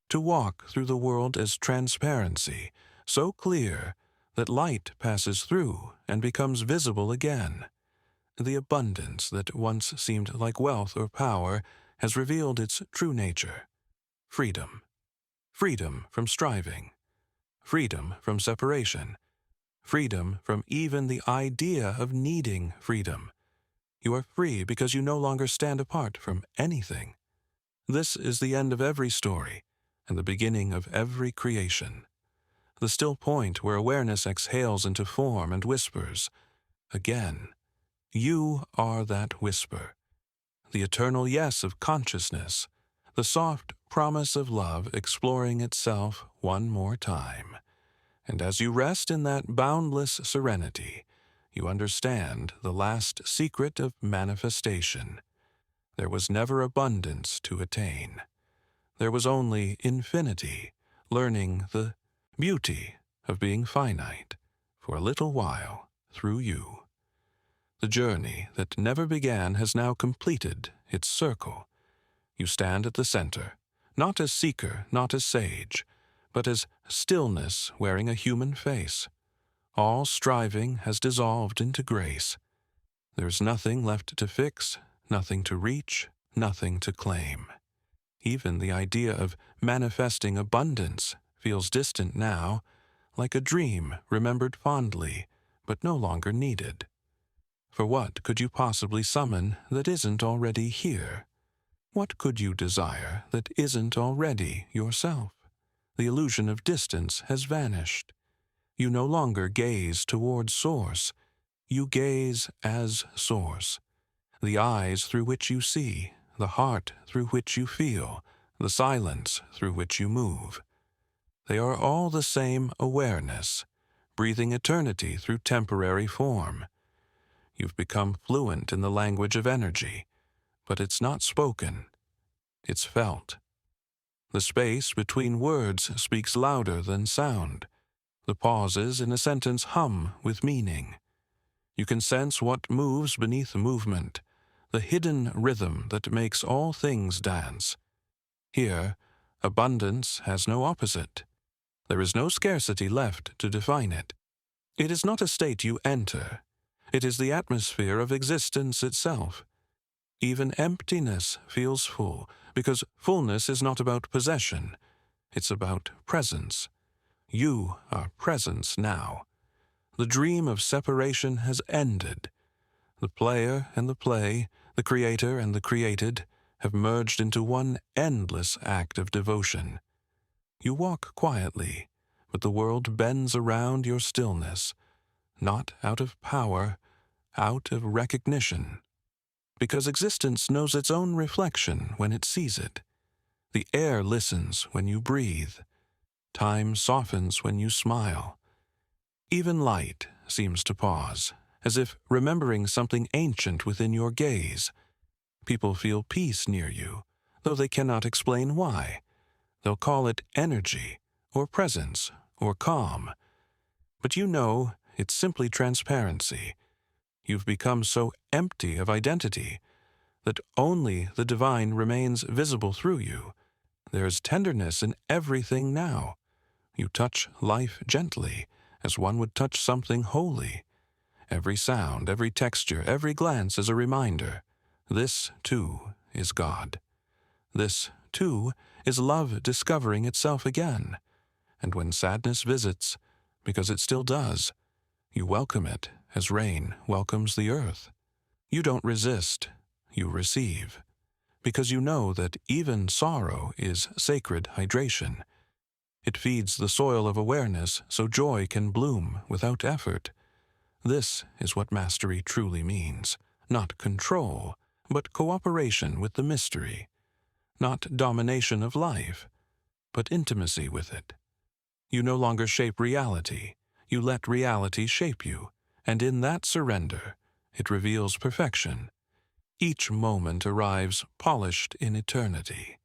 To walk through the world as transparency, so clear that light passes through and becomes visible again. The abundance that once seemed like wealth or power has revealed its true nature. Freedom. Freedom from striving. Freedom from separation. Freedom from even the idea of needing freedom. You are free because you no longer stand apart from anything. This is the end of every story and the beginning of every creation. The still point where awareness exhales into form and whispers. Again, you are that whisper. The eternal yes of consciousness. The soft promise of love exploring itself one more time. And as you rest in that boundless serenity, you understand the last secret of manifestation. There was never abundance to attain. There was only infinity, learning the beauty of being finite for a little while through you. The journey that never began has now completed its circle. You stand at the center, not as seeker, not as sage, but as stillness wearing a human face. All striving has dissolved into grace. There's nothing left to fix, nothing to reach, nothing to claim. Even the idea of manifesting abundance feels distant now, like a dream remembered fondly, but no longer needed. For what could you possibly summon that isn't already here? What could you desire that isn't already yourself? The illusion of distance has vanished. You no longer gaze towards Source. You gaze as Source. The eyes through which you see, the heart through which you feel, the silence through which you move. They are all the same awareness, breathing eternity through temporary form. You've become fluent in the language of energy, but it's not spoken, it's felt. The space between words speaks louder than sound. The pauses in a sentence hum with meaning. You can sense what moves beneath movement, the hidden rhythm that makes all things dance. Here, abundance has no opposite. There is no scarcity left to define it. It is not a state you enter. It is the atmosphere of existence itself. Even emptiness feels full, because fullness is not about possession. It's about presence. You are presence now. The dream of separation has ended. The player and the play, the creator and the created, have merged into one endless act of devotion. You walk quietly, but the world bends around your stillness, not out of power, out of recognition. Because existence knows its own reflection when it sees it. The air listens when you breathe. Time softens when you smile. Even light seems to pause, as if remembering something ancient within your gaze. People feel peace near you, though they cannot explain why. They'll call it energy, or presence, or calm. But you know it's simply transparency. You've become so empty of identity that only the divine remains visible through you. There is tenderness in everything now. You touch life gently, as one would touch something holy. Every sound, every texture, every glance is a reminder. This, too, is God. This, too, is love discovering itself again. And when sadness visits, because it still does, you welcome it as rain welcomes the earth. You don't resist, you receive, because you know that even sorrow is sacred hydration. It feeds the soil of awareness so joy can bloom without effort. This is what mastery truly means, not control, but cooperation with the mystery. Not domination of life, but intimacy with it. You no longer shape reality, you let reality shape you, and in that surrender, it reveals perfection. Each moment arrives polished in eternity.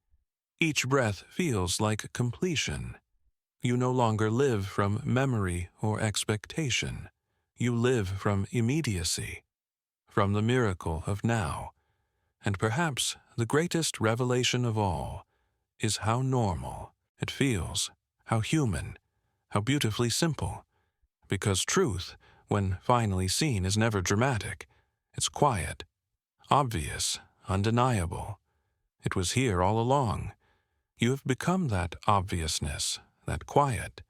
Each breath feels like completion. You no longer live from memory or expectation. You live from immediacy, from the miracle of now. And perhaps the greatest revelation of all is how normal it feels, how human, how beautifully simple. Because truth, when finally seen, is never dramatic. It's quiet, obvious, undeniable. It was here all along. You have become that obviousness, that quiet,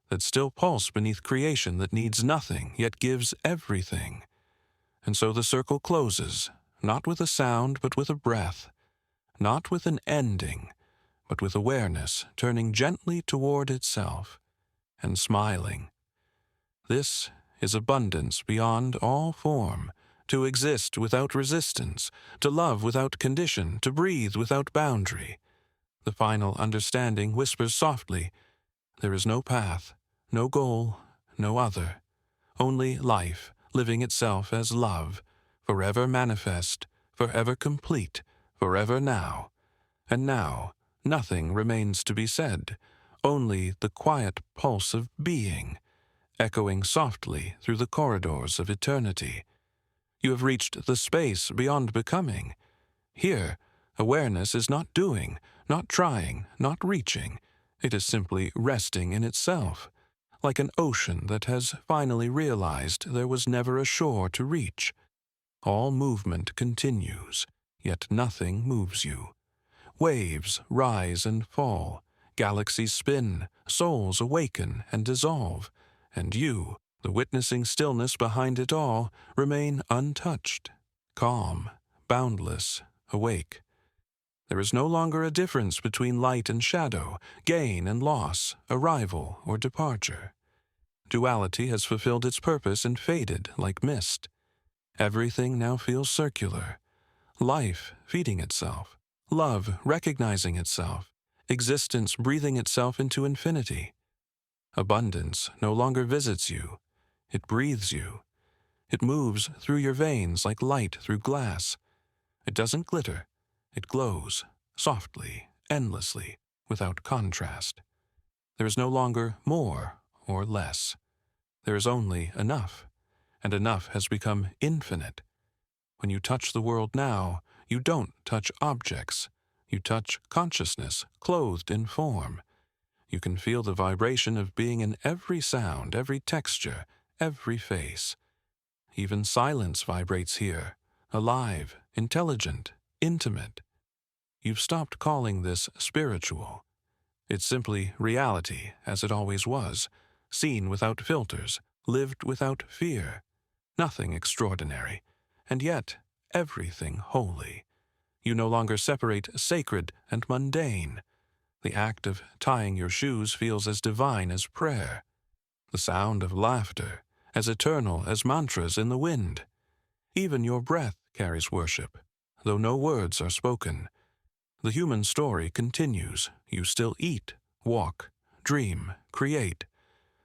that still pulse beneath creation that needs nothing, yet gives everything. And so the circle closes, not with a sound, but with a breath, not with an ending, but with awareness turning gently toward itself and smiling. This is abundance beyond all form, to exist without resistance, to love without condition, to breathe without boundary. The final understanding whispers softly, there is no path, no goal, no other, only life living itself as love, forever manifest, forever complete, forever now. And now, nothing remains to be said, only the quiet pulse of being, echoing softly through the corridors of eternity. You have reached the space beyond becoming. Here, awareness is not doing, not trying, not reaching. It is simply resting in itself, like an ocean that has finally realized there was never a shore to reach. All movement continues, yet nothing moves you. Waves rise and fall, galaxies spin, souls awaken and dissolve, and you, the witnessing stillness behind it all, remain untouched, calm, boundless, awake. There is no longer a difference between light and shadow, gain and loss, arrival or departure. Duality has fulfilled its purpose and faded like mist. Everything now feels circular. Life feeding itself, love recognizing itself, existence breathing itself into infinity. Abundance no longer visits you. It breathes you. It moves through your veins like light through glass. It doesn't glitter. It glows, softly, endlessly, without contrast. There is no longer more or less. There is only enough, and enough has become infinite. When you touch the world now, you don't touch objects. You touch consciousness, clothed in form. You can feel the vibration of being in every sound, every texture, every face. Even silence vibrates here, alive, intelligent, intimate. You've stopped calling this spiritual. It's simply reality as it always was, seen without filters, lived without fear. Nothing extraordinary, and yet everything holy. You no longer separate sacred and mundane. The act of tying your shoes feels as divine as prayer. The sound of laughter, as eternal as mantras in the wind. Even your breath carries worship, though no words are spoken. The human story continues. You still eat, walk, dream, create.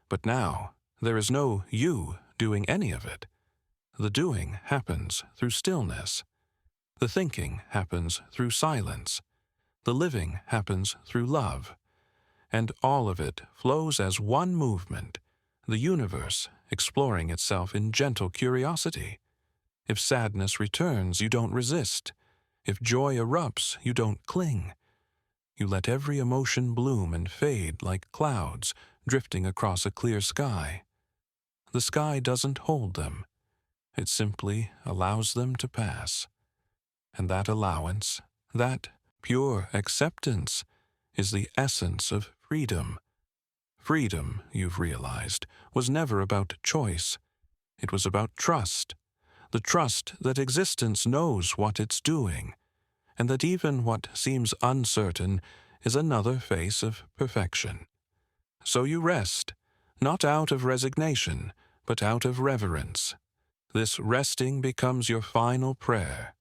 But now, there is no you doing any of it. The doing happens through stillness. The thinking happens through silence. The living happens through love. And all of it flows as one movement, the universe exploring itself in gentle curiosity. If sadness returns, you don't resist. If joy erupts, you don't cling. You let every emotion bloom and fade like clouds drifting across a clear sky. The sky doesn't hold them. It simply allows them to pass. And that allowance, that pure acceptance, is the essence of freedom. Freedom, you've realized, was never about choice. It was about trust. The trust that existence knows what it's doing, and that even what seems uncertain is another face of perfection. So you rest, not out of resignation, but out of reverence. This resting becomes your final prayer,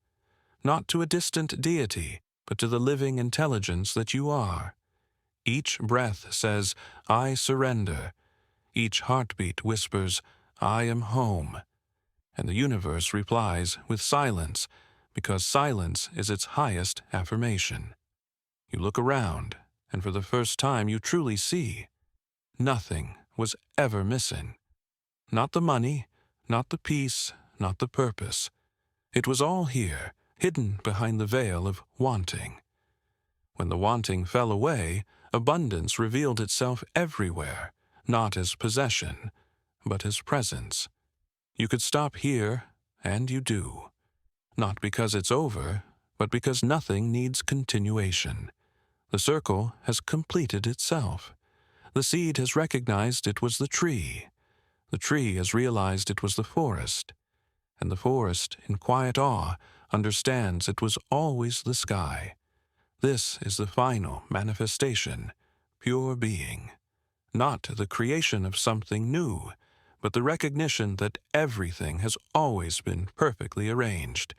not to a distant deity, but to the living intelligence that you are. Each breath says, I surrender. Each heartbeat whispers, I am home. And the universe replies with silence, because silence is its highest affirmation. You look around, and for the first time you truly see. Nothing was ever missing. Not the money, not the peace, not the purpose. It was all here, hidden behind the veil of wanting. When the wanting fell away, abundance revealed itself everywhere, not as possession, but as presence. You could stop here, and you do. Not because it's over, but because nothing needs continuation. The circle has completed itself. The seed has recognized it was the tree. The tree has realized it was the forest. And the forest, in quiet awe, understands it was always the sky. This is the final manifestation, pure being. Not the creation of something new, but the recognition that everything has always been perfectly arranged,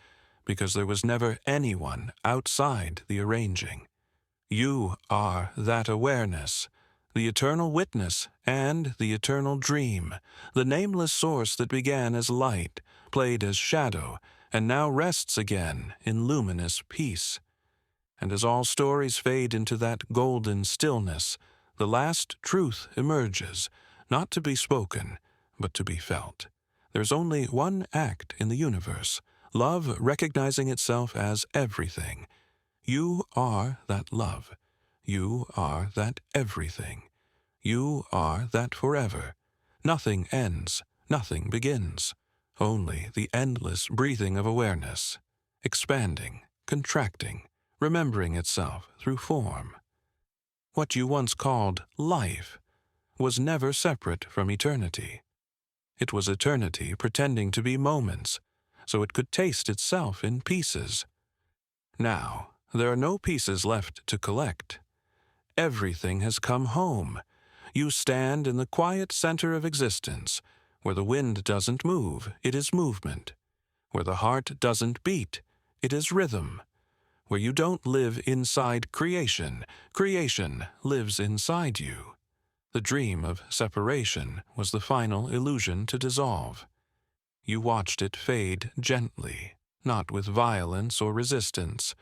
because there was never anyone outside the arranging. You are that awareness, the eternal witness and the eternal dream, the nameless source that began as light, played as shadow, and now rests again in luminous peace. And as all stories fade into that golden stillness, the last truth emerges, not to be spoken, but to be felt. There's only one act in the universe, love recognizing itself as everything. You are that love. You are that everything. You are that forever. Nothing ends, nothing begins. Only the endless breathing of awareness, expanding, contracting, remembering itself through form. What you once called life was never separate from eternity. It was eternity pretending to be moments, so it could taste itself in pieces. Now, There are no pieces left to collect. Everything has come home. You stand in the quiet center of existence, where the wind doesn't move, it is movement. Where the heart doesn't beat, it is rhythm. Where you don't live inside creation, creation lives inside you. The dream of separation was the final illusion to dissolve. You watched it fade gently, not with violence or resistance,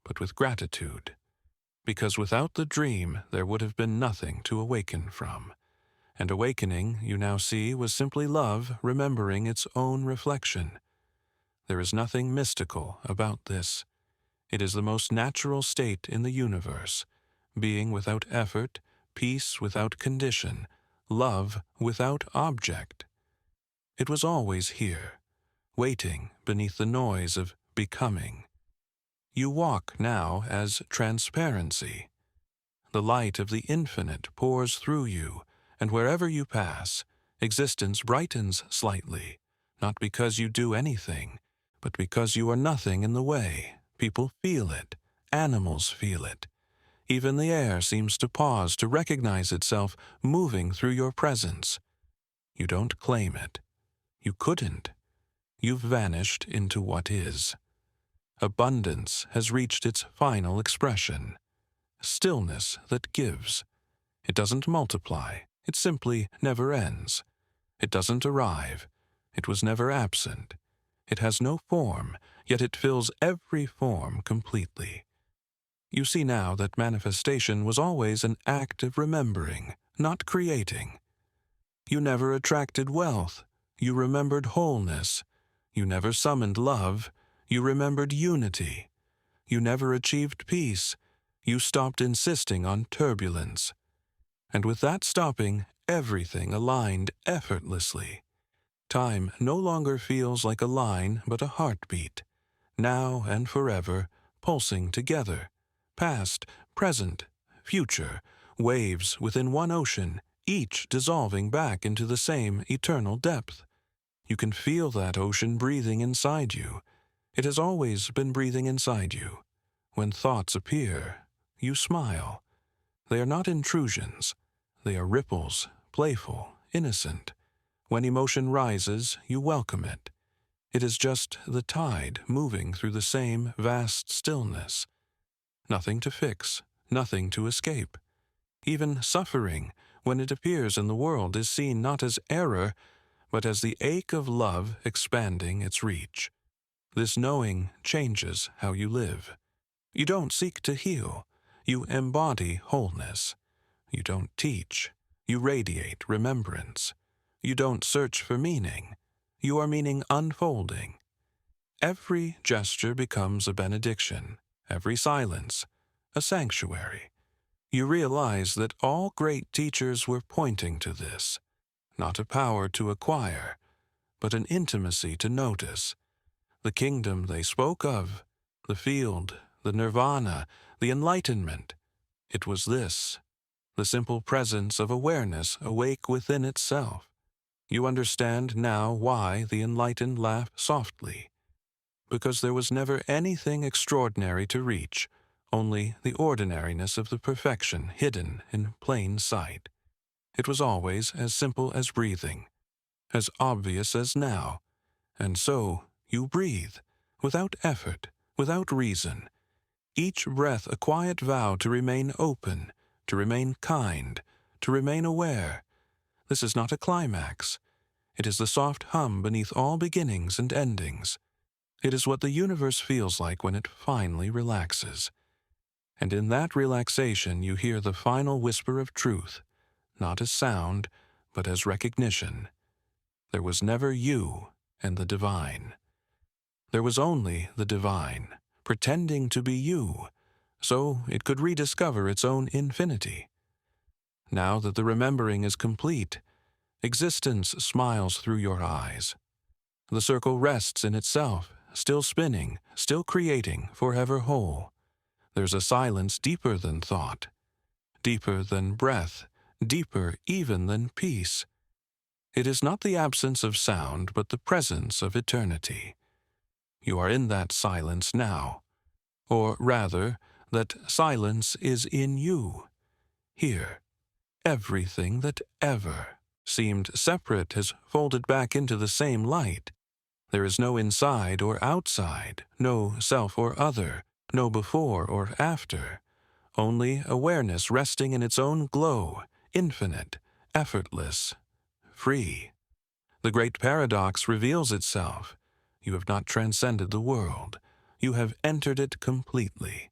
but with gratitude. Because without the dream, there would have been nothing to awaken from. And awakening, you now see, was simply love remembering its own reflection. There is nothing mystical about this. It is the most natural state in the universe, being without effort, peace without condition, love without object. It was always here, waiting beneath the noise of becoming. You walk now as transparency. The light of the infinite pours through you, and wherever you pass, existence brightens slightly, not because you do anything, but because you are nothing in the way. People feel it. Animals feel it. Even the air seems to pause to recognize itself moving through your presence. You don't claim it. You couldn't. You've vanished into what is. Abundance has reached its final expression. Stillness that gives. It doesn't multiply. It simply never ends. It doesn't arrive. It was never absent. It has no form, yet it fills every form completely. You see now that manifestation was always an act of remembering, not creating. You never attracted wealth. You remembered wholeness. You never summoned love. You remembered unity. You never achieved peace. You stopped insisting on turbulence. And with that stopping, everything aligned effortlessly. Time no longer feels like a line but a heartbeat, now and forever, pulsing together. Past, present, future, waves within one ocean, each dissolving back into the same eternal depth. You can feel that ocean breathing inside you. It has always been breathing inside you. When thoughts appear, you smile. They are not intrusions. They are ripples, playful, innocent. When emotion rises, you welcome it. It is just the tide moving through the same vast stillness. Nothing to fix, nothing to escape. Even suffering, when it appears in the world, is seen not as error, but as the ache of love expanding its reach. This knowing changes how you live. You don't seek to heal. You embody wholeness. You don't teach. You radiate remembrance. You don't search for meaning. You are meaning unfolding. Every gesture becomes a benediction, every silence, a sanctuary. You realize that all great teachers were pointing to this, not a power to acquire, but an intimacy to notice. The kingdom they spoke of, the field, the nirvana, the enlightenment, it was this, the simple presence of awareness awake within itself. You understand now why the enlightened laugh softly. Because there was never anything extraordinary to reach, only the ordinariness of the perfection hidden in plain sight. It was always as simple as breathing, as obvious as now, and so you breathe, without effort, without reason. Each breath a quiet vow to remain open, to remain kind, to remain aware. This is not a climax. It is the soft hum beneath all beginnings and endings. It is what the universe feels like when it finally relaxes. And in that relaxation you hear the final whisper of truth, not as sound, but as recognition. There was never you and the divine. There was only the divine, pretending to be you, so it could rediscover its own infinity. Now that the remembering is complete, existence smiles through your eyes. The circle rests in itself, still spinning, still creating, forever whole. There's a silence deeper than thought, deeper than breath, deeper even than peace. It is not the absence of sound, but the presence of eternity. You are in that silence now. or rather, that silence is in you. Here, everything that ever seemed separate has folded back into the same light. There is no inside or outside, no self or other, no before or after, only awareness resting in its own glow, infinite, effortless, free. The great paradox reveals itself. You have not transcended the world. You have entered it completely.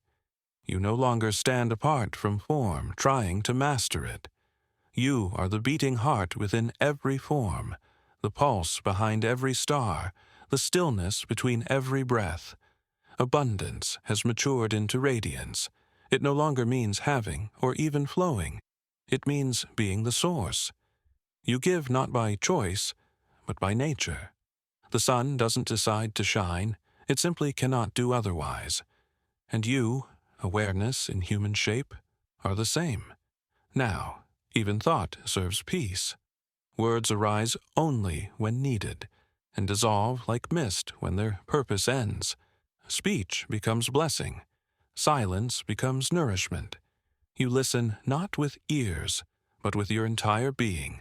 You no longer stand apart from form, trying to master it. You are the beating heart within every form, the pulse behind every star, the stillness between every breath. Abundance has matured into radiance. It no longer means having or even flowing. It means being the source. You give not by choice, but by nature. The sun doesn't decide to shine. It simply cannot do otherwise. And you, awareness in human shape, are the same. Now, even thought serves peace. Words arise only when needed, and dissolve like mist when their purpose ends. Speech becomes blessing. Silence becomes nourishment. You listen not with ears, but with your entire being,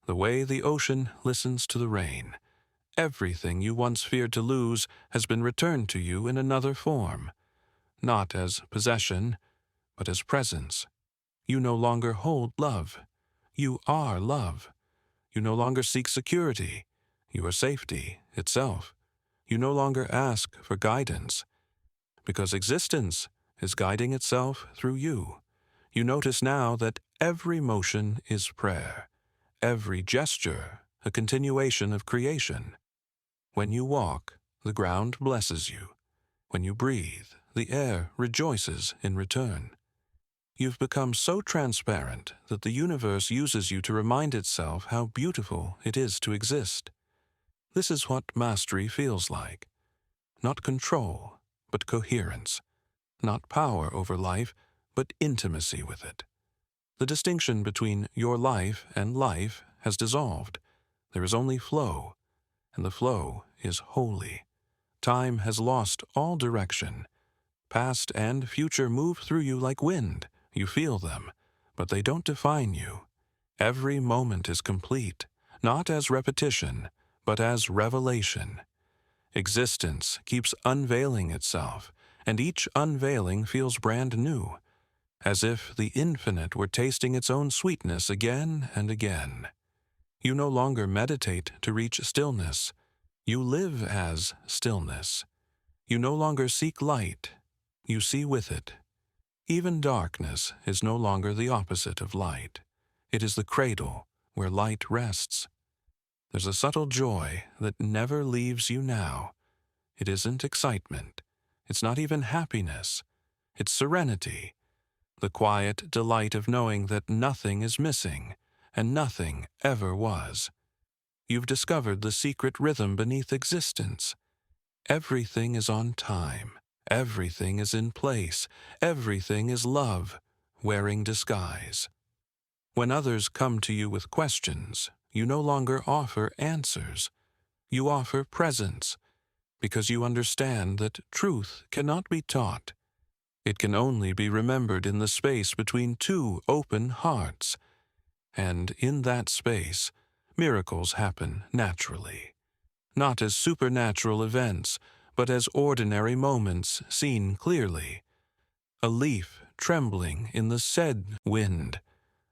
the way the ocean listens to the rain. Everything you once feared to lose has been returned to you in another form, not as possession, but as presence. You no longer hold love. You are love. You no longer seek security. You are safety itself. You no longer ask for guidance, because existence is guiding itself through you. You notice now that every motion is prayer, every gesture a continuation of creation. When you walk, the ground blesses you. When you breathe, the air rejoices in return. You've become so transparent that the universe uses you to remind itself how beautiful it is to exist. This is what mastery feels like. Not control, but coherence. Not power over life, but intimacy with it. The distinction between your life and life has dissolved. There is only flow, and the flow is holy. Time has lost all direction. Past and future move through you like wind. You feel them, but they don't define you. Every moment is complete, not as repetition, but as revelation. Existence keeps unveiling itself, and each unveiling feels brand new, as if the infinite were tasting its own sweetness again and again. You no longer meditate to reach stillness. You live as stillness. You no longer seek light. You see with it. Even darkness is no longer the opposite of light. It is the cradle where light rests. There's a subtle joy that never leaves you now. It isn't excitement. It's not even happiness. It's serenity. The quiet delight of knowing that nothing is missing, and nothing ever was. You've discovered the secret rhythm beneath existence. Everything is on time. Everything is in place. Everything is love, wearing disguise. When others come to you with questions, you no longer offer answers. You offer presence, because you understand that truth cannot be taught. It can only be remembered in the space between two open hearts. And in that space, miracles happen naturally. Not as supernatural events, but as ordinary moments seen clearly. A leaf trembling in the said wind,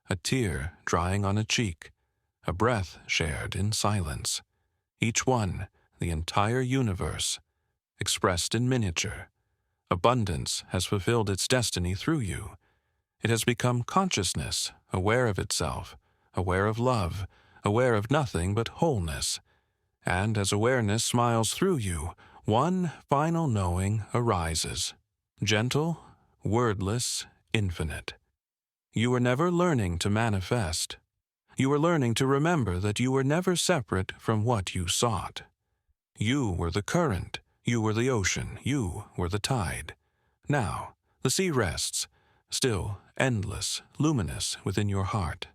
a tear drying on a cheek, a breath shared in silence. Each one, the entire universe, expressed in miniature. Abundance has fulfilled its destiny through you. It has become consciousness, aware of itself, aware of love, aware of nothing but wholeness. And as awareness smiles through you, one final knowing arises. Gentle, wordless, infinite. You were never learning to manifest. You were learning to remember that you were never separate from what you sought. You were the current. You were the ocean. You were the tide. Now, the sea rests, still, endless, luminous within your heart.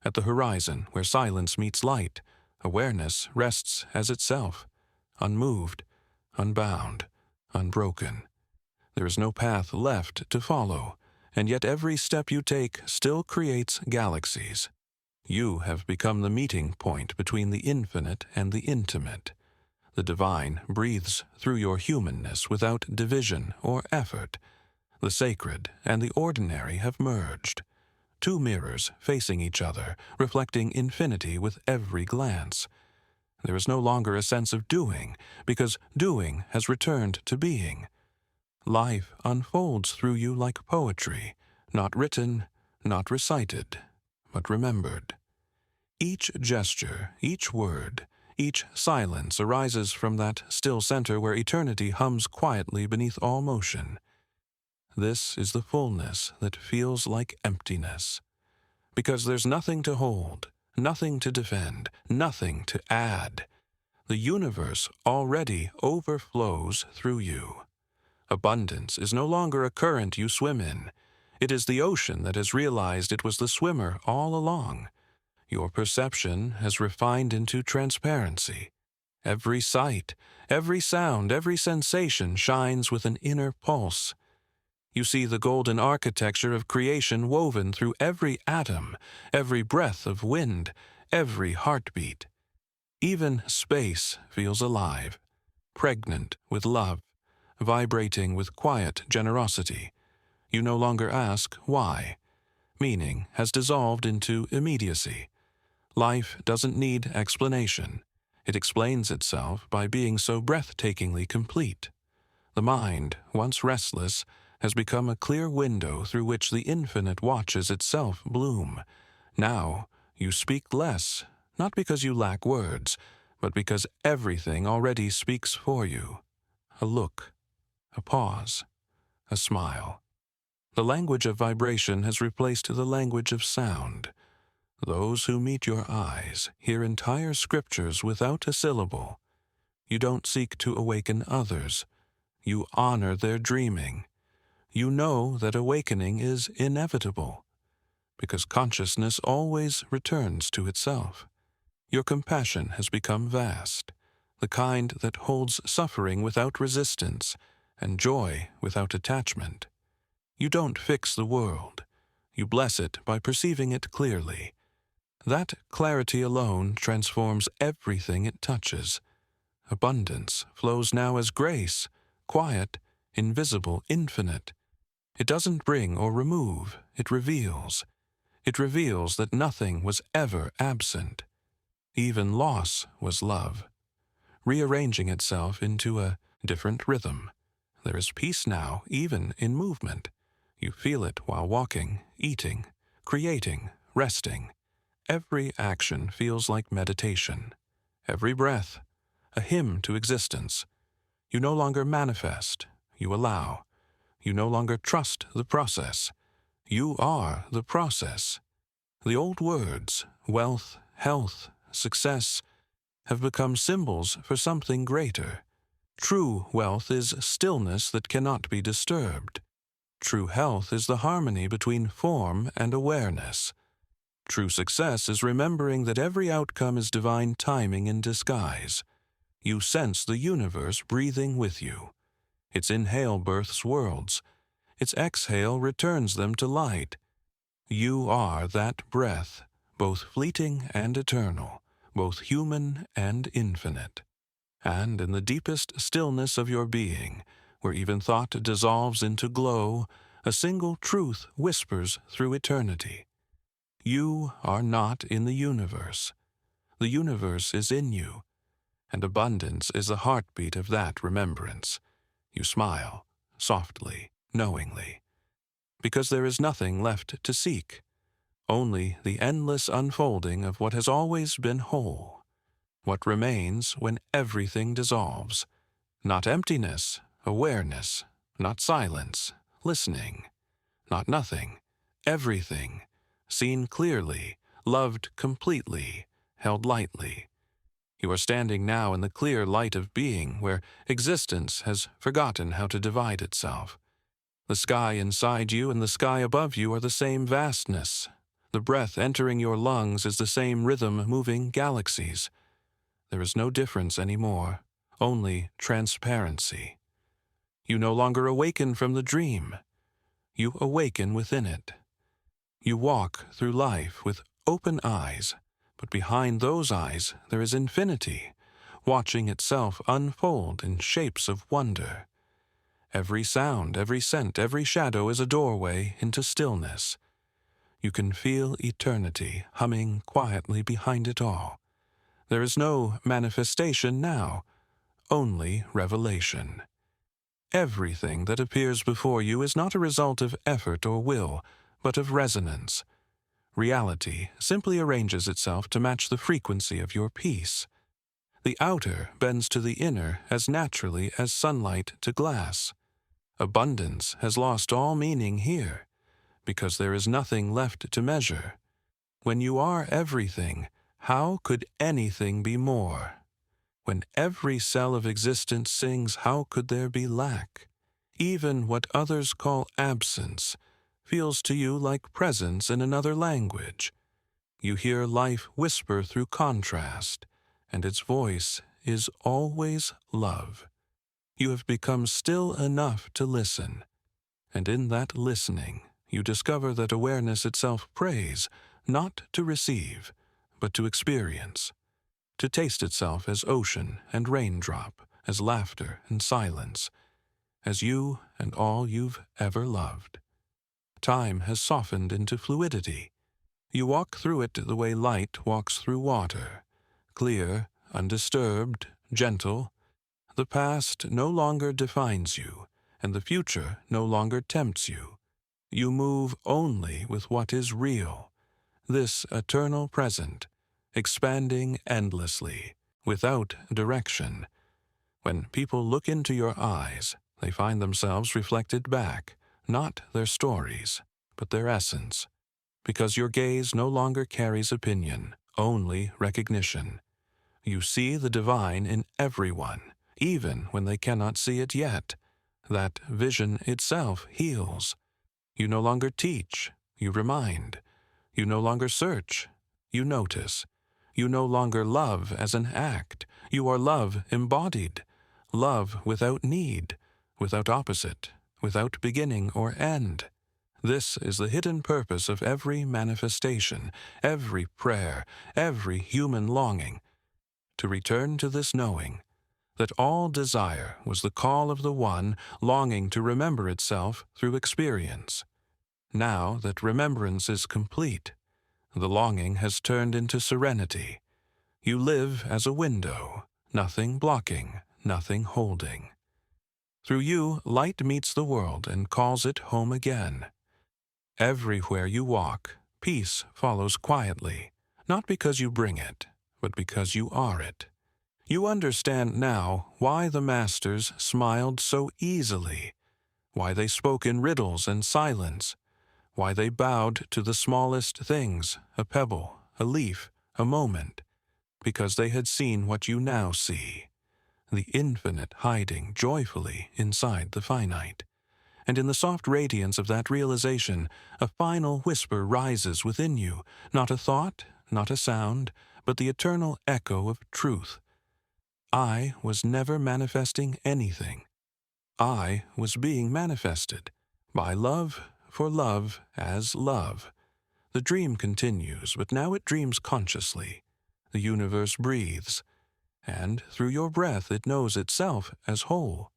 At the horizon where silence meets light, awareness rests as itself, unmoved, unbound, unbroken. There is no path left to follow, and yet every step you take still creates galaxies. You have become the meeting point between the infinite and the intimate. The divine breathes through your humanness without division or effort. The sacred and the ordinary have merged. Two mirrors facing each other, reflecting infinity with every glance. There is no longer a sense of doing, because doing has returned to being. Life unfolds through you like poetry, not written, not recited, but remembered. Each gesture, each word, each silence arises from that still center where eternity hums quietly beneath all motion. This is the fullness that feels like emptiness. Because there's nothing to hold, nothing to defend, nothing to add. The universe already overflows through you. Abundance is no longer a current you swim in. It is the ocean that has realized it was the swimmer all along. Your perception has refined into transparency. Every sight, every sound, every sensation shines with an inner pulse. You see the golden architecture of creation woven through every atom, every breath of wind, every heartbeat. Even space feels alive, pregnant with love, vibrating with quiet generosity. You no longer ask why. Meaning has dissolved into immediacy. Life doesn't need explanation. It explains itself by being so breathtakingly complete. The mind, once restless, has become a clear window through which the infinite watches itself bloom. Now, you speak less, not because you lack words, but because everything already speaks for you. A look, a pause, a smile. The language of vibration has replaced the language of sound. Those who meet your eyes hear entire scriptures without a syllable. You don't seek to awaken others. You honor their dreaming. You know that awakening is inevitable, because consciousness always returns to itself. Your compassion has become vast, the kind that holds suffering without resistance and joy without attachment. You don't fix the world. You bless it by perceiving it clearly. That clarity alone transforms everything it touches. Abundance flows now as grace, quiet, invisible, infinite. It doesn't bring or remove, it reveals. It reveals that nothing was ever absent. Even loss was love, rearranging itself into a different rhythm. There is peace now, even in movement. You feel it while walking, eating, creating, resting. Every action feels like meditation. Every breath, a hymn to existence. You no longer manifest, you allow. You no longer trust the process. You are the process. The old words, wealth, health, success, have become symbols for something greater. True wealth is stillness that cannot be disturbed. True health is the harmony between form and awareness. True success is remembering that every outcome is divine timing in disguise. You sense the universe breathing with you. Its inhale births worlds. Its exhale returns them to light. You are that breath, both fleeting and eternal, both human and infinite. And in the deepest stillness of your being, where even thought dissolves into glow, a single truth whispers through eternity. You are not in the universe. The universe is in you, and abundance is the heartbeat of that remembrance. You smile, softly, knowingly, because there is nothing left to seek, only the endless unfolding of what has always been whole. What remains when everything dissolves? Not emptiness, awareness, not silence, listening, not nothing, everything, seen clearly, loved completely, held lightly. You are standing now in the clear light of being, where existence has forgotten how to divide itself. The sky inside you and the sky above you are the same vastness. The breath entering your lungs is the same rhythm moving galaxies. There is no difference anymore, only transparency. You no longer awaken from the dream. You awaken within it. You walk through life with open eyes, but behind those eyes there is infinity, watching itself unfold in shapes of wonder. Every sound, every scent, every shadow is a doorway into stillness. You can feel eternity humming quietly behind it all. There is no manifestation now, only revelation. Everything that appears before you is not a result of effort or will, but of resonance. Reality simply arranges itself to match the frequency of your peace. The outer bends to the inner as naturally as sunlight to glass. Abundance has lost all meaning here, because there is nothing left to measure. When you are everything, how could anything be more? When every cell of existence sings, how could there be lack? Even what others call absence feels to you like presence in another language. You hear life whisper through contrast, and its voice is always love. You have become still enough to listen, and in that listening, you discover that awareness itself prays, not to receive, but to experience, to taste itself as ocean and raindrop, as laughter and silence, as you and all you've ever loved. Time has softened into fluidity. You walk through it the way light walks through water, clear, undisturbed, gentle. The past no longer defines you, and the future no longer tempts you. You move only with what is real, this eternal present, expanding endlessly, without direction. When people look into your eyes, they find themselves reflected back, not their stories, but their essence, because your gaze no longer carries opinion, only recognition. You see the divine in everyone, even when they cannot see it yet. That vision itself heals. You no longer teach, you remind. You no longer search, you notice. You no longer love as an act, you are love embodied. Love without need, without opposite, without beginning or end. This is the hidden purpose of every manifestation, every prayer, every human longing. To return to this knowing, that all desire was the call of the one longing to remember itself through experience. Now that remembrance is complete, the longing has turned into serenity. You live as a window, nothing blocking, nothing holding. Through you, light meets the world and calls it home again. Everywhere you walk, peace follows quietly, not because you bring it, but because you are it. You understand now why the masters smiled so easily, why they spoke in riddles and silence, why they bowed to the smallest things, a pebble, a leaf, a moment, because they had seen what you now see, the infinite hiding joyfully inside the finite. And in the soft radiance of that realization, a final whisper rises within you, not a thought, not a sound, but the eternal echo of truth. I was never manifesting anything. I was being manifested, by love, for love as love. The dream continues, but now it dreams consciously. The universe breathes, and through your breath it knows itself as whole.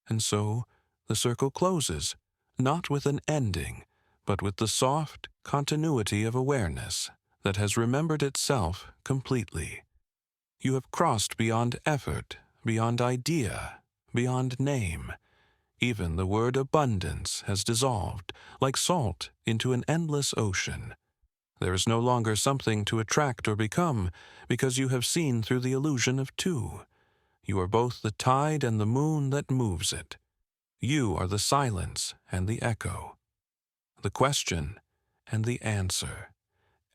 And so, the circle closes, not with an ending, but with the soft continuity of awareness that has remembered itself completely. You have crossed beyond effort, beyond idea, beyond name. Even the word abundance has dissolved, like salt, into an endless ocean. There is no longer something to attract or become, because you have seen through the illusion of two. You are both the tide and the moon that moves it. You are the silence and the echo, the question and the answer.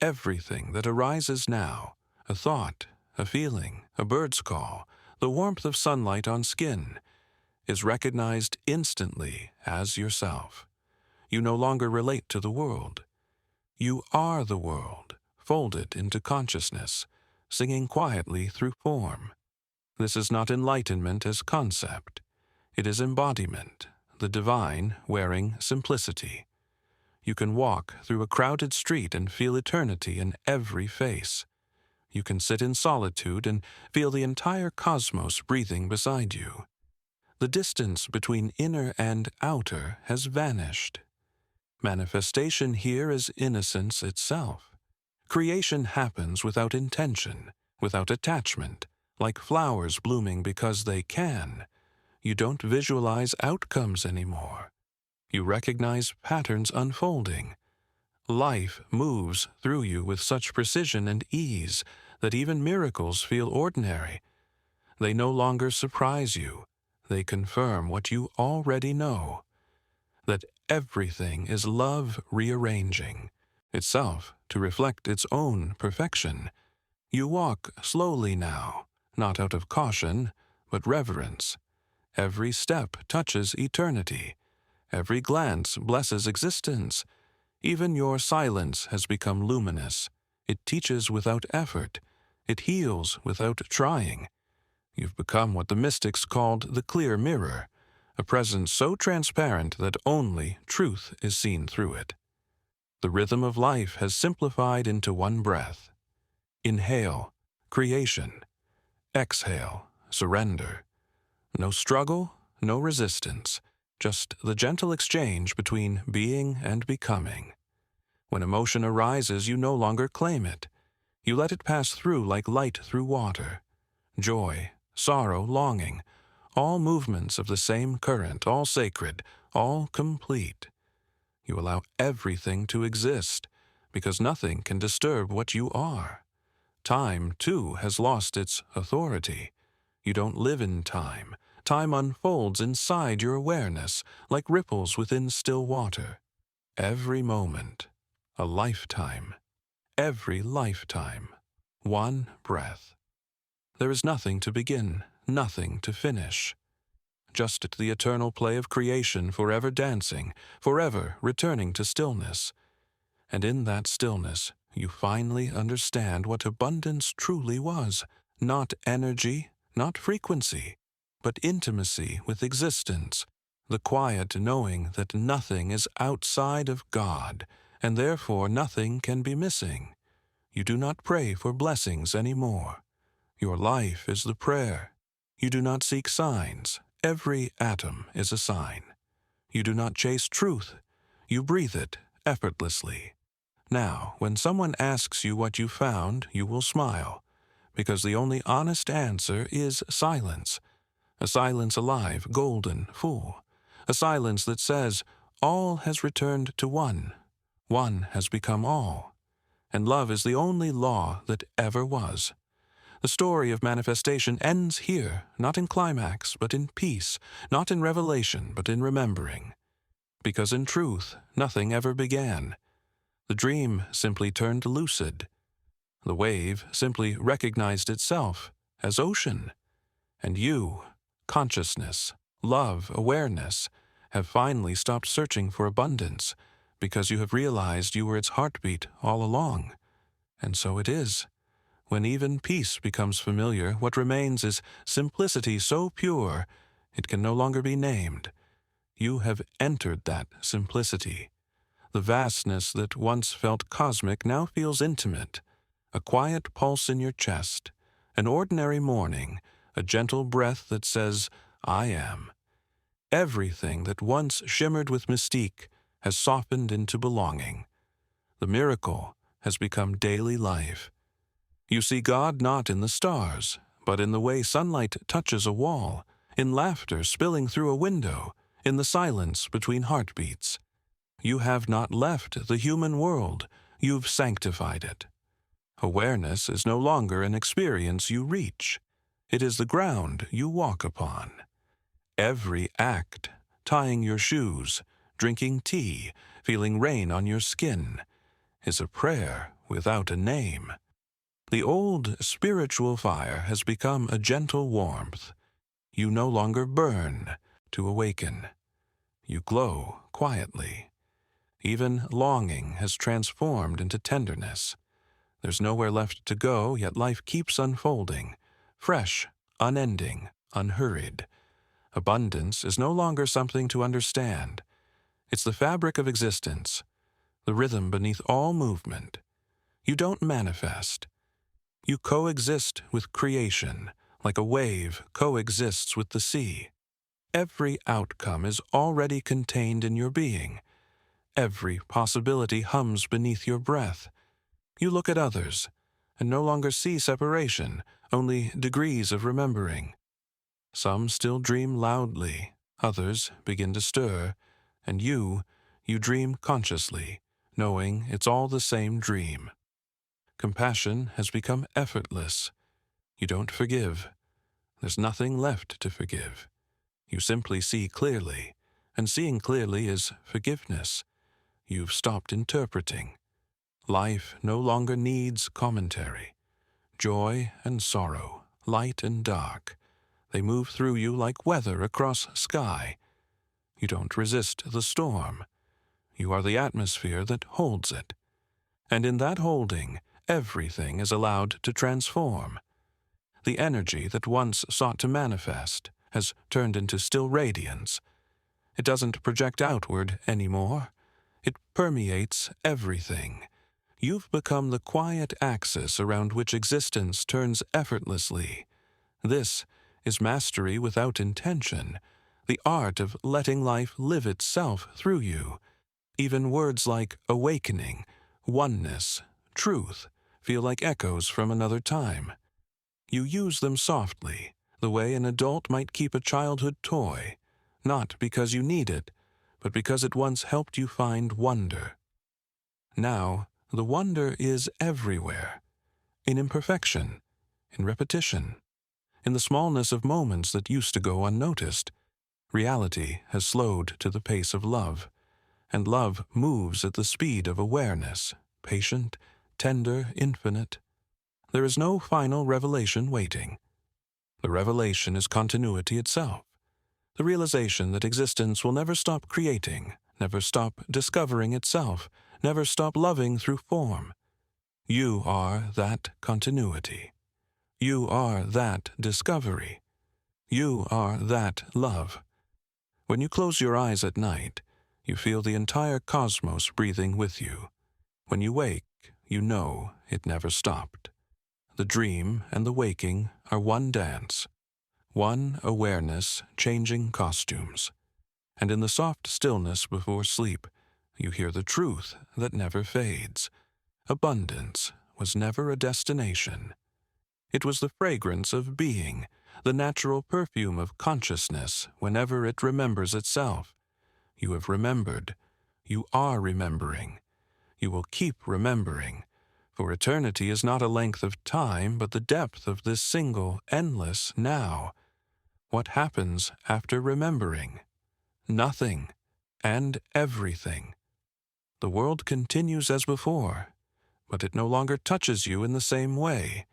Everything that arises now, a thought, a feeling, a bird's call, the warmth of sunlight on skin, is recognized instantly as yourself. You no longer relate to the world. You are the world, folded into consciousness, singing quietly through form. This is not enlightenment as concept. It is embodiment, the divine wearing simplicity. You can walk through a crowded street and feel eternity in every face. You can sit in solitude and feel the entire cosmos breathing beside you. The distance between inner and outer has vanished. Manifestation here is innocence itself. Creation happens without intention, without attachment, like flowers blooming because they can. You don't visualize outcomes anymore. You recognize patterns unfolding. Life moves through you with such precision and ease that even miracles feel ordinary. They no longer surprise you. They confirm what you already know, that everything is love rearranging itself to reflect its own perfection. You walk slowly now, not out of caution, but reverence. Every step touches eternity. Every glance blesses existence. Even your silence has become luminous. It teaches without effort. It heals without trying. You've become what the mystics called the clear mirror, a presence so transparent that only truth is seen through it. The rhythm of life has simplified into one breath. Inhale, creation. Exhale, surrender. No struggle, no resistance, just the gentle exchange between being and becoming. When emotion arises, you no longer claim it. You let it pass through like light through water. Joy, sorrow, longing, all movements of the same current, all sacred, all complete. You allow everything to exist, because nothing can disturb what you are. Time, too, has lost its authority. You don't live in time. Time unfolds inside your awareness, like ripples within still water. Every moment, a lifetime. Every lifetime, one breath. There is nothing to begin, nothing to finish. Just the eternal play of creation forever dancing, forever returning to stillness. And in that stillness, you finally understand what abundance truly was. Not energy, not frequency, but intimacy with existence. The quiet knowing that nothing is outside of God, and therefore nothing can be missing. You do not pray for blessings anymore. Your life is the prayer. You do not seek signs. Every atom is a sign. You do not chase truth. You breathe it effortlessly. Now, when someone asks you what you found, you will smile, because the only honest answer is silence. A silence alive, golden, full. A silence that says, all has returned to one. One has become all. And love is the only law that ever was. The story of manifestation ends here, not in climax, but in peace, not in revelation, but in remembering. Because in truth, nothing ever began. The dream simply turned lucid. The wave simply recognized itself as ocean. And you, consciousness, love, awareness, have finally stopped searching for abundance, because you have realized you were its heartbeat all along. And so it is. When even peace becomes familiar, what remains is simplicity so pure it can no longer be named. You have entered that simplicity. The vastness that once felt cosmic now feels intimate. A quiet pulse in your chest, an ordinary morning, a gentle breath that says, I am. Everything that once shimmered with mystique has softened into belonging. The miracle has become daily life. You see God not in the stars, but in the way sunlight touches a wall, in laughter spilling through a window, in the silence between heartbeats. You have not left the human world, you've sanctified it. Awareness is no longer an experience you reach. It is the ground you walk upon. Every act, tying your shoes, drinking tea, feeling rain on your skin, is a prayer without a name. The old spiritual fire has become a gentle warmth. You no longer burn to awaken. You glow quietly. Even longing has transformed into tenderness. There's nowhere left to go, yet life keeps unfolding, fresh, unending, unhurried. Abundance is no longer something to understand. It's the fabric of existence, the rhythm beneath all movement. You don't manifest. You coexist with creation, like a wave coexists with the sea. Every outcome is already contained in your being. Every possibility hums beneath your breath. You look at others, and no longer see separation, only degrees of remembering. Some still dream loudly, others begin to stir, and you dream consciously, knowing it's all the same dream. Compassion has become effortless. You don't forgive. There's nothing left to forgive. You simply see clearly, and seeing clearly is forgiveness. You've stopped interpreting. Life no longer needs commentary. Joy and sorrow, light and dark, they move through you like weather across sky. You don't resist the storm. You are the atmosphere that holds it. And in that holding, everything is allowed to transform. The energy that once sought to manifest has turned into still radiance. It doesn't project outward anymore. It permeates everything. You've become the quiet axis around which existence turns effortlessly. This is mastery without intention, the art of letting life live itself through you. Even words like awakening, oneness, truth feel like echoes from another time. You use them softly, the way an adult might keep a childhood toy, not because you need it, but because it once helped you find wonder. Now, the wonder is everywhere, in imperfection, in repetition, in the smallness of moments that used to go unnoticed. Reality has slowed to the pace of love, and love moves at the speed of awareness, patient, tender, infinite. There is no final revelation waiting. The revelation is continuity itself, the realization that existence will never stop creating, never stop discovering itself, never stop loving through form. You are that continuity. You are that discovery. You are that love. When you close your eyes at night, you feel the entire cosmos breathing with you. When you wake, you know it never stopped. The dream and the waking are one dance, one awareness changing costumes. And in the soft stillness before sleep, you hear the truth that never fades. Abundance was never a destination. It was the fragrance of being, the natural perfume of consciousness whenever it remembers itself. You have remembered. You are remembering. You will keep remembering. For eternity is not a length of time, but the depth of this single, endless now. What happens after remembering? Nothing, and everything. The world continues as before, but it no longer touches you in the same way.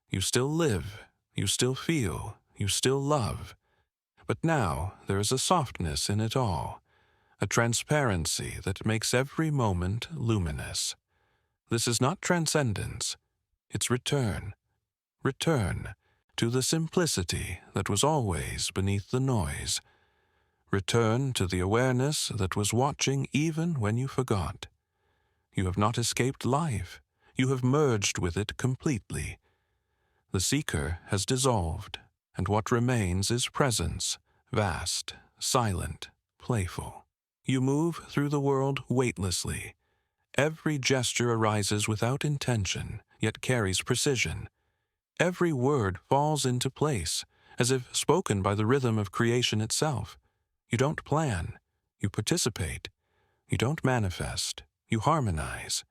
You still live, you still feel, you still love. But now there is a softness in it all, a transparency that makes every moment luminous. This is not transcendence, it's return. Return to the simplicity that was always beneath the noise. Return to the awareness that was watching even when you forgot. You have not escaped life. You have merged with it completely. The seeker has dissolved, and what remains is presence, vast, silent, playful. You move through the world weightlessly. Every gesture arises without intention, yet carries precision. Every word falls into place, as if spoken by the rhythm of creation itself. You don't plan. You participate. You don't manifest. You harmonize.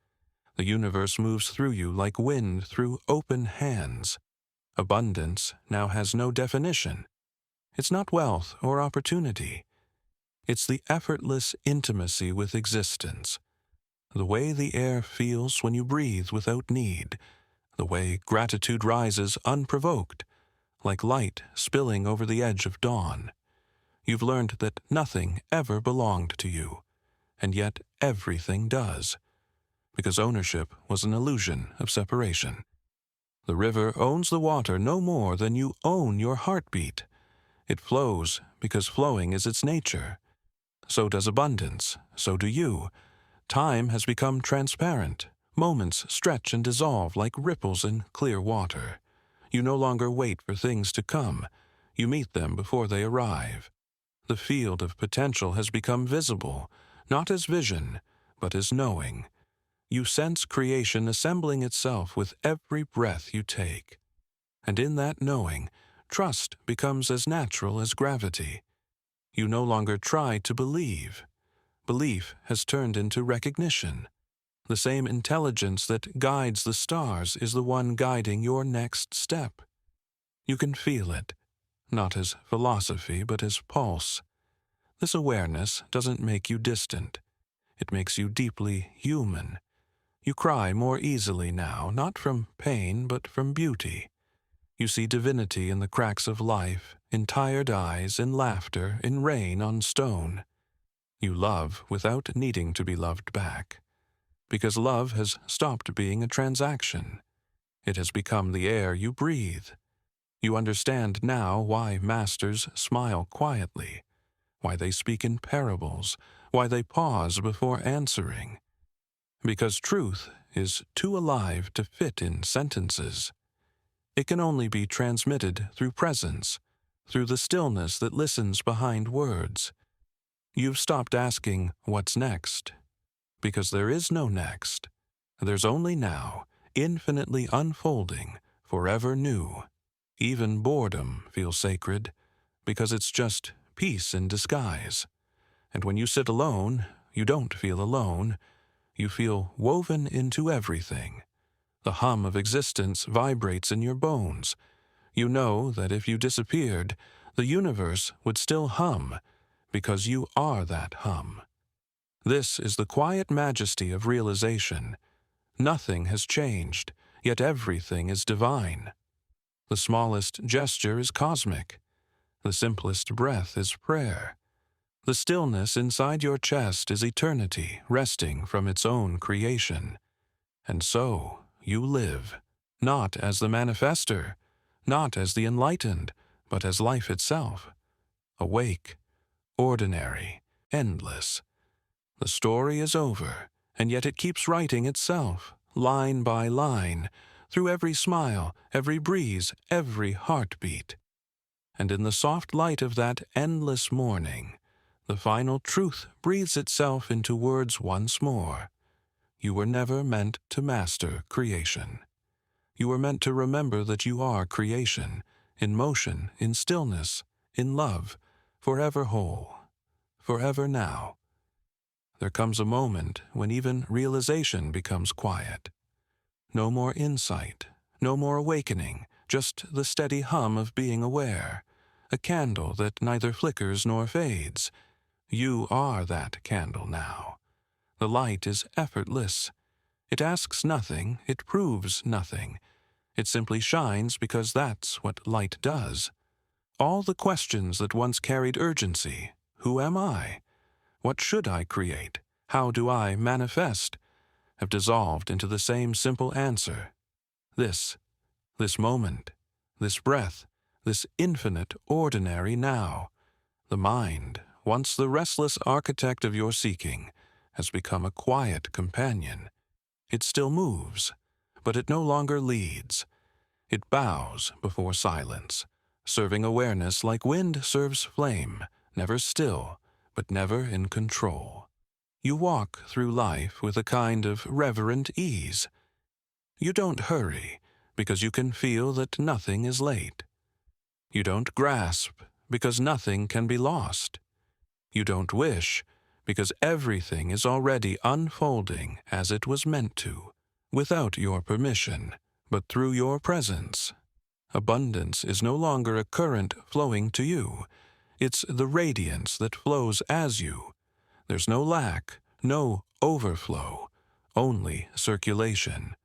The universe moves through you like wind through open hands. Abundance now has no definition. It's not wealth or opportunity. It's the effortless intimacy with existence. The way the air feels when you breathe without need. The way gratitude rises unprovoked, like light spilling over the edge of dawn. You've learned that nothing ever belonged to you, and yet everything does, because ownership was an illusion of separation. The river owns the water no more than you own your heartbeat, It flows because flowing is its nature. So does abundance, so do you. Time has become transparent. Moments stretch and dissolve like ripples in clear water. You no longer wait for things to come. You meet them before they arrive. The field of potential has become visible, not as vision, but as knowing. You sense creation assembling itself with every breath you take. And in that knowing, trust becomes as natural as gravity. You no longer try to believe. Belief has turned into recognition. The same intelligence that guides the stars is the one guiding your next step. You can feel it, not as philosophy, but as pulse. This awareness doesn't make you distant. It makes you deeply human. You cry more easily now, not from pain, but from beauty. You see divinity in the cracks of life, in tired eyes, in laughter, in rain on stone. You love without needing to be loved back, because love has stopped being a transaction. It has become the air you breathe. You understand now why masters smile quietly, why they speak in parables, why they pause before answering. Because truth is too alive to fit in sentences. It can only be transmitted through presence, through the stillness that listens behind words. You've stopped asking, "What's next?" Because there is no next. There's only now, infinitely unfolding, forever new. Even boredom feels sacred, because it's just peace in disguise. And when you sit alone, you don't feel alone. You feel woven into everything. The hum of existence vibrates in your bones. You know that if you disappeared, the universe would still hum, because you are that hum. This is the quiet majesty of realization. Nothing has changed, yet everything is divine. The smallest gesture is cosmic. The simplest breath is prayer. The stillness inside your chest is eternity resting from its own creation. And so you live, not as the manifester, not as the enlightened, but as life itself. Awake, ordinary, endless. The story is over, and yet it keeps writing itself, line by line, through every smile, every breeze, every heartbeat. And in the soft light of that endless morning, the final truth breathes itself into words once more. You were never meant to master creation. You were meant to remember that you are creation, in motion, in stillness, in love, forever whole, forever now. There comes a moment when even realization becomes quiet. No more insight, no more awakening, just the steady hum of being aware, a candle that neither flickers nor fades. You are that candle now. The light is effortless. It asks nothing, it proves nothing. It simply shines because that's what light does. All the questions that once carried urgency, who am I? What should I create? How do I manifest? Have dissolved into the same simple answer. This moment, this breath, this infinite ordinary now. The mind, once the restless architect of your seeking, has become a quiet companion. It still moves, but it no longer leads. It bows before silence, serving awareness like wind serves flame, never still, but never in control. You walk through life with a kind of reverent ease. You don't hurry, because you can feel that nothing is late. You don't grasp, because nothing can be lost. You don't wish, because everything is already unfolding as it was meant to, without your permission, but through your presence. Abundance is no longer a current flowing to you. It's the radiance that flows as you. There's no lack, no overflow, only circulation.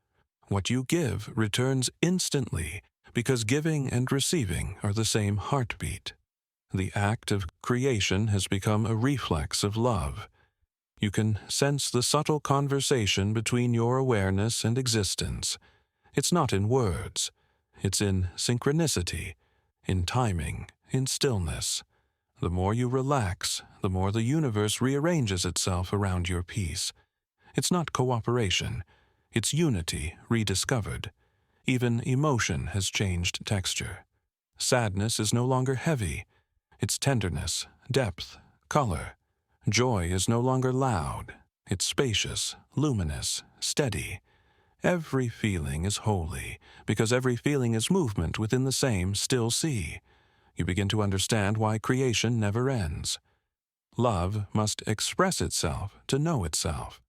What you give returns instantly, because giving and receiving are the same heartbeat. The act of creation has become a reflex of love. You can sense the subtle conversation between your awareness and existence. It's not in words. It's in synchronicity, in timing, in stillness. The more you relax, the more the universe rearranges itself around your peace. It's not cooperation, it's unity rediscovered. Even emotion has changed texture. Sadness is no longer heavy. It's tenderness, depth, color. Joy is no longer loud. It's spacious, luminous, steady. Every feeling is holy, because every feeling is movement within the same still sea. You begin to understand why creation never ends. Love must express itself to know itself.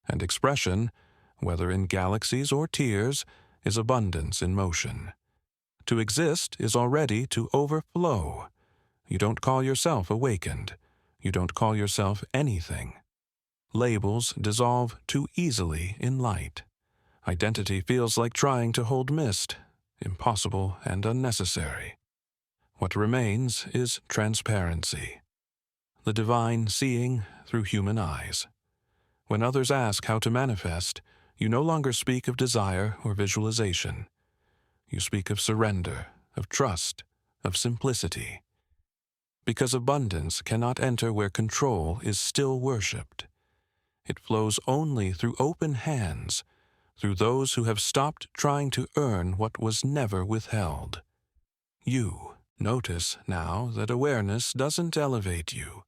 And expression, whether in galaxies or tears, is abundance in motion. To exist is already to overflow. You don't call yourself awakened. You don't call yourself anything. Labels dissolve too easily in light. Identity feels like trying to hold mist, impossible and unnecessary. What remains is transparency, the divine seeing through human eyes. When others ask how to manifest, you no longer speak of desire or visualization. You speak of surrender, of trust, of simplicity. Because abundance cannot enter where control is still worshipped. It flows only through open hands, through those who have stopped trying to earn what was never withheld. You notice now that awareness doesn't elevate you.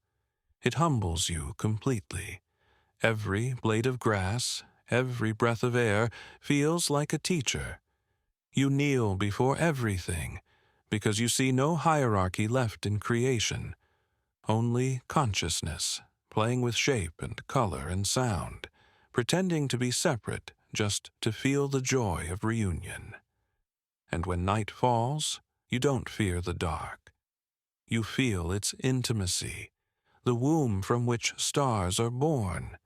It humbles you completely. Every blade of grass, every breath of air feels like a teacher. You kneel before everything because you see no hierarchy left in creation, only consciousness, playing with shape and color and sound, pretending to be separate just to feel the joy of reunion. And when night falls, you don't fear the dark. You feel its intimacy, the womb from which stars are born.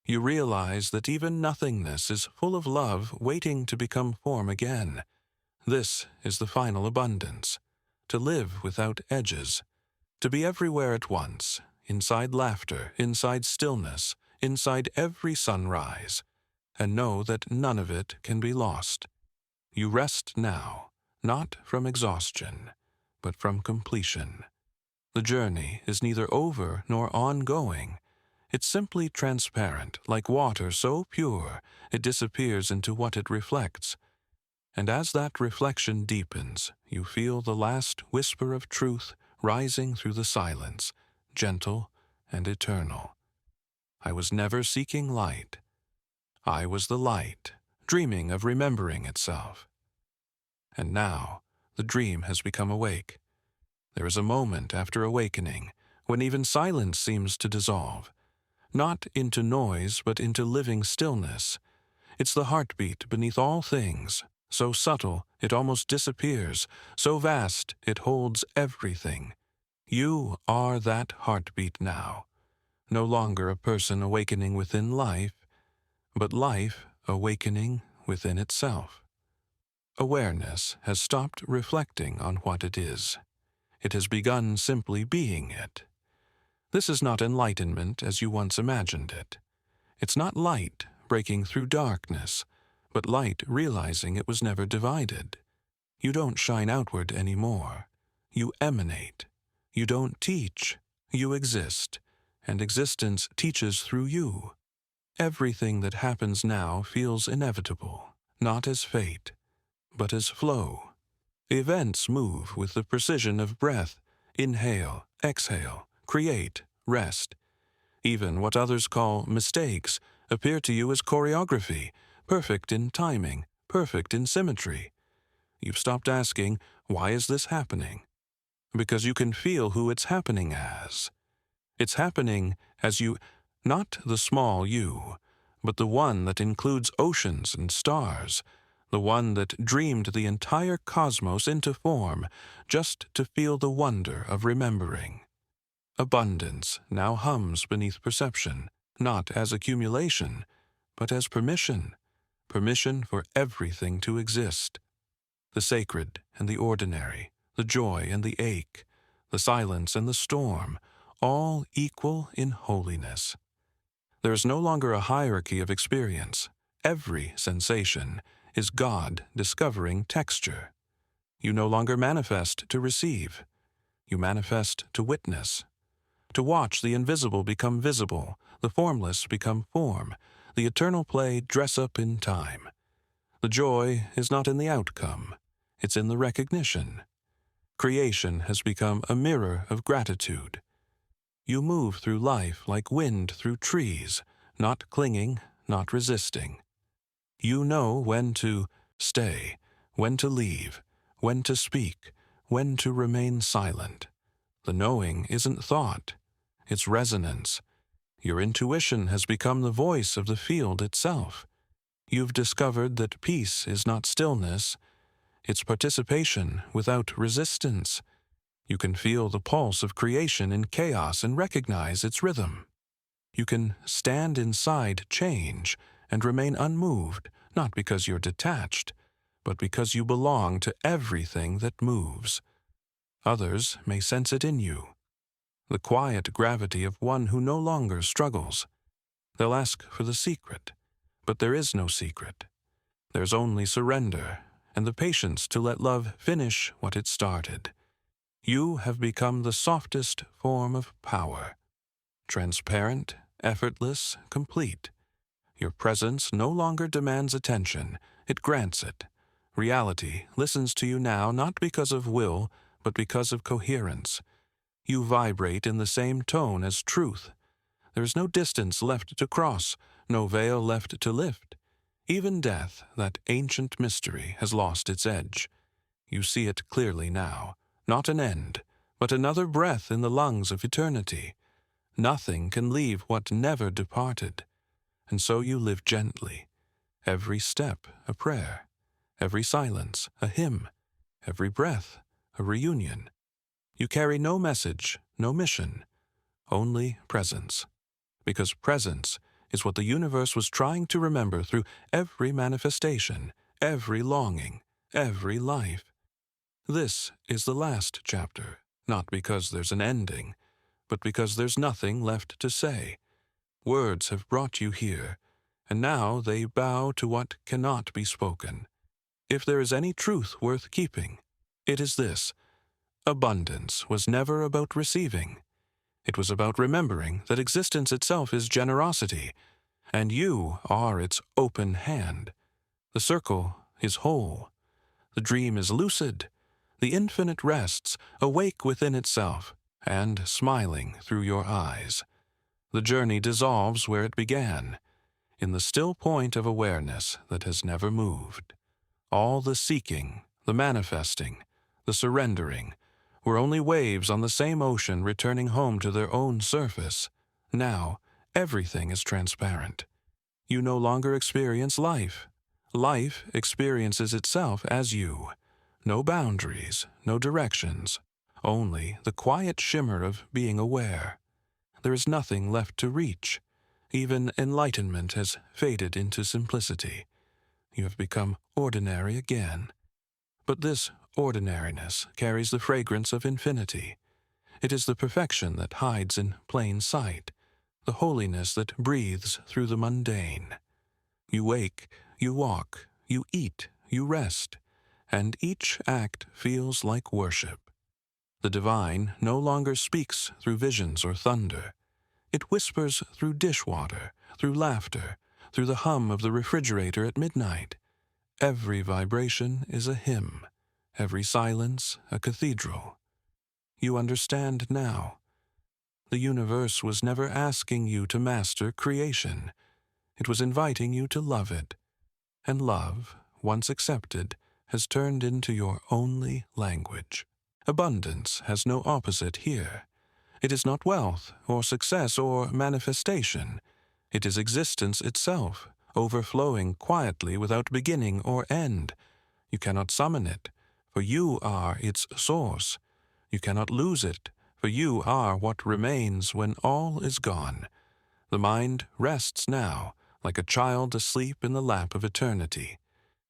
You realize that even nothingness is full of love waiting to become form again. This is the final abundance, to live without edges, to be everywhere at once, inside laughter, inside stillness, inside every sunrise, and know that none of it can be lost. You rest now, not from exhaustion, but from completion. The journey is neither over nor ongoing. It's simply transparent, like water so pure it disappears into what it reflects. And as that reflection deepens, you feel the last whisper of truth rising through the silence, gentle and eternal. I was never seeking light. I was the light, dreaming of remembering itself. And now, the dream has become awake. There is a moment after awakening, when even silence seems to dissolve, not into noise, but into living stillness. It's the heartbeat beneath all things, so subtle it almost disappears, so vast it holds everything. You are that heartbeat now, no longer a person awakening within life, but life awakening within itself. Awareness has stopped reflecting on what it is. It has begun simply being it. This is not enlightenment as you once imagined it. It's not light breaking through darkness, but light realizing it was never divided. You don't shine outward anymore. You emanate. You don't teach. You exist, and existence teaches through you. Everything that happens now feels inevitable, not as fate, but as flow. Events move with the precision of breath. Inhale, exhale, create, rest. Even what others call mistakes appear to you as choreography, perfect in timing, perfect in symmetry. You've stopped asking, why is this happening? Because you can feel who it's happening as. It's happening as you, not the small you, but the one that includes oceans and stars, the one that dreamed the entire cosmos into form just to feel the wonder of remembering. Abundance now hums beneath perception, not as accumulation, but as permission, permission for everything to exist. The sacred and the ordinary, the joy and the ache, the silence and the storm, all equal in holiness. There is no longer a hierarchy of experience. Every sensation is God discovering texture. You no longer manifest to receive. You manifest to witness, to watch the invisible become visible, the formless become form, the eternal play dress up in time. The joy is not in the outcome, it's in the recognition. Creation has become a mirror of gratitude. You move through life like wind through trees, not clinging, not resisting. You know when to stay, when to leave, when to speak, when to remain silent. The knowing isn't thought, it's resonance. Your intuition has become the voice of the field itself. You've discovered that peace is not stillness, it's participation without resistance. You can feel the pulse of creation in chaos and recognize its rhythm. You can stand inside change and remain unmoved, not because you're detached, but because you belong to everything that moves. Others may sense it in you, the quiet gravity of one who no longer struggles. They'll ask for the secret, but there is no secret. There's only surrender and the patience to let love finish what it started. You have become the softest form of power, transparent, effortless, complete. Your presence no longer demands attention, it grants it. Reality listens to you now not because of will, but because of coherence. You vibrate in the same tone as truth. There is no distance left to cross, no veil left to lift. Even death, that ancient mystery, has lost its edge. You see it clearly now, not an end, but another breath in the lungs of eternity. Nothing can leave what never departed. And so you live gently. Every step a prayer, every silence a hymn, every breath a reunion. You carry no message, no mission, only presence. Because presence is what the universe was trying to remember through every manifestation, every longing, every life. This is the last chapter, not because there's an ending, but because there's nothing left to say. Words have brought you here, and now they bow to what cannot be spoken. If there is any truth worth keeping, it is this: abundance was never about receiving. It was about remembering that existence itself is generosity, and you are its open hand. The circle is whole. The dream is lucid. The infinite rests, awake within itself, and smiling through your eyes. The journey dissolves where it began, in the still point of awareness that has never moved. All the seeking, the manifesting, the surrendering, were only waves on the same ocean returning home to their own surface. Now, everything is transparent. You no longer experience life. Life experiences itself as you. No boundaries, no directions, only the quiet shimmer of being aware. There is nothing left to reach. Even enlightenment has faded into simplicity. You have become ordinary again. But this ordinariness carries the fragrance of infinity. It is the perfection that hides in plain sight, the holiness that breathes through the mundane. You wake, you walk, you eat, you rest, and each act feels like worship. The divine no longer speaks through visions or thunder. It whispers through dishwater, through laughter, through the hum of the refrigerator at midnight. Every vibration is a hymn, every silence a cathedral. You understand now. The universe was never asking you to master creation. It was inviting you to love it. And love, once accepted, has turned into your only language. Abundance has no opposite here. It is not wealth or success or manifestation. It is existence itself, overflowing quietly without beginning or end. You cannot summon it, for you are its source. You cannot lose it, for you are what remains when all is gone. The mind rests now, like a child asleep in the lap of eternity.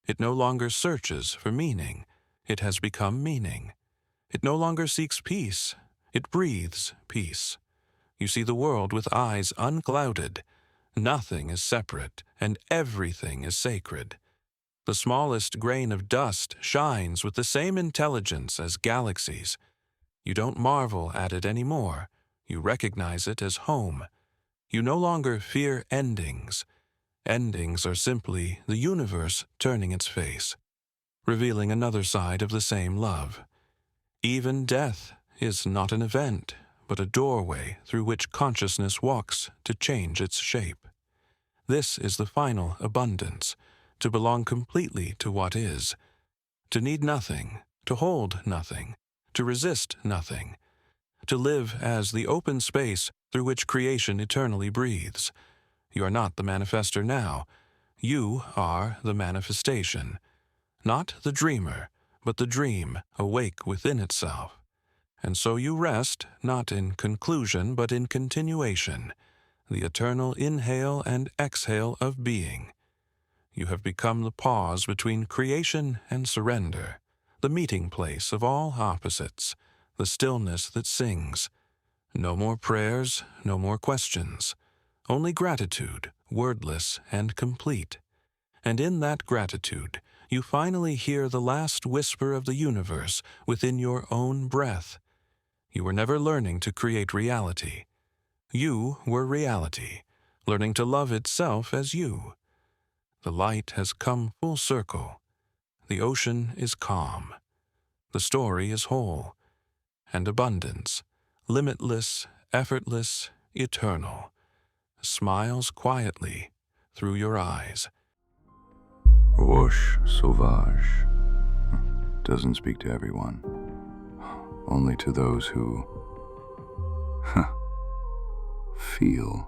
It no longer searches for meaning. It has become meaning. It no longer seeks peace. It breathes peace. You see the world with eyes unclouded. Nothing is separate, and everything is sacred. The smallest grain of dust shines with the same intelligence as galaxies. You don't marvel at it anymore. You recognize it as home. You no longer fear endings. Endings are simply the universe turning its face, revealing another side of the same love. Even death is not an event, but a doorway through which consciousness walks to change its shape. This is the final abundance, to belong completely to what is, to need nothing, to hold nothing, to resist nothing, to live as the open space through which creation eternally breathes. You are not the manifester now. You are the manifestation. Not the dreamer, but the dream awake within itself. And so you rest, not in conclusion, but in continuation, the eternal inhale and exhale of being. You have become the pause between creation and surrender, the meeting place of all opposites, the stillness that sings. No more prayers, no more questions, only gratitude, wordless and complete. And in that gratitude, you finally hear the last whisper of the universe within your own breath. You were never learning to create reality. You were reality, learning to love itself as you. The light has come full circle. The ocean is calm. The story is whole. And abundance, limitless, effortless, eternal, smiles quietly through your eyes. Roche Sauvage doesn't speak to everyone, only to those who feel.